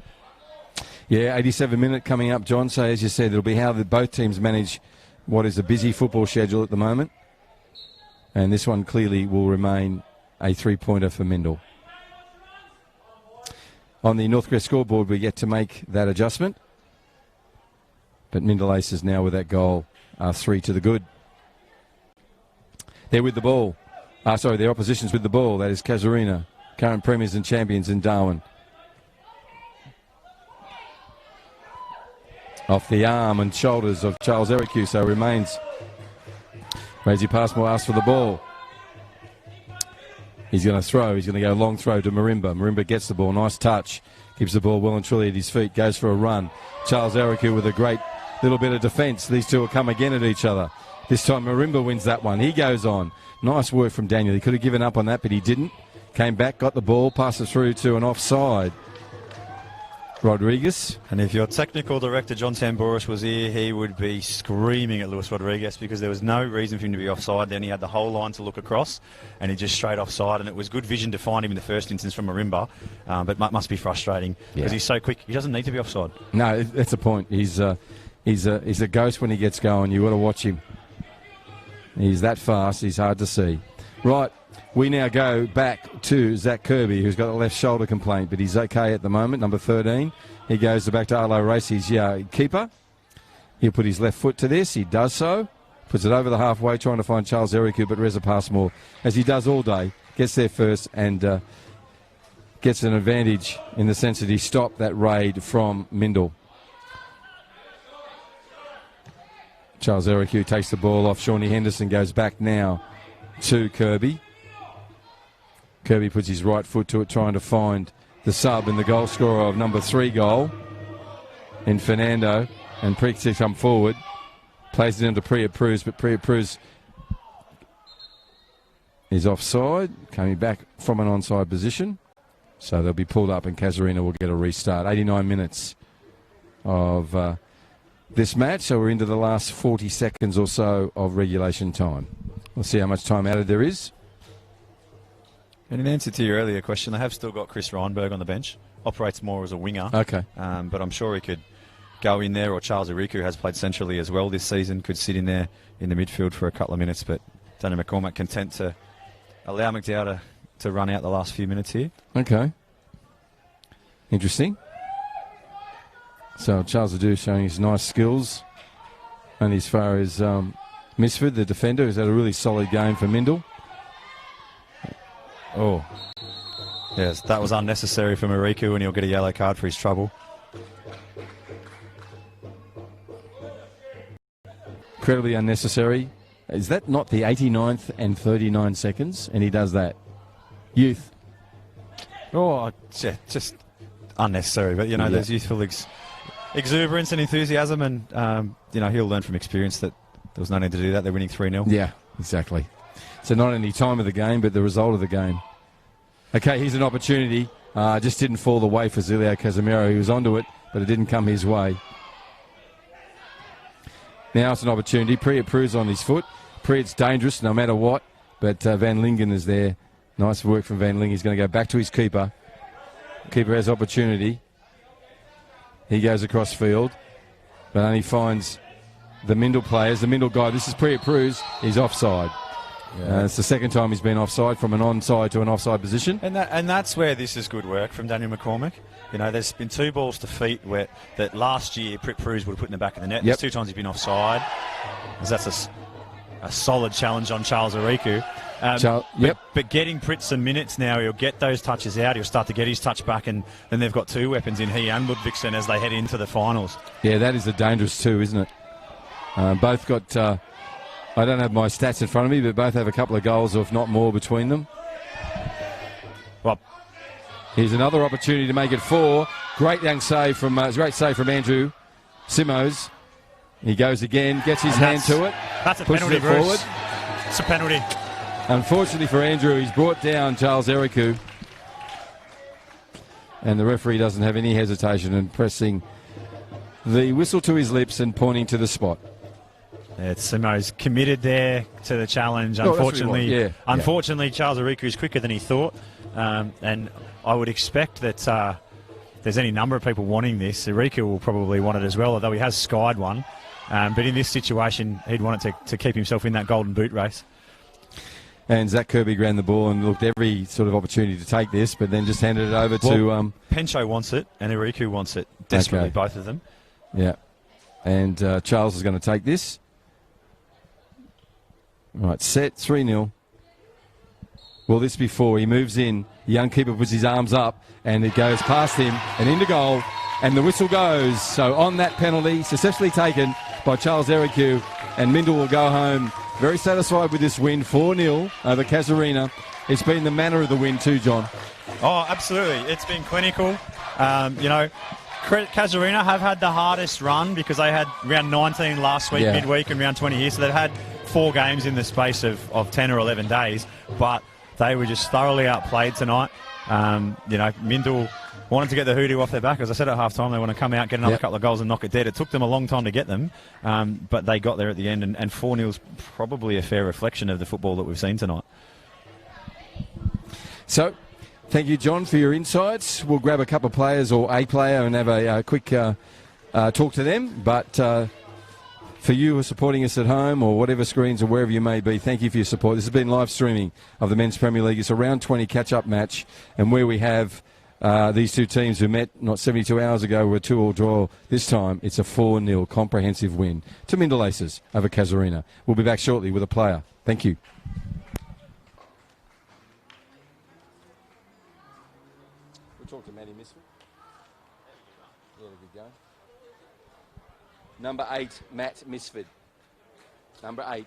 Yeah, 87 minute coming up, John. So as you said, it'll be how both teams manage what is a busy football schedule at the moment. And this one clearly will remain a three-pointer for Mindle. On the Northcrest scoreboard, we get to make that adjustment. But Mindle Aces now with that goal are 3 to the good. They're with the ball. Their opposition's with the ball. That is Casuarina, current premiers and champions in Darwin. Off the arm and shoulders of Charles Ericu, so remains. Razy Passmore asks for the ball. He's going to throw. He's going to go long throw to Marimba. Marimba gets the ball. Nice touch. Keeps the ball well and truly at his feet. Goes for a run. Charles Ericu with a great little bit of defence. These two will come again at each other. This time Marimba wins that one. He goes on. Nice work from Daniel. He could have given up on that, but he didn't. Came back, got the ball, passed it through to an offside Rodriguez. And if your technical director, John Tamboris, was here, he would be screaming at Luis Rodriguez because there was no reason for him to be offside. Then he had the whole line to look across, and he just straight offside. And it was good vision to find him in the first instance from Marimba, but must be frustrating because he's so quick. He doesn't need to be offside. No, that's the point. He's a ghost when he gets going. You've got to watch him. He's that fast. He's hard to see. Right. We now go back to Zach Kirby, who's got a left shoulder complaint, but he's okay at the moment, number 13. He goes back to Arlo Racy's keeper. He'll put his left foot to this. He does so. Puts it over the halfway, trying to find Charles Ericu, but Reza Passmore, as he does all day, gets there first and gets an advantage in the sense that he stopped that raid from Mindle. Charles Ericu takes the ball off. Shawnee Henderson goes back now to Kirby. Kirby puts his right foot to it, trying to find the sub and the goal scorer of number 3 goal in Fernando. And Prix to come forward. Plays it into Priya Pruz, but Priya Pruz is offside, coming back from an onside position. So they'll be pulled up and Casuarina will get a restart. 89 minutes of this match, so we're into the last 40 seconds or so of regulation time. We'll see how much time added there is. And in answer to your earlier question, they have still got Chris Reinberg on the bench. Operates more as a winger. Okay. But I'm sure he could go in there, or Charles Ericu has played centrally as well this season, could sit in there in the midfield for a couple of minutes. But Daniel McCormack content to allow McDowell to run out the last few minutes here. Okay. Interesting. So Charles Adu showing his nice skills. And as far as Misford, the defender, who's had a really solid game for Mindle. Oh, yes, that was unnecessary for Mariku, and he'll get a yellow card for his trouble. Incredibly unnecessary. Is that not the 89th and 39 seconds? And he does that. Youth. Oh, yeah, just unnecessary. But, you know, there's youthful exuberance and enthusiasm, and, you know, he'll learn from experience that there was no need to do that. They're winning 3-0. Yeah, exactly. So not only time of the game, but the result of the game. Okay, here's an opportunity. Just didn't fall the way for Zilio Casimiro. He was onto it, but it didn't come his way. Now it's an opportunity. Priya Pruz on his foot. Priya's dangerous no matter what, but Van Lingen is there. Nice work from Van Lingen. He's going to go back to his keeper. Keeper has opportunity. He goes across field, but only finds the Mindle players. The Mindle guy, this is Priya Pruz. He's offside. Yeah. It's the second time he's been offside from an onside to an offside position. And that's where this is good work from Daniel McCormack. You know, there's been 2 balls to feet that last year Prick Pruz would have put in the back of the net. There's 2 times he's been offside. That's a solid challenge on Charles Ericu. But getting Pritt some minutes now, he'll get those touches out. He'll start to get his touch back, and then they've got 2 weapons in he and Ludvigsen as they head into the finals. Yeah, that is a dangerous 2, isn't it? Both got... I don't have my stats in front of me, but both have a couple of goals, if not more, between them. Well, here's another opportunity to make it 4. Great save from Andrew Simos. He goes again, gets his hand to it. That's a penalty, Bruce. Forward. It's a penalty. Unfortunately for Andrew, he's brought down Charles Ericu. And the referee doesn't have any hesitation in pressing the whistle to his lips and pointing to the spot. Yeah, Simo's committed there to the challenge. Unfortunately, Charles Ericu is quicker than he thought. And I would expect that there's any number of people wanting this. Ericu will probably want it as well, although he has skied one. But in this situation, he'd want it to keep himself in that golden boot race. And Zach Kirby ran the ball and looked every sort of opportunity to take this, but then just handed it over to... Pencho wants it and Iriku wants it desperately, both of them. Yeah. And Charles is going to take this. Right, set, 3-0. Will this be 4? He moves in. The young keeper puts his arms up and it goes past him and into goal. And the whistle goes. So on that penalty, successfully taken by Charles Iriku, and Mindle will go home very satisfied with this win, 4-0 over Casuarina. It's been the manner of the win too, John. Oh, absolutely. It's been clinical. Casuarina have had the hardest run because they had round 19 last week, midweek, and round 20 here. So they've had 4 games in the space of 10 or 11 days. But they were just thoroughly outplayed tonight. Mindle wanted to get the hoodoo off their back. As I said at half-time, they want to come out, get another couple of goals and knock it dead. It took them a long time to get them, but they got there at the end, and 4-0 is probably a fair reflection of the football that we've seen tonight. So, thank you, John, for your insights. We'll grab a couple of players or a player and have a quick talk to them, but for you who are supporting us at home or whatever screens or wherever you may be, thank you for your support. This has been live streaming of the Men's Premier League. It's a round 20 catch-up match, and where we have these two teams who met not 72 hours ago were a 2-2 draw. This time, it's a 4-0 comprehensive win to Mindle Aces over Casuarina. We'll be back shortly with a player. Thank you. We'll talk to Matty Misford. Yeah, good go. Number 8, Matt Misford. Number 8.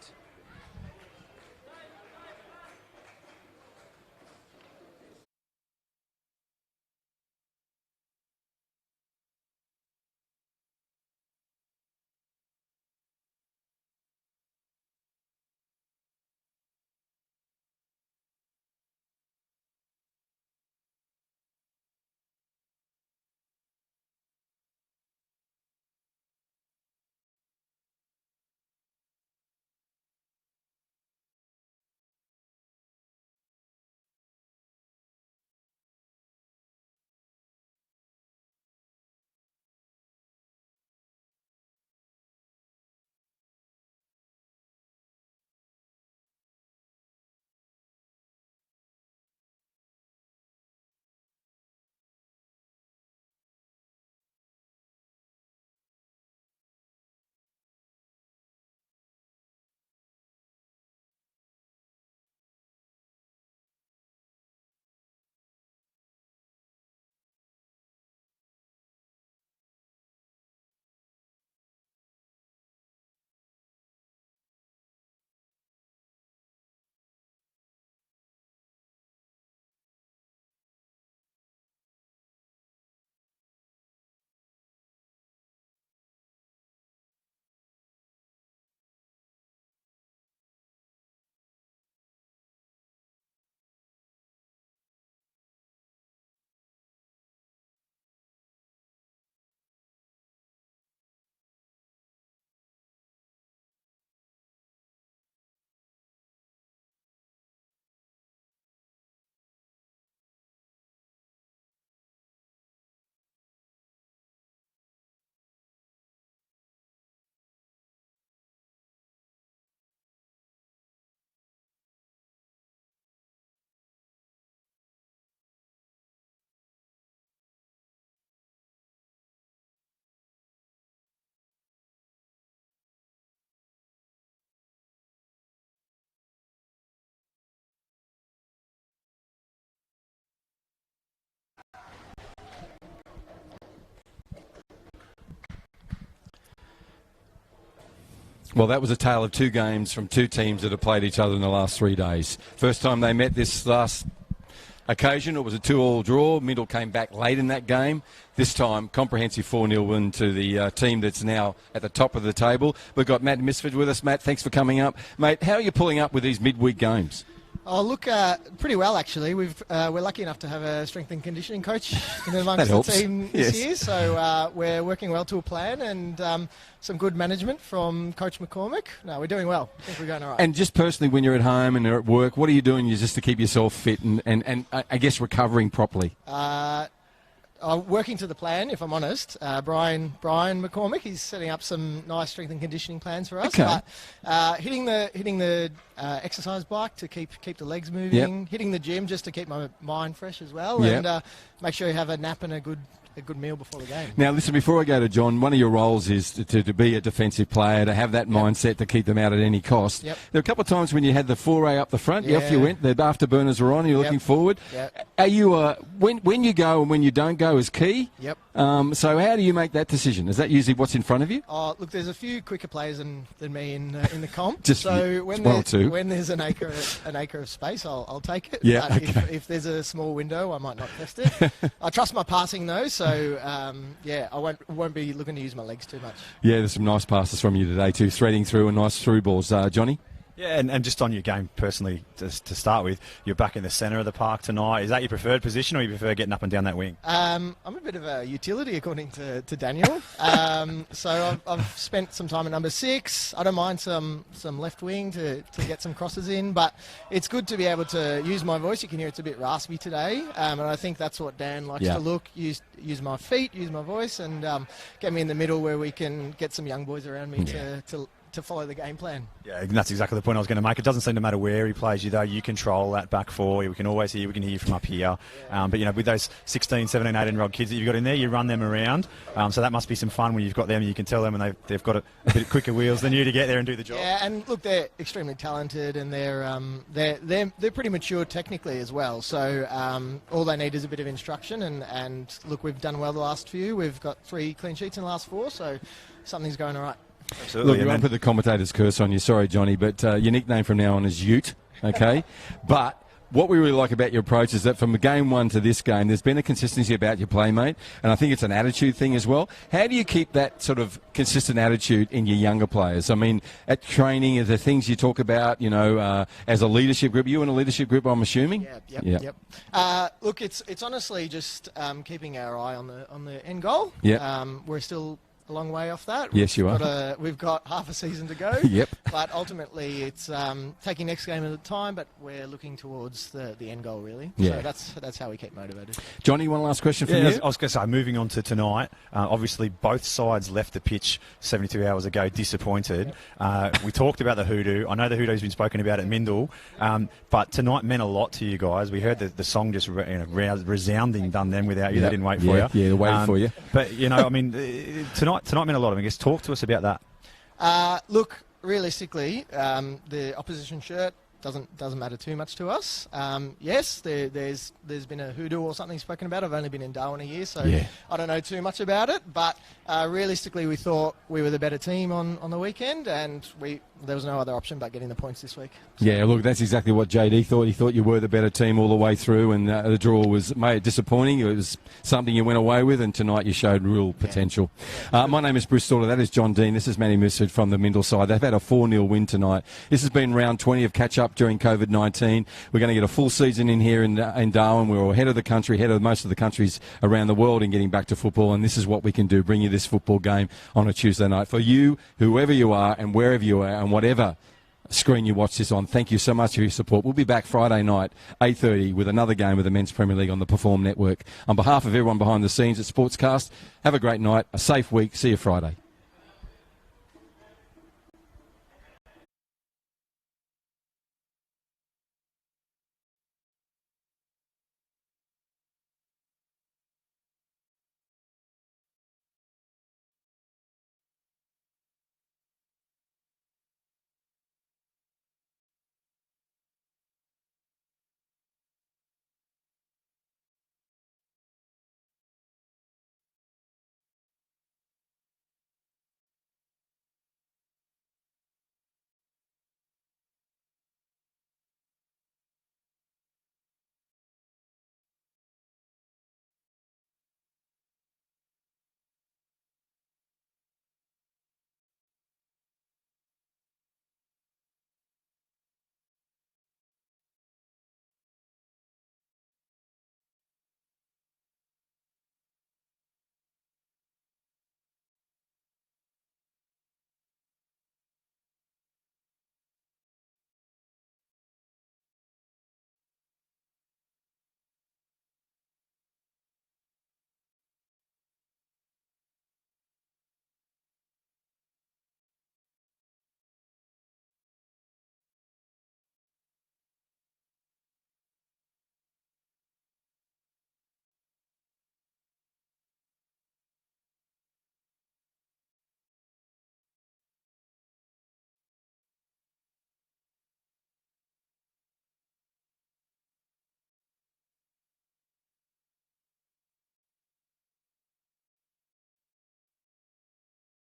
Well, that was a tale of 2 games from 2 teams that have played each other in the last 3 days. First time they met this last occasion, it was a 2-2 draw. Mindle came back late in that game. This time, comprehensive 4-0 win to the team that's now at the top of the table. We've got Matt Misford with us. Matt, thanks for coming up. Mate, how are you pulling up with these midweek games? Oh, look, pretty well, actually. We're lucky enough to have a strength and conditioning coach in amongst the team this year, so we're working well to a plan, and some good management from Coach McCormick. No, we're doing well. I think we're going all right. And just personally, when you're at home and you're at work, what are you doing just to keep yourself fit and I guess recovering properly? working to the plan, if I'm honest. Brian McCormick, he's setting up some nice strength and conditioning plans for us. Okay. But hitting the exercise bike to keep the legs moving, hitting the gym just to keep my mind fresh as well, and make sure you have a nap and a good meal before the game. Now, listen, before I go to John, one of your roles is to be a defensive player, to have that mindset to keep them out at any cost. Yep. There were a couple of times when you had the foray up the front. Off you went. The afterburners were on. You're looking forward. Yep. Are you when you go and when you don't go is key? Yep. So how do you make that decision? Is that usually what's in front of you? Oh, look, there's a few quicker players than me in the comp. Just so when there's an acre of space, I'll take it. Yeah. But Okay. if there's a small window, I might not test it. I trust my passing though, so I won't be looking to use my legs too much. Yeah, there's some nice passes from you today too, threading through and nice through balls. Johnny? Yeah, and just on your game personally, to start with, you're back in the centre of the park tonight. Is that your preferred position, or you prefer getting up and down that wing? I'm a bit of a utility, according to Daniel. So I've spent some time at number 6. I don't mind some left wing to get some crosses in, but it's good to be able to use my voice. You can hear it's a bit raspy today, and I think that's what Dan likes to look. Use my feet, use my voice, and get me in the middle where we can get some young boys around me to follow the game plan. Yeah, and that's exactly the point I was going to make. It doesn't seem to matter where he plays you, though. You control that back four. We can always hear. We can hear you from up here. But, you know, with those 16, 17, 18-year-old kids that you've got in there, you run them around. So that must be some fun when you've got them and you can tell them and they've got a bit quicker wheels than you to get there and do the job. Yeah, and look, they're extremely talented and they're pretty mature technically as well. So all they need is a bit of instruction. And look, we've done well the last few. We've got 3 clean sheets in the last 4, so something's going all right. Absolutely. Look, you won't put the commentator's curse on you. Sorry, Johnny, but your nickname from now on is Ute, okay? But what we really like about your approach is that from game 1 to this game, there's been a consistency about your play, mate, and I think it's an attitude thing as well. How do you keep that sort of consistent attitude in your younger players? I mean, at training, are there things you talk about, you know, as a leadership group? Are you in a leadership group, I'm assuming? Yep. Look, it's honestly just keeping our eye on the end goal. Yeah. We're still a long way off that. Yes, you are. We've got half a season to go. Yep. But ultimately, it's taking next game at a time, but we're looking towards the end goal, really. Yeah. So that's how we keep motivated. Johnny, one last question from you? I was going to say, moving on to tonight, obviously both sides left the pitch 72 hours ago disappointed. We talked about the hoodoo. I know the hoodoo's been spoken about at Mindle, but tonight meant a lot to you guys. We heard the song just resounding done then without you. They didn't wait for you. Yeah, they waited for you. But, you know, I mean, tonight meant a lot. I guess talk to us about that. Look, realistically, the opposition shirt doesn't matter too much to us. Yes, there's been a hoodoo or something spoken about. I've only been in Darwin a year, so I don't know too much about it. But realistically, we thought we were the better team on the weekend, and there was no other option but getting the points this week. So. Yeah, look, that's exactly what JD thought. He thought you were the better team all the way through, and the draw was disappointing. It was something you went away with, and tonight you showed real potential. My name is Bruce Stoller. That is John Dean. This is Manny Musid from the Mindle side. They've had a 4-0 win tonight. This has been round 20 of catch-up during COVID-19. We're going to get a full season in here in Darwin. We're ahead of the country, ahead of most of the countries around the world in getting back to football, and this is what we can do, bring you this football game on a Tuesday night. For you, whoever you are and wherever you are and whatever screen you watch this on, thank you so much for your support. We'll be back Friday night, 8:30, with another game of the Men's Premier League on the Perform Network. On behalf of everyone behind the scenes at Sportscast, have a great night, a safe week. See you Friday.